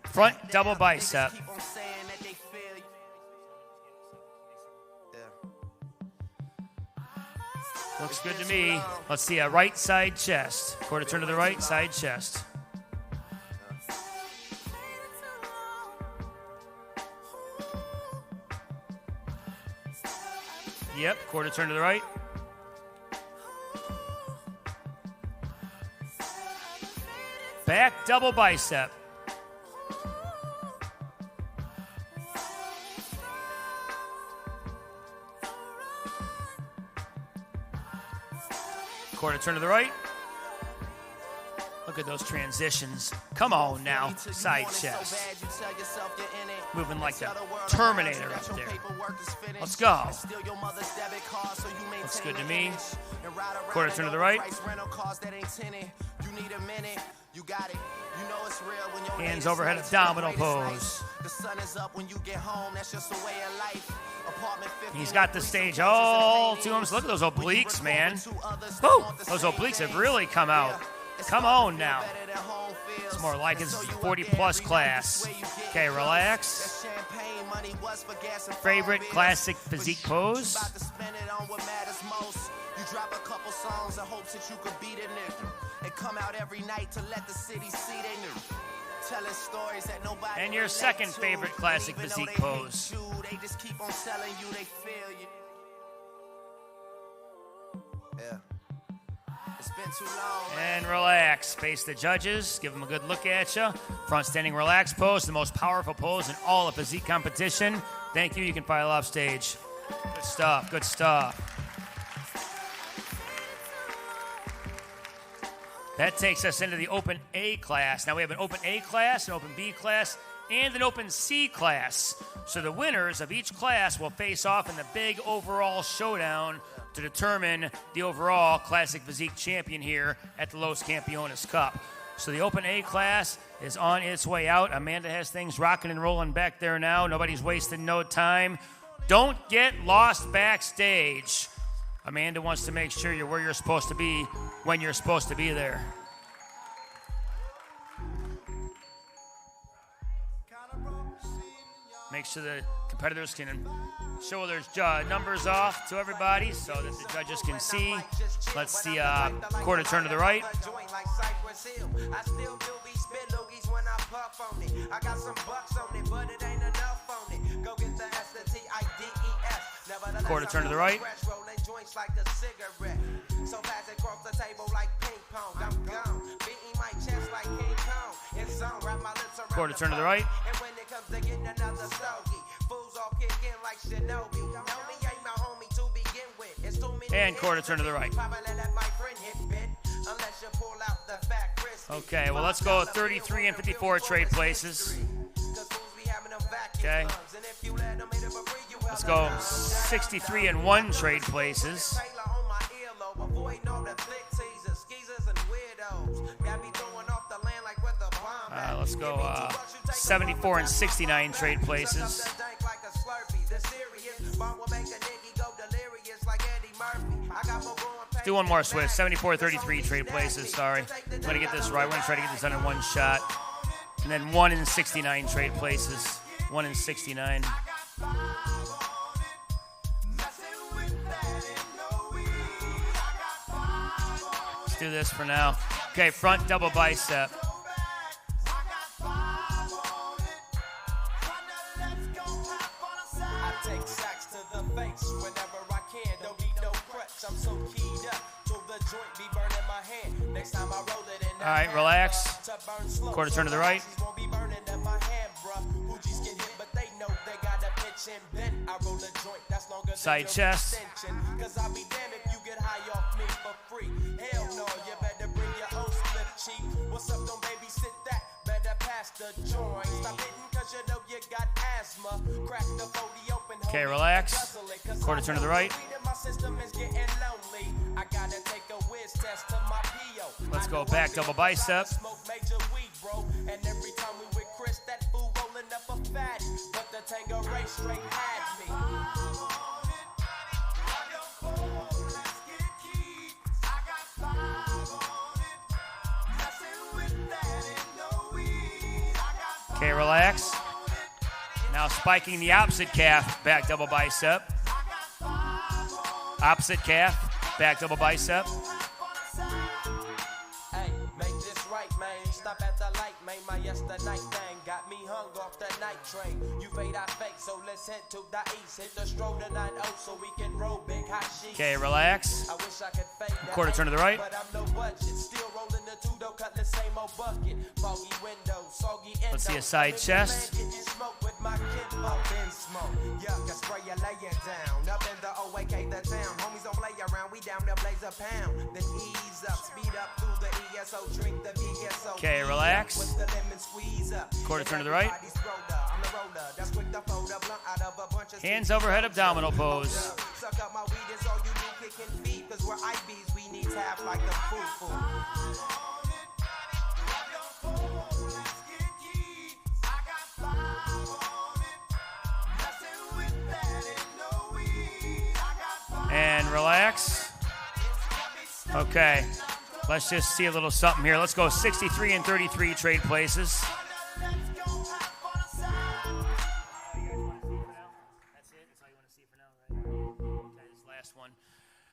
Front double bicep. Looks good to me. Let's see a right side chest. Quarter turn to the right, side chest. Yep, quarter turn to the right. Back double bicep. Quarter turn to the right. Look at those transitions. Come on now, side chest. Moving like the Terminator up there. Let's go. Looks good to me. Quarter turn to the right. Hands overhead abdominal pose. He's got the stage all to him. So look at those obliques, man. Woo! Those obliques have really come out. Come on now. It's more like his 40-plus class. Okay, relax. Favorite classic physique pose? You drop a couple songs in hopes that you could beat it and come out every night to let the city see they knew. Telling stories that nobody. And your second favorite classic physique pose? They just keep on telling you they feel you. Yeah. It's been too long. And relax. Face the judges. Give them a good look at you. Front standing relaxed pose, the most powerful pose in all of physique competition. Thank you. You can file off stage. Good stuff. Good stuff. That takes us into the Open A class. Now we have an Open A class, an Open B class, and an Open C class. So the winners of each class will face off in the big overall showdown to determine the overall Classic Physique champion here at the Los Campeones Cup. So the Open A class is on its way out. Amanda has things rocking and rolling back there now. Nobody's wasting no time. Don't get lost backstage. Amanda wants to make sure you're where you're supposed to be when you're supposed to be there. make sure the competitors can show their numbers off to everybody so that the judges can see. Let's see, quarter turn to the right. I still do be spit loogies when I puff on it. I got some bucks on it, but it ain't enough on it. Go get the S-T-I-D-E-S. Quarter turn to the right. Rolling joints like a cigarette. So fast across the table like ping pong. I'm gone. Beating my chest like King Kong. It's on. Wrap my lips around Quarter turn to the right. And when it comes to getting another stogie, fools all kick in like Shinobi. Homie ain't my homie to begin with. It's too many. And quarter turn to the right. Okay, well, let's go 33 and 54 trade places. Okay. Let's go 63 and 1 trade places. Let's go 74 and 69 trade places. Let's do one more switch. 74-33 trade places, sorry. I'm going to get this right. We're going to try to get this done in one shot. And then 1 in 69 trade places. 1 in 69. Let's do this for now. Okay, front double bicep. All right, relax. Quarter turn to the right. Side chest. Okay, relax. Quarter turn to the right. Let's go back double bicep. Okay, relax. Now spiking the opposite calf, back double bicep. Opposite calf, back double bicep. Hey, make this right, man. Stop at the light, man. My yesterday thing got me hung off the night train. You fade, I fake, so let's head to the east. Hit the stroll tonight, so we can roll big hot sheets. Okay, relax. I wish I could fake that. Quarter turn to the right. But I'm no budget. Still rolling the two-door, cut the same old bucket. Foggy window, soggy endo. Let's see a side chest. Up in the OAK, the town. Homies don't play around. We down there blaze a pound. Then ease up, speed up through the ESO, drink the VSO. Okay, relax. With the lemon squeeze up. Quarter turn to the right. Hands overhead abdominal pose. Suck up my weed is all you do, kicking feet. Cause we're IBs, we need tap like the foo-foo. And relax. Okay, let's just see a little something here. Let's go 63 and 33 trade places.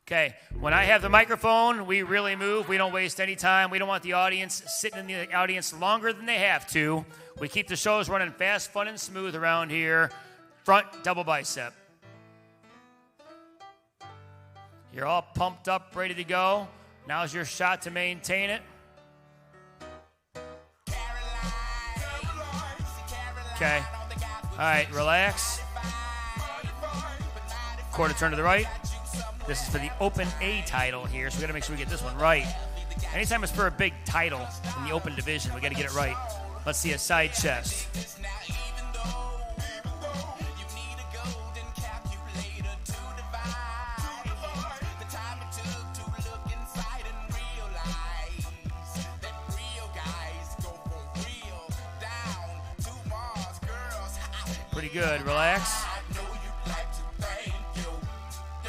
Okay, when I have the microphone, we really move. We don't waste any time. We don't want the audience sitting in the audience longer than they have to. We keep the shows running fast, fun, and smooth around here. Front double bicep. You're all pumped up, ready to go. Now's your shot to maintain it. Okay. All right, relax. Quarter turn to the right. This is for the Open A title here, so we got to make sure we get this one right. Anytime it's for a big title in the Open division, we got to get it right. Let's see a side chest. Pretty good. Relax.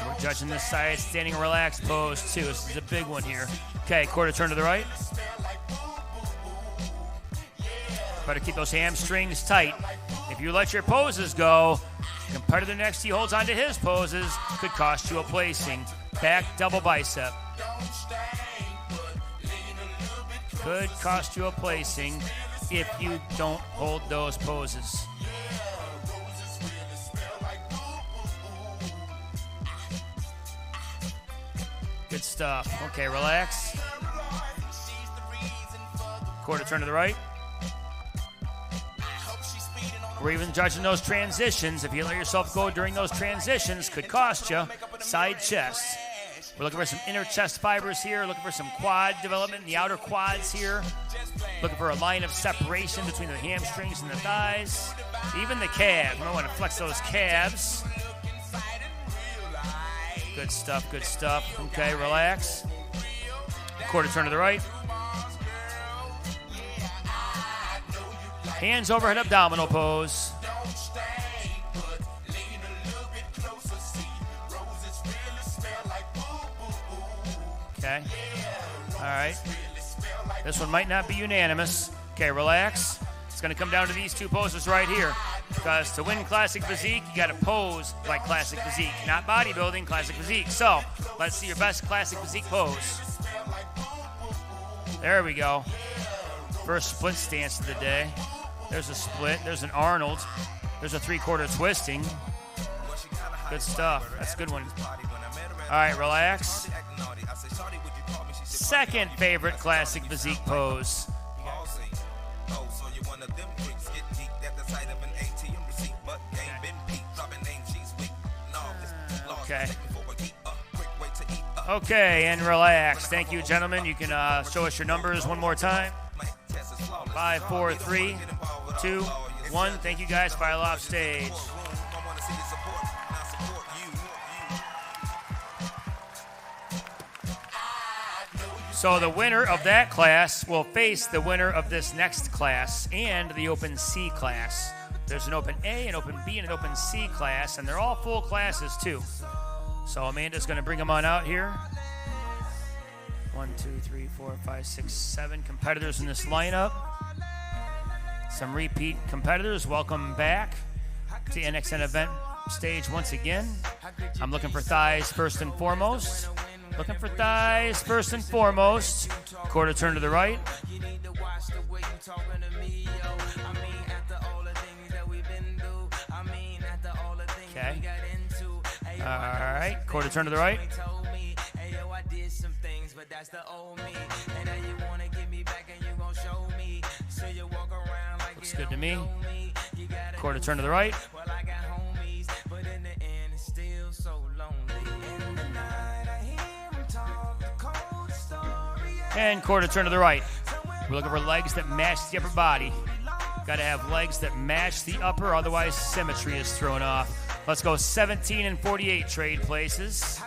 We're judging this side standing relaxed pose too. This is a big one here. Okay, quarter turn to the right. Better keep those hamstrings tight. If you let your poses go, the competitor next to you holds on to his poses, could cost you a placing. Back double bicep. Could cost you a placing if you don't hold those poses. Good stuff. Okay, relax. Quarter turn to the right. We're even judging those transitions. If you let yourself go during those transitions, could cost you side chest. We're looking for some inner chest fibers here, looking for some quad development in the outer quads here, looking for a line of separation between the hamstrings and the thighs, even the calves. We don't want to flex those calves. Good stuff, good stuff. Okay, relax. Quarter turn to the right. Hands overhead abdominal pose. Okay. All right. This one might not be unanimous. Okay, relax. It's going to come down to these two poses right here. Because to win classic physique, you got to pose like classic physique. Not bodybuilding, classic physique. So, let's see your best classic physique pose. There we go. First split stance of the day. There's a split. There's an Arnold. There's a three-quarter twisting. Good stuff. That's a good one. All right, relax. Second favorite classic physique pose. Okay. Okay, and relax. Thank you, gentlemen. You can show us your numbers one more time. 5, 4, 3, 2, 1. Thank you guys. File off stage. So the winner of that class will face the winner of this next class and the Open C class. There's an Open A, an Open B, and an Open C class, and they're all full classes too. So Amanda's going to bring them on out here. 1, 2, 3, 4, 5, 6, 7 competitors in this lineup. Some repeat competitors. Welcome back to NXN event stage once again. I'm looking for thighs first and foremost. Looking for thighs first and foremost. Quarter turn to the right. Okay. All right. Quarter turn to the right. Looks good to me. Quarter turn to the right. And quarter turn to the right. We're looking for legs that match the upper body. Got to have legs that match the upper, otherwise symmetry is thrown off. Let's go 17 and 48 trade places.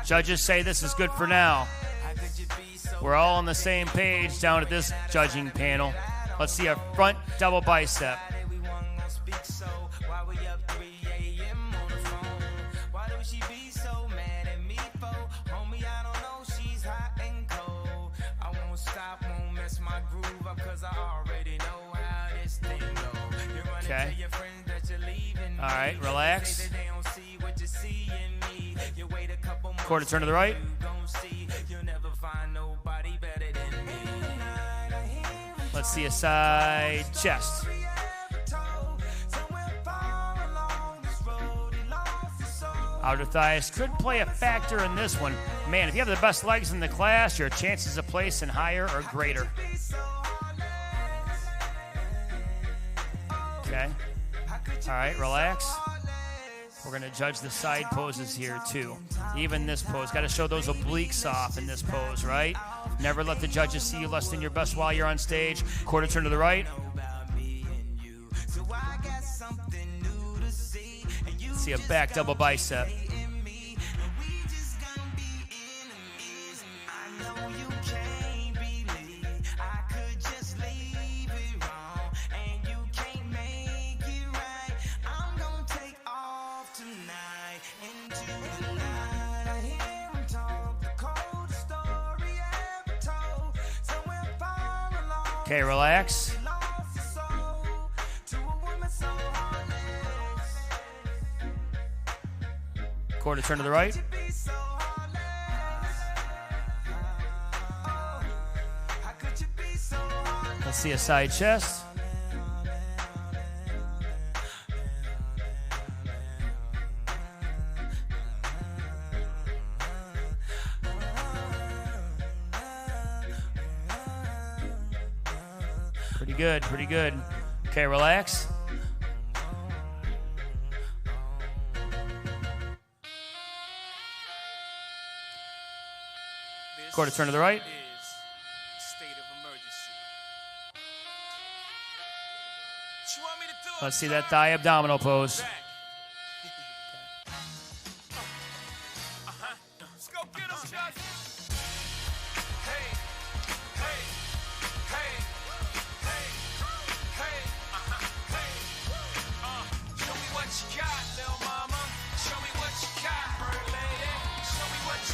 Judges say this is good for now. We're all on the same page down at this judging panel. Let's see a front double bicep. Okay. All right, relax. Quarter turn to the right. Let's see a side chest. Outer thighs could play a factor in this one. Man, if you have the best legs in the class, your chances of placing higher are greater. Okay. All right, relax. We're going to judge the side poses here, too. Even this pose. Got to show those obliques off in this pose, right? Never let the judges see you less than your best while you're on stage. Quarter turn to the right. See a back double bicep. Okay, relax. Quarter turn to the right. Let's see a side chest. Pretty good, pretty good. Okay, relax. Quarter turn to the right. Let's see that thigh abdominal pose.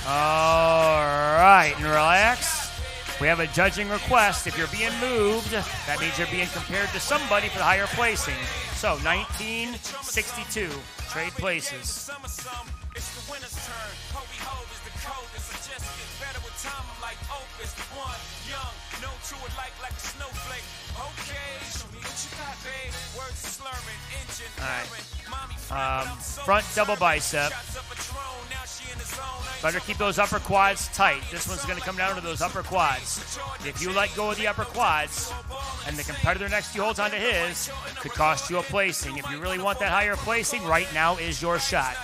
All right, and relax. We have a judging request. If you're being moved, that means you're being compared to somebody for the higher placing. So 1962, trade places. It's the winner's turn. Hobie Ho is the coldest. I just get better with time. I'm like Opus. One, young, no to it like a snowflake. Okay, show me what you got, babe. Words slurring, engine. All right. Front double bicep. Better keep those upper quads tight. This one's going to come down to those upper quads. If you let go of the upper quads and the competitor next to you holds onto his, could cost you a placing. If you really want that higher placing, right now is your shot.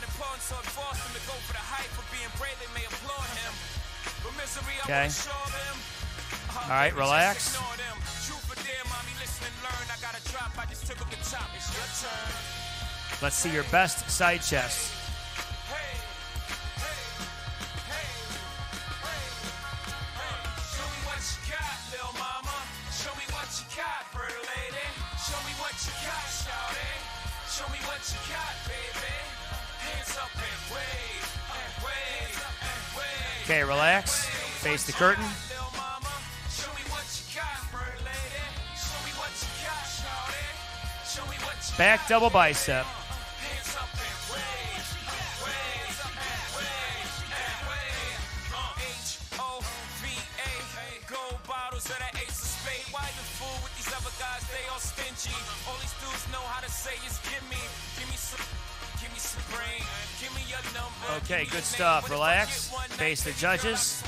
Okay. All right, relax. Let's see your best side chest. Okay, relax. Face the curtain. Back double bicep. Okay, good stuff. Relax. Face the judges.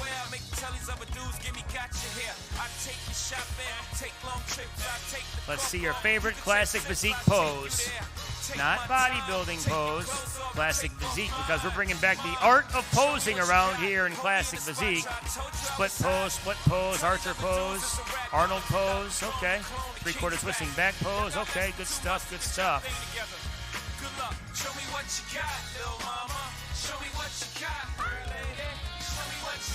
Let's see your favorite classic physique pose. Not bodybuilding pose, classic physique, because we're bringing back the art of posing around here in classic physique. Split pose, archer pose, Arnold pose, okay. Three-quarter twisting back pose, okay, good stuff, good stuff. Show me what you got, little mama. Show me what you got, lady. Show me what you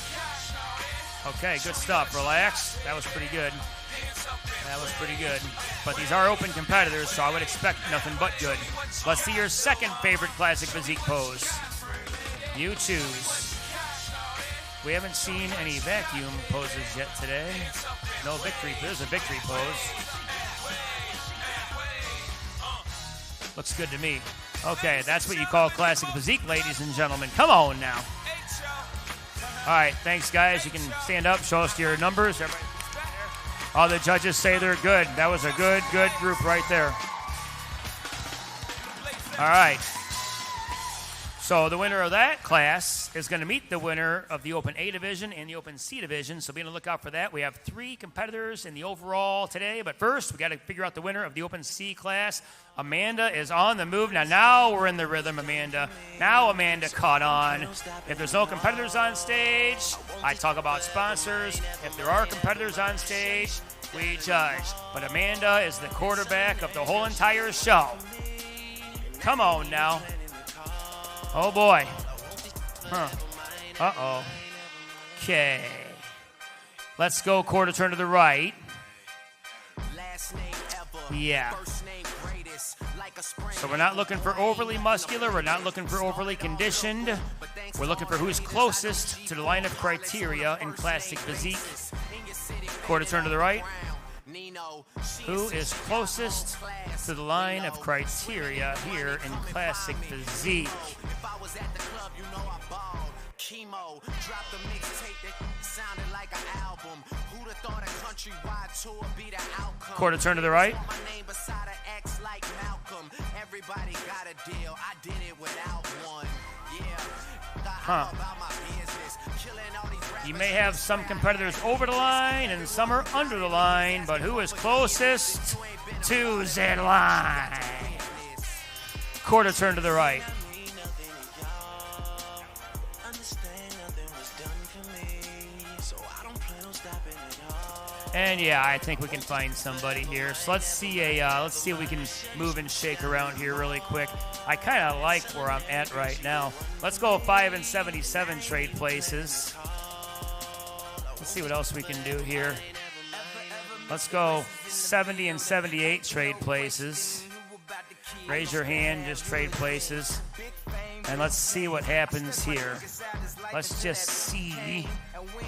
got, okay, good stuff. Relax. That was pretty good. That was pretty good. But these are open competitors, so I would expect nothing but good. Let's see your second favorite classic physique pose. You choose. We haven't seen any vacuum poses yet today. No victory. There's a victory pose. Looks good to me. Okay, that's what you call classic physique, ladies and gentlemen. Come on now. All right, thanks, guys. You can stand up, show us your numbers. All the judges say they're good. That was a good group right there. All right. So the winner of that class is going to meet the winner of the Open A division and the Open C division. So be on the lookout for that. We have 3 competitors in the overall today. But first, we got to figure out the winner of the Open C class. Amanda is on the move. Now we're in the rhythm, Amanda. Now Amanda caught on. If there's no competitors on stage, I talk about sponsors. If there are competitors on stage, we judge. But Amanda is the quarterback of the whole entire show. Come on now. Oh, boy. Huh. Uh-oh. Okay. Let's go quarter turn to the right. Yeah. So we're not looking for overly muscular. We're not looking for overly conditioned. We're looking for who's closest to the line of criteria in classic physique. Quarter turn to the right. Who is closest to the line of criteria here in Classic Physique? If I was at the club, you know I balled. Chemo, dropped a mixtape that sounded like an album. Who'd have thought a countrywide tour be the outcome? Quarter turn to the right. My name beside an X like Malcolm. Everybody got a deal. I did it without one. Yeah. You may have some competitors over the line and some are under the line, but who is closest to the line? Quarter turn to the right. And yeah, I think we can find somebody here. So let's see if we can move and shake around here really quick. I kind of like where I'm at right now. Let's go 5 and 77 trade places. Let's see what else we can do here. Let's go 70 and 78 trade places. Raise your hand, just trade places. And let's see what happens here. Let's just see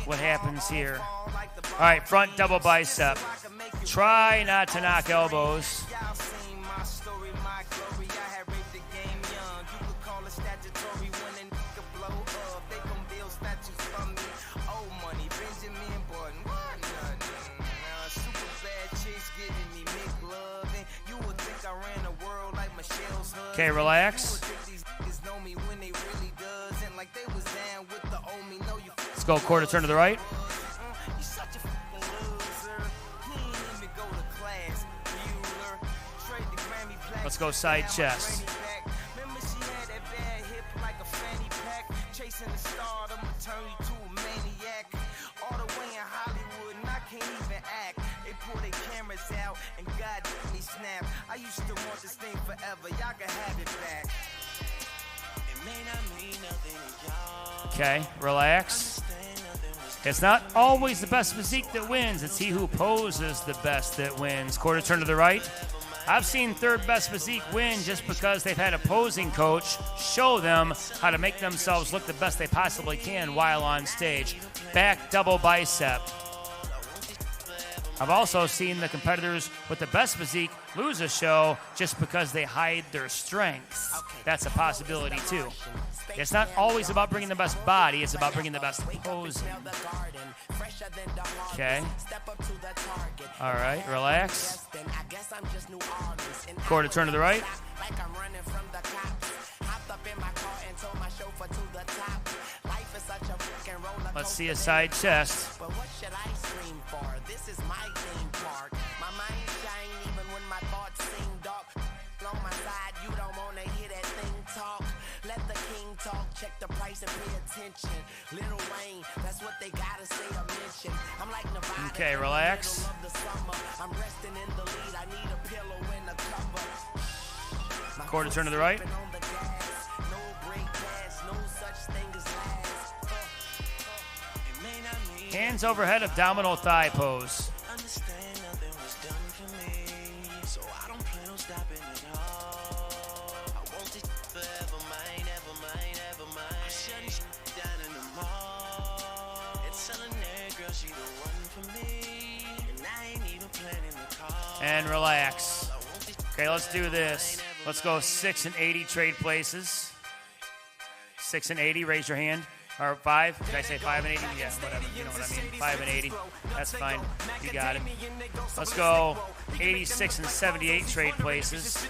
what happens here. All right, front double bicep. Try not to knock elbows. Okay, relax. Let's go quarter turn to the right. Let's go side chest. I used to want this thing forever. Y'all can have it back. It may not mean nothing to y'all. Okay, relax. It's not always the best physique that wins. It's he who poses the best that wins. Quarter turn to the right. I've seen third best physique win just because they've had a posing coach show them how to make themselves look the best they possibly can while on stage. Back double bicep. I've also seen the competitors with the best physique lose a show just because they hide their strengths. That's a possibility too. It's not always about bringing the best body, it's about bringing the best posing. Okay. All right, relax. Quarter turn to the right. Let's see a side chest. But what should I scream for? This is my theme park. My mind shine even when my thoughts seem dark. On my side, you don't wanna hear that thing talk. Let the king talk, check the price and pay attention. Little Wayne, that's what they gotta say or mention. I'm like Nevada. Okay, relax. I'm resting in the lead. I need a pillow and a cover. Quarter turn to the right. No break pass, no such thing as last. Hands overhead, abdominal thigh pose. Understand nothing was done for me, so I don't plan on stopping at all. I want it forever, mine, ever mine, ever mine. I shut down in the mall. It's selling there, girl, she the one for me, and I ain't even planning the call. And relax. Okay, let's do this. Let's go 6 and 80 trade places. 6 and 80, raise your hand. Or 5? Did I say 5 and 80? Yeah, whatever. You know what I mean. 5 and 80. That's fine. You got it. Let's go 86 and 78 trade places.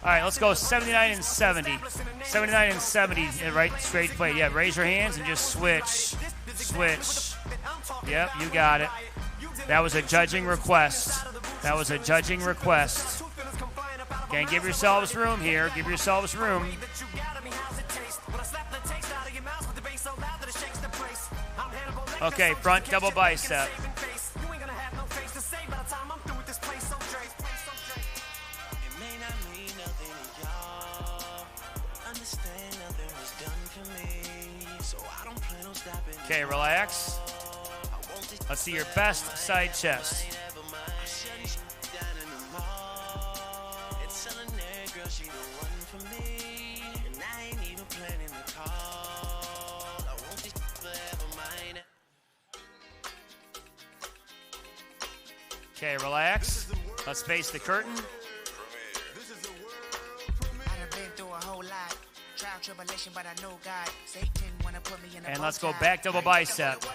All right, let's go 79 and 70. 79 and 70, right straight plate. Yeah, raise your hands and just switch. Switch. Yep, you got it. That was a judging request. That was a judging request. Okay, give yourselves room here. Give yourselves room. Okay, front double bicep. Okay, relax. Let's see your best side chest. Okay, relax. Let's face the curtain. And let's go back double bicep.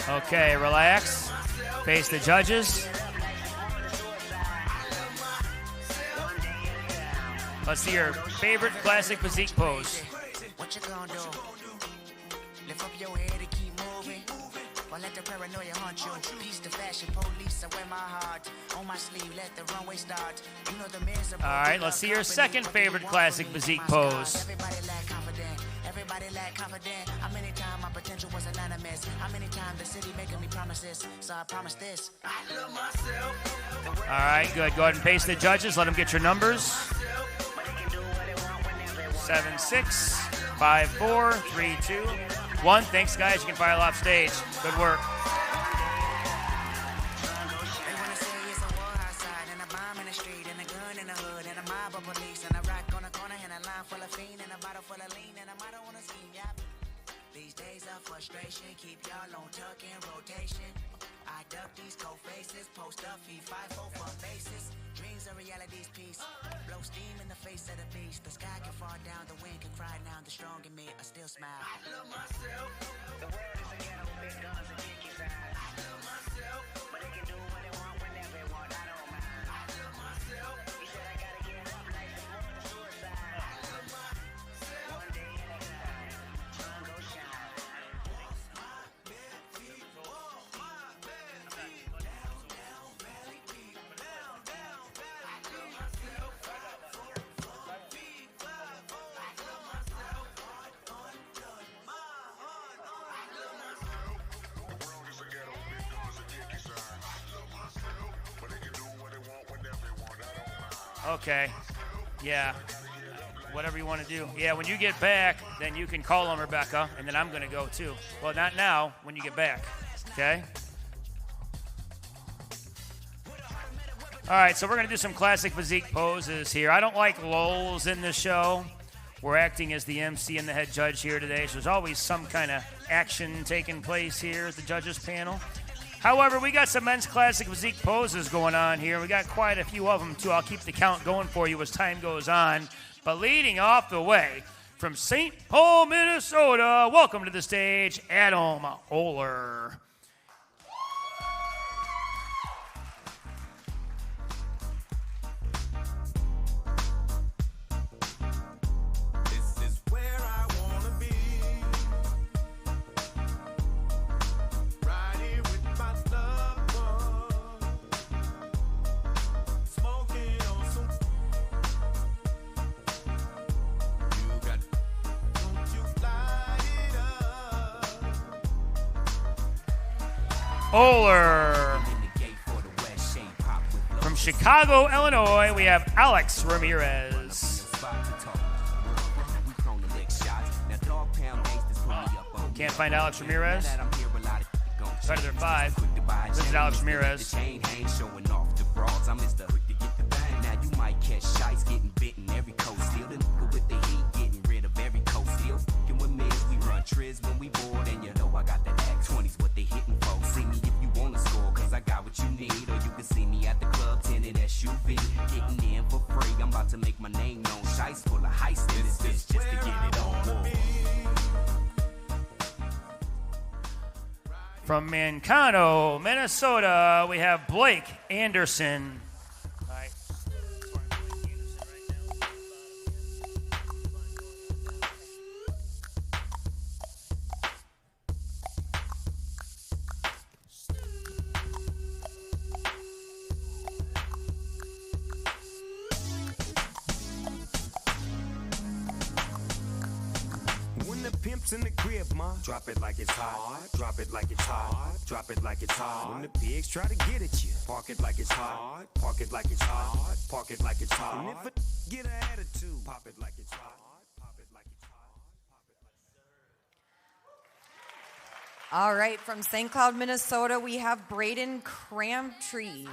Okay, relax. Face the judges. Let's see your favorite classic physique pose. What you gonna do? Lift up your head and keep moving. Or let the paranoia haunt you. Peace the fashion police, I wear my heart on my sleeve. Let the runway start. You know the men's. All right, let's see your second favorite classic physique pose. Everybody lack confident. Everybody lack confident. How many times my potential was anonymous? How many times the city making me promises? So I promise this. I love myself. All right, good. Go ahead and pace the judges. Let them get your numbers. 7, 6, 5, 4, 3, 2, 1. Thanks, guys. You can file off stage. Good work. These days of frustration keep y'all on tuck and rotation. I duck these cold faces, post up, feed 5-4 for bases. Dreams are reality's piece. Blow steam in the face of the beast. The sky can fall down, the wind can cry now. The strong in me, I still smile. I love myself. The world is a ghetto with big guns and dick inside. I love myself. But they can do what they want whenever they want. I don't mind. I love myself. He said I gotta get up like some more than suicide. I love myself. One day at a time, sun go shine. Okay. Yeah. Whatever you want to do. Yeah, when you get back, then you can call on Rebecca, and then I'm going to go too. Well, not now, when you get back. Okay? All right, so we're going to do some classic physique poses here. I don't like lulls in this show. We're acting as the MC and the head judge here today, so there's always some kind of action taking place here at the judges panel. However, we got some men's classic physique poses going on here. We got quite a few of them, too. I'll keep the count going for you as time goes on. But leading off the way from St. Paul, Minnesota, welcome to the stage, Adam Oler. Oler. From Chicago, Illinois, we have Alex Ramirez. Can't find Alex Ramirez? Better than 5. This is Alex Ramirez. Now you might catch shites getting bitten every coast. Steal the nigga with the heat, getting rid of every coast. Still fucking with mids, we run triz when we bored. And you know I got that act 20s, what they hitting for. See me if you wanna score, cause I got what you need. Or you can see me at the club, tinted SUV. Getting in for free, I'm about to make my name known. Shites full of heist in this bitch just to get it on board. From Mancano, Minnesota, we have Blake Anderson. In the crib, ma. Drop it like it's hot. Drop it like it's hot. Drop it like it's hot. When the pigs try to get at you, park it like it's hot. Park it like it's hot. Park it like it's hot. And if it get an attitude, pop it like it's hot. Pop it like it's hot. All right, from St. Cloud, Minnesota, we have Braden Crabtree,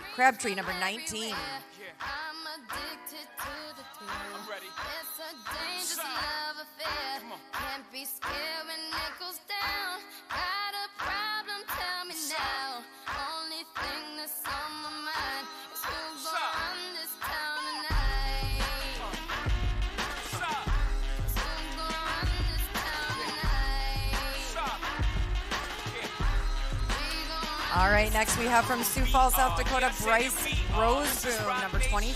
number 19. I'm addicted to the thrill. I'm ready. It's a dangerous love affair. Can't be scared when it goes down. Got a problem? Tell me now. Only thing that's on my mind is who's gonna run this town tonight. Who's gonna run this town tonight? All right, next we have from Sioux Falls, South Dakota, Bryce Roseboom, number 20.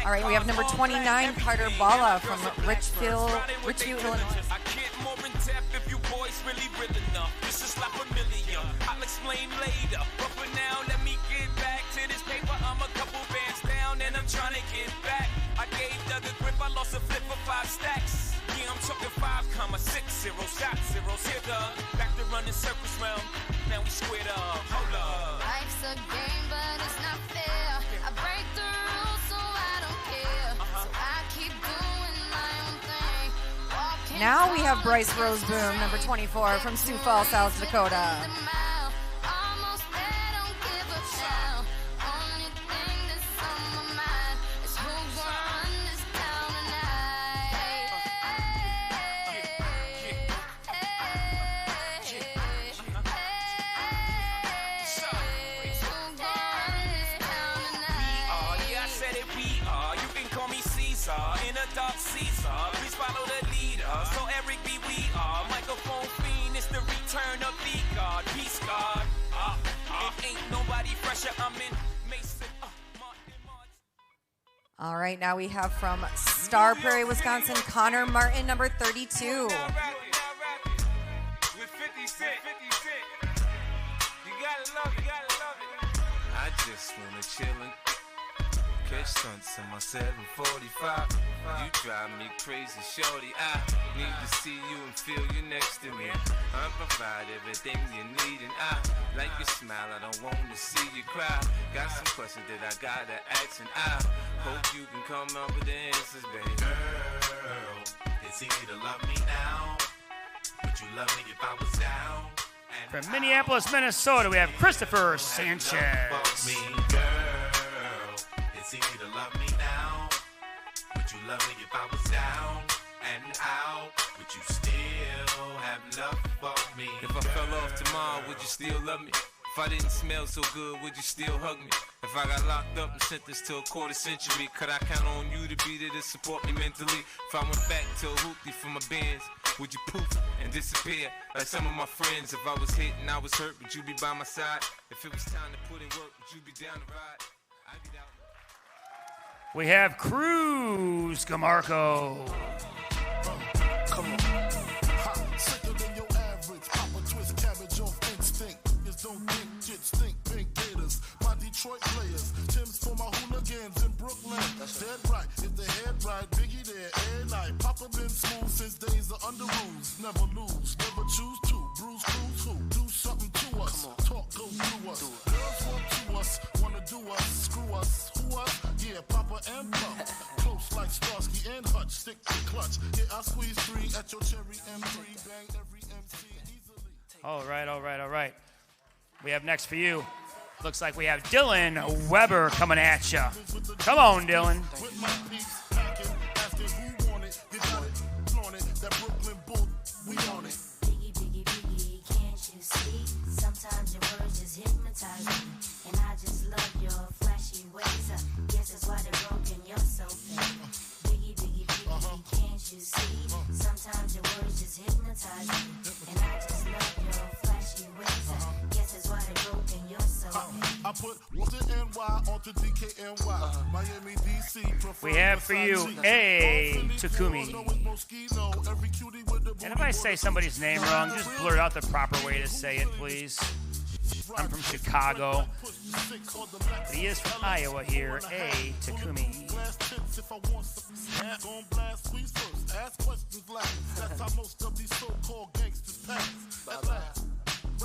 All right, we have number 29, Carter Balla from Richview, Illinois. I get more in depth if you boys really real enough. This is like familiar. I'll explain later. But for now, let me get back to this paper. I'm a couple bands down and I'm trying to get back. I gave Doug a grip, I lost a flip for 5 stacks. Yeah, I'm talking 5,60 shots, zeros hit up. Back to running circles round. Now we squared up. Hold up. Life's a game, but it's not fair. I break the rules, so I don't care. So I keep doing my own thing. Walking Now we have Bryce Roseboom, number 24, from Sioux Falls, South Dakota. almost there, don't give up now. Only thing that's on my mind is who's gonna run this town tonight. Yeah, I said it, we are. You can call me Caesar, in a dark Caesar. Please follow the leader. So Eric B, we are. Microphone fiend, it's the return of the God. Peace God. It ain't nobody fresher. I'm in Mason. All right, now we have from Star Prairie, Wisconsin, Connor Martin, number 32. With 50 Cent. You gotta love it, I just wanna chill and catch stunts in my 745. You drive me crazy, shorty. I need to see you and feel you next to me. I provide everything you need, and I like your smile. I don't want to see you cry. Got some questions that I gotta ask, and I hope you can come up with the answers, baby. Girl, it's easy to love me now. Would you love me if I was down? From Minneapolis, Minnesota, we have Christopher Sanchez. Me, girl, it's easy to love me now. Would you love me if I was down and out? Would you still have love for me? If I fell off tomorrow, would you still love me? If I didn't smell so good, would you still hug me? If I got locked up and sentenced to a quarter century, could I count on you to be there to support me mentally? If I went back to a hoopty for my bands, would you poof and disappear like some of my friends? If I was hit and I was hurt, would you be by my side? If it was time to put in work, would you be down to ride? I'd be down. We have Cruz Gamarco. Come on. Hot, sicker than your average. Papa twist cabbage off instinct. Just don't think shit stink. Pink gators, my Detroit players. Tim's for my hooligans in Brooklyn. That's dead right. If the head right, Biggie there every night. Papa been smooth since days of under rules. Never lose, never choose to. Bruise, cruise, who? Do something to us. Talk, go through us. Girls want to us, wanna do us, screw us, who us? Yeah, Papa and Pump. Close like Starsky and Hutch, stick to clutch. Yeah, I squeeze 3 at your cherry M3. Bang every MC easily. All right. We have next for you. Looks like we have Dylan Weber coming at you. Come on, Dylan. With my piece, packing, asking who want it. You got it, flaunt it. That Brooklyn bull, we on it. Biggie, can't you see? Sometimes your words just hypnotize me. And I just love your flashy ways. Guess that's why they're broken, you're so fake. Biggie, can't you see? Sometimes your words just hypnotize me. And I just love your flashy ways. Guess that's why they're broken, you're so fake. I put the NY onto DKNY. Miami, DC. We have for you A. Takumi. And if I say somebody's name wrong, just blurt out the proper way to say it, please. I'm from Chicago. But he is from Iowa here. A. Takumi.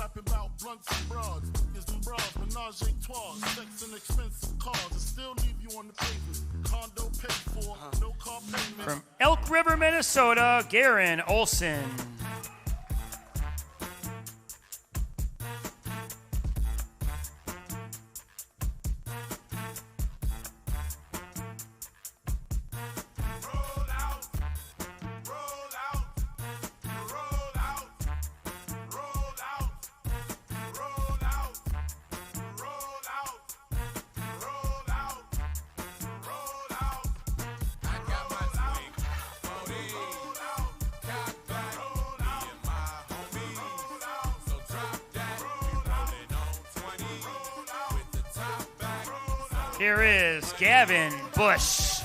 rapping about blunts and bras, niggas and bras, menage a trois, sex and expensive cars, and still leave you on the pavement. Condo paid for, no car payment. From Elk River, Minnesota, Garen Olson. Here is Gavin Bush.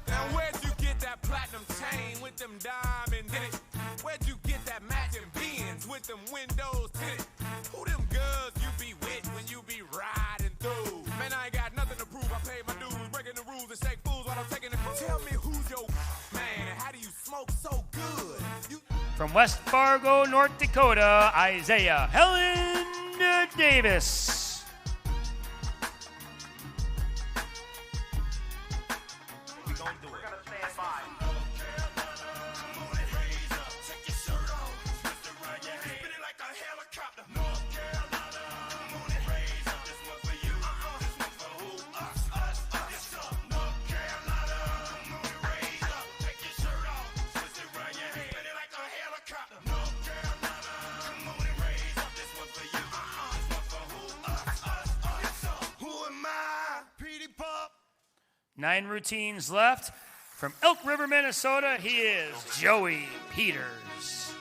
Now where'd you get that platinum chain with them diamonds in it? Where'd you get that matching Benz with them windows tinted? Who them girls you be with when you be riding through? Man, I ain't got nothing to prove. I paid my dues, breaking the rules and shake fools while I'm taking the cruise. Tell me who's your man and how do you smoke so good? You From West Fargo, North Dakota, Isaiah Helen Davis. Who am I? Petey Pop. 9 routines left. From Elk River, Minnesota, he is Joey Peters.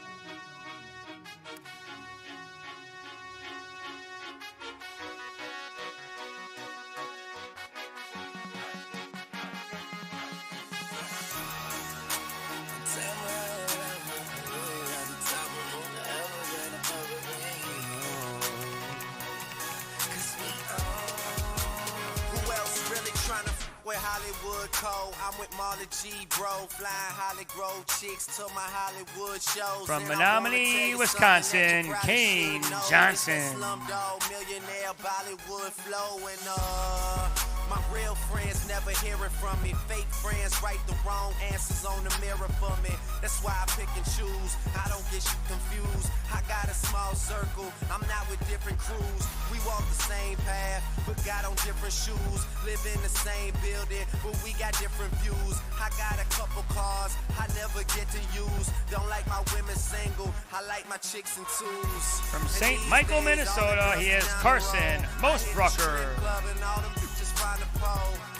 Who else really tryna with Hollywood Code? I'm with Marley G, bro. Flying Holly Grove chicks to my Hollywood shows. From And I wanna Menominee, tell you Wisconsin, something that you probably Kane should know. Johnson. It's that Slumdog Millionaire Bollywood flow. And my real friends never hearing from me. Fake friends write the wrong answers on the mirror for me. That's why I pick and choose. I don't get you confused. I got a small circle. I'm not with different crews. We walk the same path, but got on different shoes. Live in the same building, but we got different views. I got a couple cars I never get to use. Don't like my women single. I like my chicks in twos. From St. Michael, Minnesota, he is Carson Mostbrucker.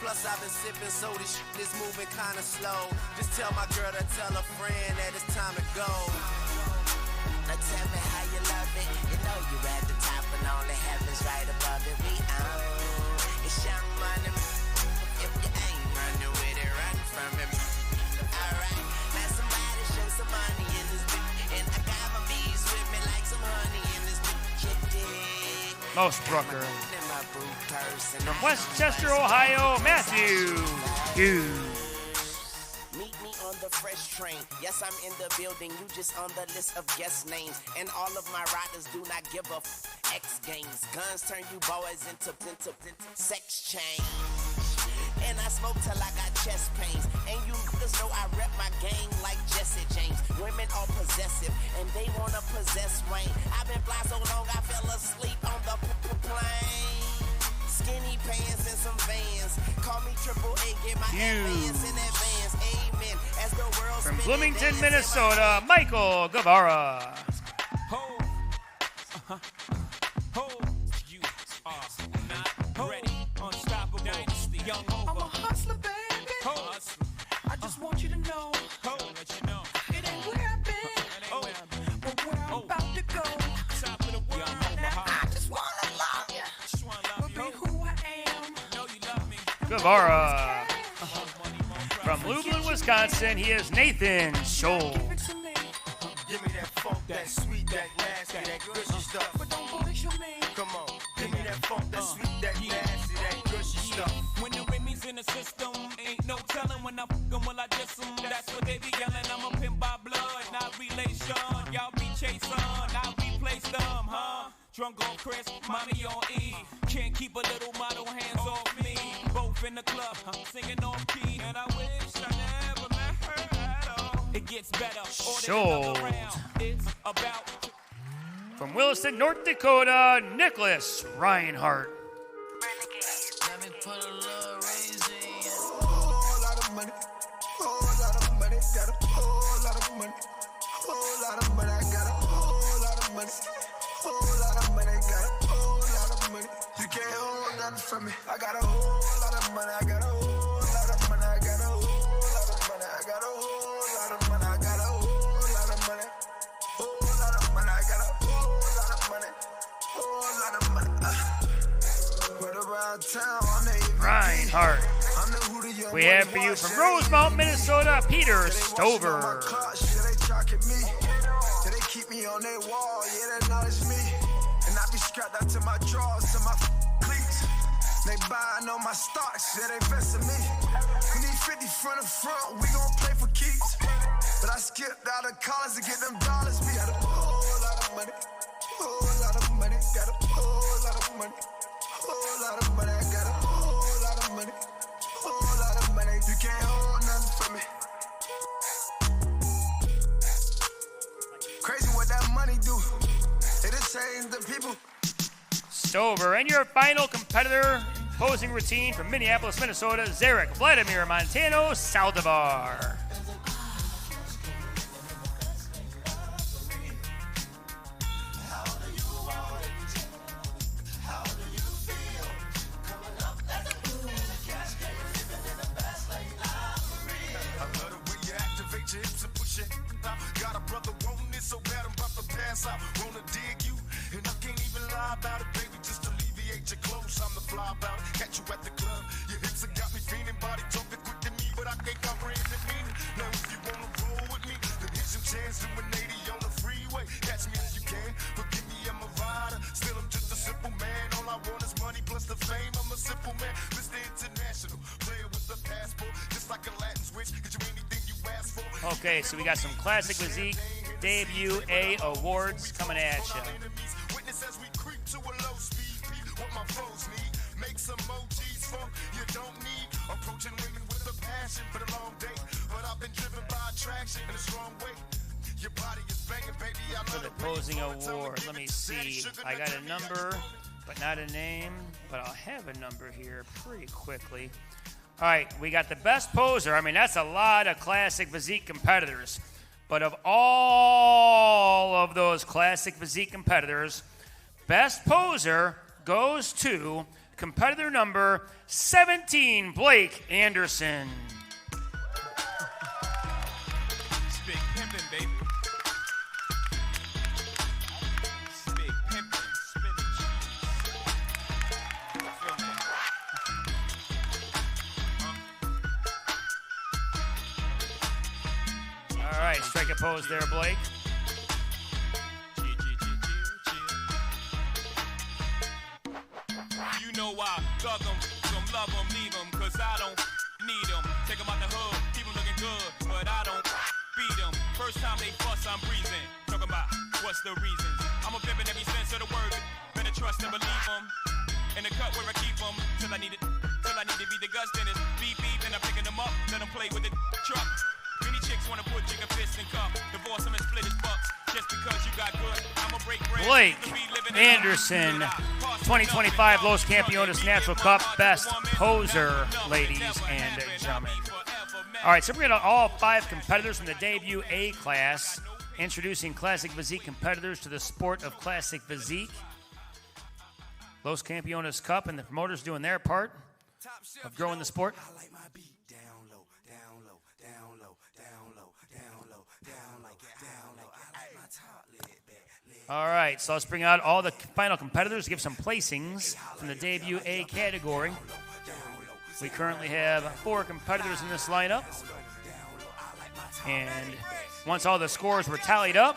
Plus I've been sipping, so this shit is moving kinda slow. Just tell my girl to tell a friend that it's time to go. Now tell me how you love it. You know you're at the top and only heaven's right above it. We own. It's young money. If you ain't running with it, run from it. Alright, now somebody show some money in this bitch. And I got my bees with me like some honey in this bitch. Mostbrucker. From Westchester, Ohio, Matthew Hughes. Meet me on the fresh train. Yes, I'm in the building. You just on the list of guest names. And all of my riders do not give a X games. Guns turn you boys into sex change. And I smoke till I got chest pains. And you niggas know I rep my gang like Jesse James. Women are possessive and they wanna possess Wayne. I've been fly so long I fell asleep on the plane. Skinny pants and some Vans. Call me Triple A, get my advance in advance. Amen. As the world From Bloomington, Minnesota, Michael Guevara. You are not ready. Unstoppable dynasty. Young I'm a hustler, baby. I just want you to know. It ain't where I've been, but where I'm about to go. Top of the world. Now I just wanna love you. But be who I am. Guevara. From Lublin, Wisconsin, he is Nathan Scholl. Give me that funk, that sweet, that nasty, that gushy stuff. But don't bullshit that funk, that sweet, that nasty, that gushy stuff. When the Remy's in the system, ain't no telling when I fuck 'em, will I diss 'em. That's what they be yelling. I'm a pimp by blood, not relation. Y'all be chasing, I replace them, huh? Drunk on Chris, mommy on E. Can't keep a little model hands off me. Both in the club, I'm singing off key. And I wish I never met her at all. It gets better. Sold. It's about From Williston, North Dakota, Nicholas Reinhardt. Let me put a little raise in. Whole lot of money, whole lot of money, got a whole lot of money, whole lot of money, I got a whole lot of money, whole lot of money, got a whole lot of money. You can't hold nothing from me. I got a whole lot of money, I got a whole lot of money, I got a whole lot of money, I got a whole lot of money, I got a whole lot of money, whole lot of money, I got a whole lot of money, whole lot of money. Right around town, I'm the Reinhardt. I'm the who the young We have for you from Rosemount, Minnesota, Peter Stover. Shit, they tracking me. Yeah, they keep me on their wall. Yeah, they acknowledge me. And I be strapped out to my drawers, to my cleats. They buying on my stocks. Yeah, they investing me. We need 50 front of front. We gon' play for keeps. But I skipped out of college to get them dollars. We had a whole lot of money. Whole lot of money. Got a whole lot of money. Whole lot of money. I got a whole lot of money. Whole lot of money. You can't hold nothing from me. Crazy what that money do. It'll change the people. Stover. And your final competitor, posing routine from Minneapolis, Minnesota, Zarek Vladimir Montano Saldivar. Got a brother wanting it so bad I'm about to pass out. Wanna dig you, and I can't even lie about it, baby. Just alleviate your clothes. I'm the fly about it. Catch you at the club. Your hips have got me feeling. Body talking quick to me, but I can't comprehend the meaning. Now if you wanna roll with me, then here's some chance to 180 on the freeway. Catch me if you can. Forgive me, I'm a rider. Still I'm just a simple man. All I want is money plus the fame. I'm a simple man, Mr. International. Player with the passport, just like a Latin switch. Get you anything you ask for. Okay, so we got some Classic Physique Debut A awards coming at you. Witness as we creep to a low speed. What my foes need. Make some emojis for you don't need. Approaching women with a passion for the long day. But I've been driven by attraction in a strong way. Your body is banging, baby. I For the posing award, let me see. I got a number, but not a name. But I'll have a number here pretty quickly. All right, we got the best poser. I mean, that's a lot of Classic Physique competitors. But of all of those Classic Physique competitors, best poser goes to competitor number 17, Blake Anderson. It's big pimpin', baby. It's big pimpin', spinach. Feel me? All right, strike a pose there, Blake. You know I thug 'em, some love 'em, leave 'em, 'cause I don't need 'em. Take 'em out the hood, keep 'em looking good, but I don't beat 'em. First time they fuss, I'm breezing. Talking about what's the reasons. I'm a pimp in every sense of the word. Better trust and believe 'em. In the cut where I keep 'em, till I need to be the guts, then it's beep beep, then I'm picking 'em up, let 'em play with the truck. Many chicks wanna put jigger fists in cup, divorce 'em and split his bucks. Just because you got good, I'ma break bread. Blake Anderson, 2025 Los Campeones Natural Cup Best Poser, ladies and gentlemen. All right, so we're going to all 5 competitors from the debut A class, introducing Classic Physique competitors to the sport of Classic Physique. Los Campeones Cup, and the promoters doing their part of growing the sport. All right, so let's bring out all the final competitors, give some placings from the debut A category. We currently have 4 competitors in this lineup. And once all the scores were tallied up,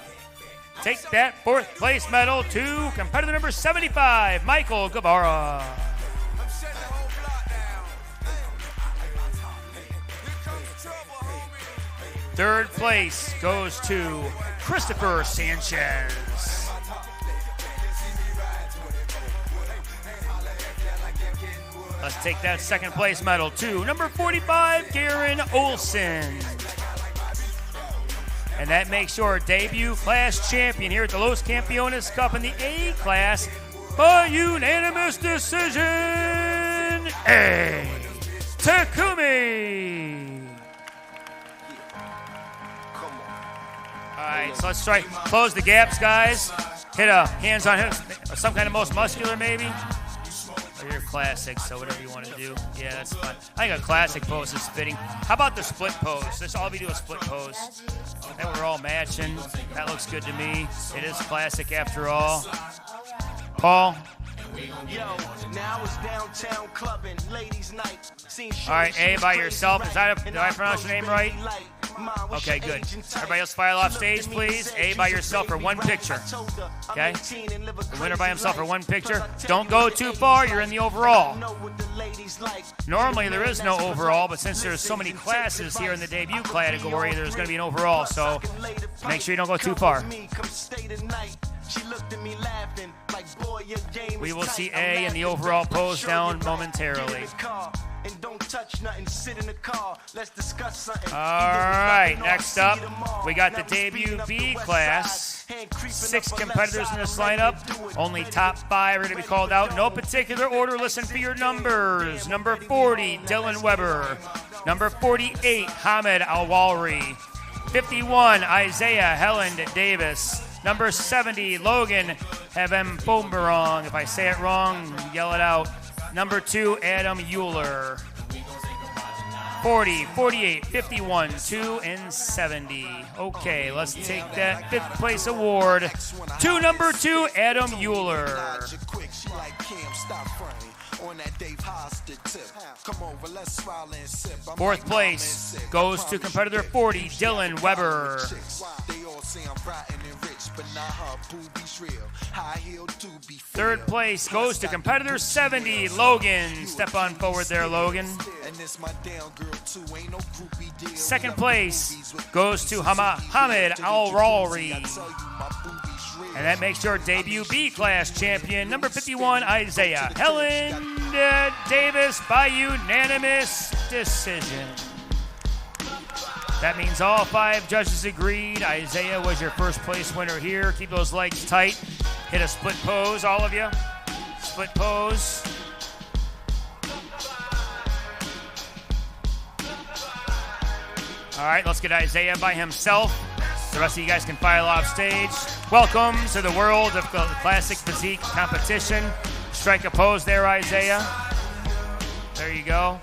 take that 4th place medal to competitor number 75, Michael Guevara. 3rd place goes to Christopher Sanchez. Let's take that 2nd place medal to number 45, Garen Olson. And that makes your debut class champion here at the Los Campeones Cup in the A class by unanimous decision, A. Takumi. All right, so let's try close the gaps, guys. Hit a hands on hips, some kind of most muscular maybe. Or your classic, so whatever you want to do. Yeah, that's fun. I think a classic pose is fitting. How about the split pose? Let's all do a split pose. That we're all matching. That looks good to me. It is classic after all. Paul? Yo, now it's downtown clubbing, ladies' night. All right, A by yourself. Did I pronounce your name right? Okay, good. Everybody else file off stage, please. A by yourself for one picture. Okay? The winner by himself for one picture. Don't go too far. You're in the overall. Normally, there is no overall, but since there's so many classes here in the debut category, there's going to be an overall. So make sure you don't go too far. We will see A in the overall pose down momentarily. All right, next up, we got the debut B class. 6 competitors in this lineup. Only top 5 are going to be called out. No particular order. Listen for your numbers. Number 40, Dylan Weber. Number 48, Hamid Al-Walri. 51, Isaiah Helland Davis. Number 70, Logan Havem Bomberong. If I say it wrong, yell it out. Number 2, Adam Euler. 40, 48, 51, 2, and 70. Okay, let's take that 5th place award to number 2, Adam Euler. 4th place goes to competitor 40, Dylan Weber. 3rd place goes to competitor 70, Logan. Step on forward there, Logan. 2nd place goes to Hamid Al-Rawri. And that makes your debut B class champion, number 51, Isaiah Helen Davis, by unanimous decision. That means all 5 judges agreed. Isaiah was your 1st place winner here. Keep those legs tight. Hit a split pose, all of you. Split pose. All right, let's get Isaiah by himself. The rest of you guys can file off stage. Welcome to the world of the classic physique competition. Strike a pose there, Isaiah. There you go.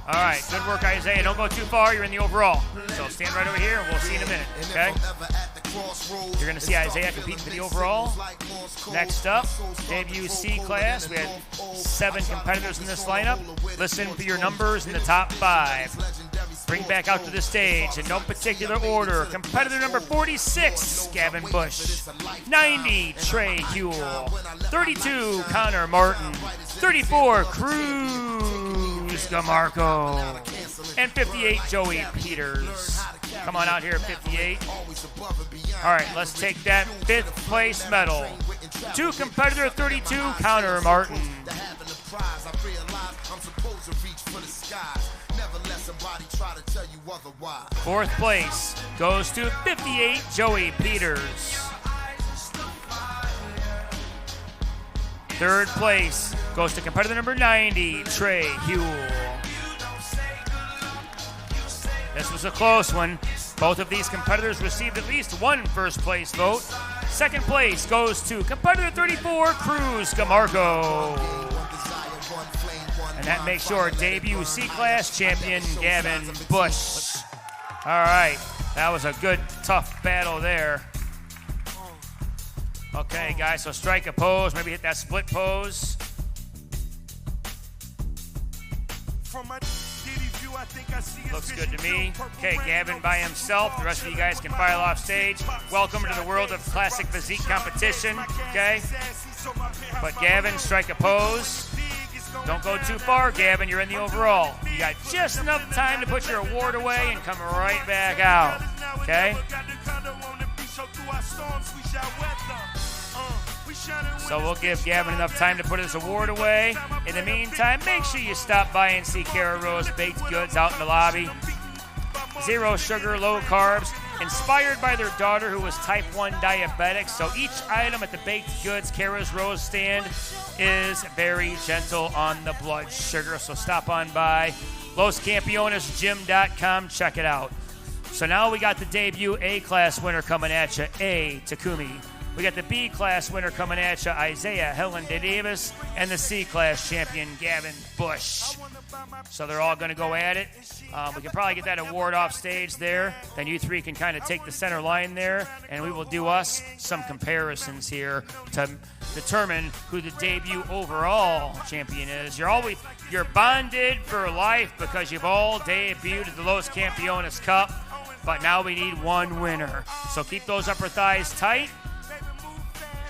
All right, good work, Isaiah. Don't go too far. You're in the overall. So stand right over here, and we'll see you in a minute, okay? You're going to see Isaiah compete for the overall. Next up, debut C class. We had 7 competitors in this lineup. Listen for your numbers in the top 5. Bring back out to the stage in no particular order. Competitor number 46, Gavin Bush. 90, Trey Huell. 32, Connor Martin. 34, Cruz Gamarco. And 58, Joey Peters. Come on out here at 58. All right, let's take that 5th place medal to competitor 32, Connor Martin. 4th place goes to 58, Joey Peters. 3rd place goes to competitor number 90, Trey Huell. This was a close one. Both of these competitors received at least one 1st place vote. 2nd place goes to competitor 34, Cruz Gamarco. And that makes your debut C-Class champion, Gavin Bush. All right, that was a good, tough battle there. Okay, guys, so strike a pose, maybe hit that split pose. Looks good to me. Okay, Gavin by himself. The rest of you guys can file off stage. Welcome to the world of classic physique competition, okay? But Gavin, strike a pose. Don't go too far, Gavin. You're in the overall. You got just enough time to put your award away and come right back out, okay? So we'll give Gavin enough time to put his award away. In the meantime, make sure you stop by and see Kara Rose Baked Goods out in the lobby. Zero sugar, low carbs, inspired by their daughter who was type 1 diabetic. So each item at the Baked Goods Kara's Rose stand is very gentle on the blood sugar. So stop on by LosCampeonesGym.com. Check it out. So now we got the debut A-class winner coming at you, A. Takumi. We got the B-class winner coming at you, Isaiah Helen Davis, and the C-class champion, Gavin Bush. So they're all going to go at it. We can probably get that award off stage there. Then you three can kind of take the center line there, and we will do us some comparisons here to determine who the debut overall champion is. You're bonded for life because you've all debuted at the Los Campeones Cup, but now we need one winner. So keep those upper thighs tight.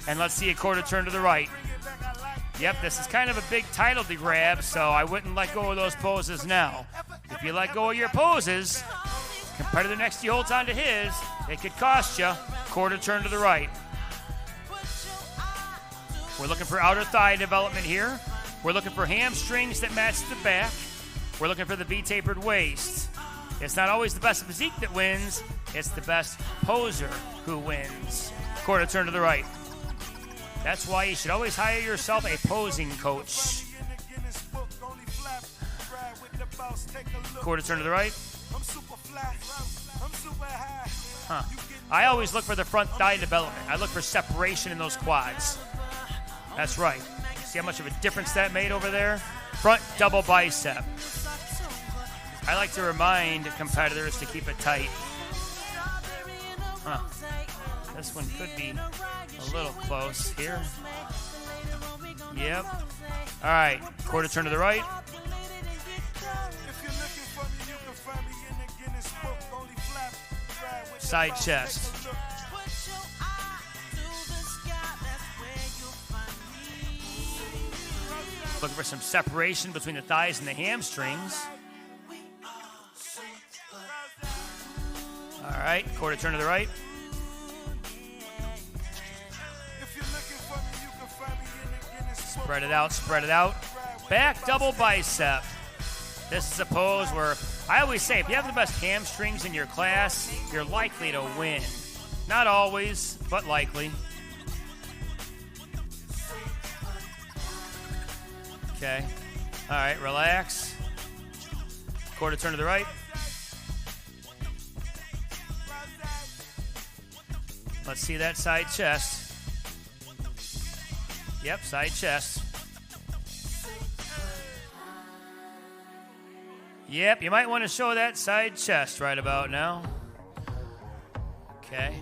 And let's see a quarter turn to the right. Yep, this is kind of a big title to grab, so I wouldn't let go of those poses now. If you let go of your poses, competitor next to you holds on to his, it could cost you. Quarter turn to the right. We're looking for outer thigh development here. We're looking for hamstrings that match the back. We're looking for the V-tapered waist. It's not always the best physique that wins. It's the best poser who wins. Quarter turn to the right. That's why you should always hire yourself a posing coach. Quarter turn to the right. I always look for the front thigh development. I look for separation in those quads. That's right. See how much of a difference that made over there? Front double bicep. I like to remind competitors to keep it tight. This one could be a little close here. Yep. All right. Quarter turn to the right. Side chest. Looking for some separation between the thighs and the hamstrings. All right. Quarter turn to the right. Spread it out, spread it out. Back double bicep. This is a pose where I always say if you have the best hamstrings in your class, you're likely to win. Not always, but likely. Okay. All right, relax. Quarter turn to the right. Let's see that side chest. Yep, side chest. Yep, you might want to show that side chest right about now. Okay.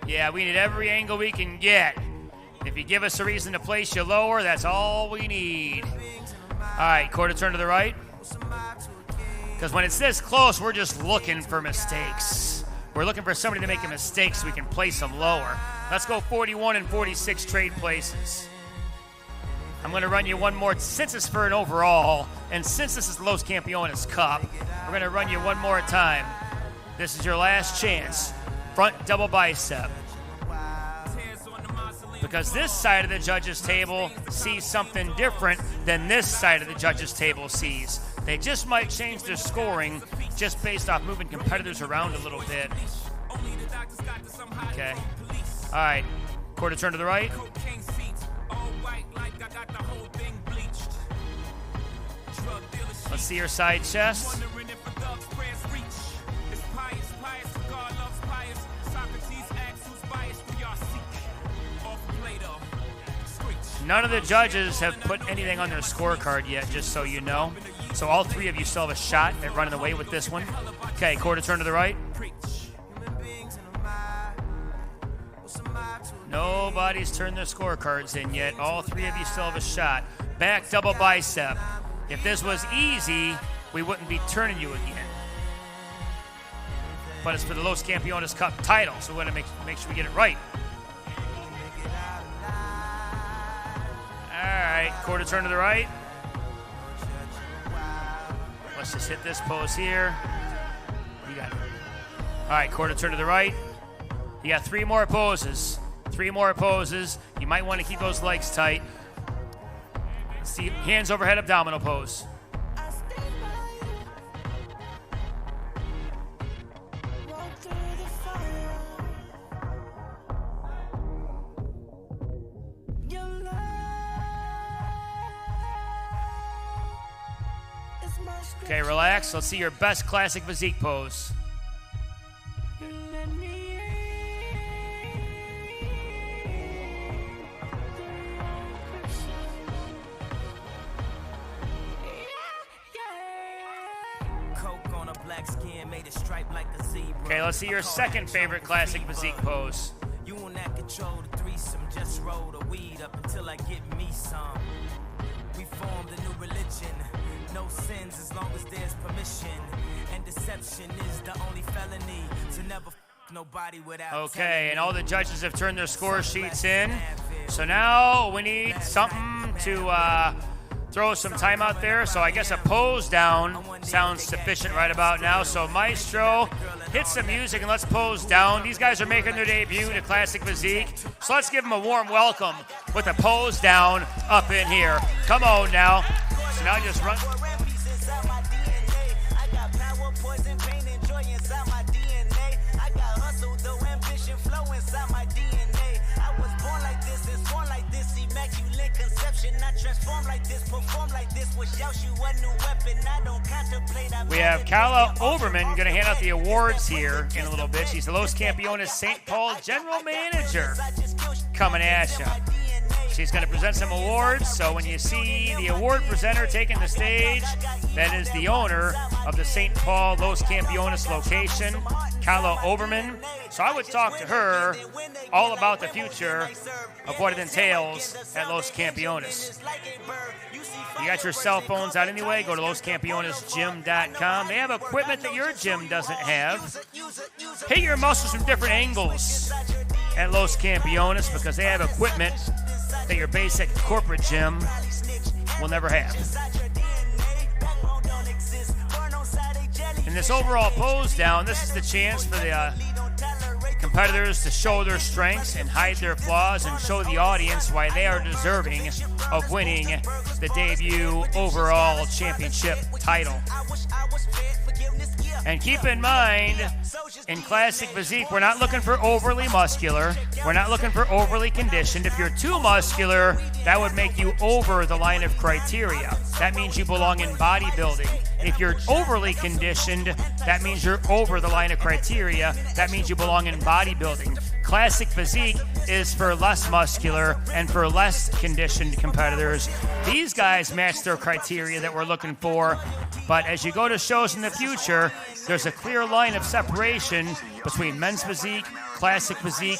Yeah, we need every angle we can get. If you give us a reason to place you lower, that's all we need. All right, quarter turn to the right. Because when it's this close, we're just looking for mistakes. We're looking for somebody to make a mistake so we can place them lower. Let's go 41 and 46 trade places. I'm going to run you one more. Since it's for an overall, and since this is the Los Campeones Cup, we're going to run you one more time. This is your last chance. Front double bicep. Because this side of the judges' table sees something different than this side of the judges' table sees. They just might change their scoring just based off moving competitors around a little bit. Okay. All right. Quarter turn to the right. Let's see your side chest. None of the judges have put anything on their scorecard yet, just so you know. So all three of you still have a shot at running away with this one. Okay, quarter turn to the right. Nobody's turned their scorecards in yet. All three of you still have a shot. back double bicep. If this was easy, we wouldn't be turning you again. But it's for the Los Campeones Cup title, so we want to make sure we get it right. All right, quarter turn to the right. Let's just hit this pose here. You got it. All right, quarter turn to the right. You got 3 more poses. 3 more poses. You might want to keep those legs tight. See, hands overhead abdominal pose. Okay, relax. Let's see your best classic physique pose. Okay, let's see your second favorite classic physique pose. You will not control the threesome, just roll the weed up until I get me some. We formed a new religion, no sins as long as there's permission. And deception is the only felony, so never nobody without. Okay, and all the judges have turned their score sheets in. So now we need something to throw some time out there. So I guess a pose down sounds sufficient right about now. So Maestro, hit some music and let's pose down. These guys are making their debut to Classic Physique. So let's give them a warm welcome with a pose down up in here. Come on now. So now just run. We have Carla Oberman going to hand out the awards here in a little bit. She's the Los Campeones St. Paul General Manager coming at you. She's going to present some awards, so when you see the award presenter taking the stage, that is the owner of the St. Paul Los Campeones location, Carla Oberman. So I would talk to her all about the future of what it entails at Los Campeones. You got your cell phones out anyway, go to loscampeonesgym.com. They have equipment that your gym doesn't have. Hit your muscles from different angles at Los Campeones because they have equipment that your basic corporate gym will never have. In this overall pose down, this is the chance for the competitors to show their strengths and hide their flaws and show the audience why they are deserving of winning the debut overall championship title. And keep in mind, in Classic Physique, we're not looking for overly muscular. We're not looking for overly conditioned. If you're too muscular, that would make you over the line of criteria. That means you belong in bodybuilding. If you're overly conditioned, that means you're over the line of criteria. That means you belong in bodybuilding. Classic Physique is for less muscular and for less conditioned competitors. These guys match their criteria that we're looking for. But as you go to shows in the future, there's a clear line of separation between men's physique, classic physique,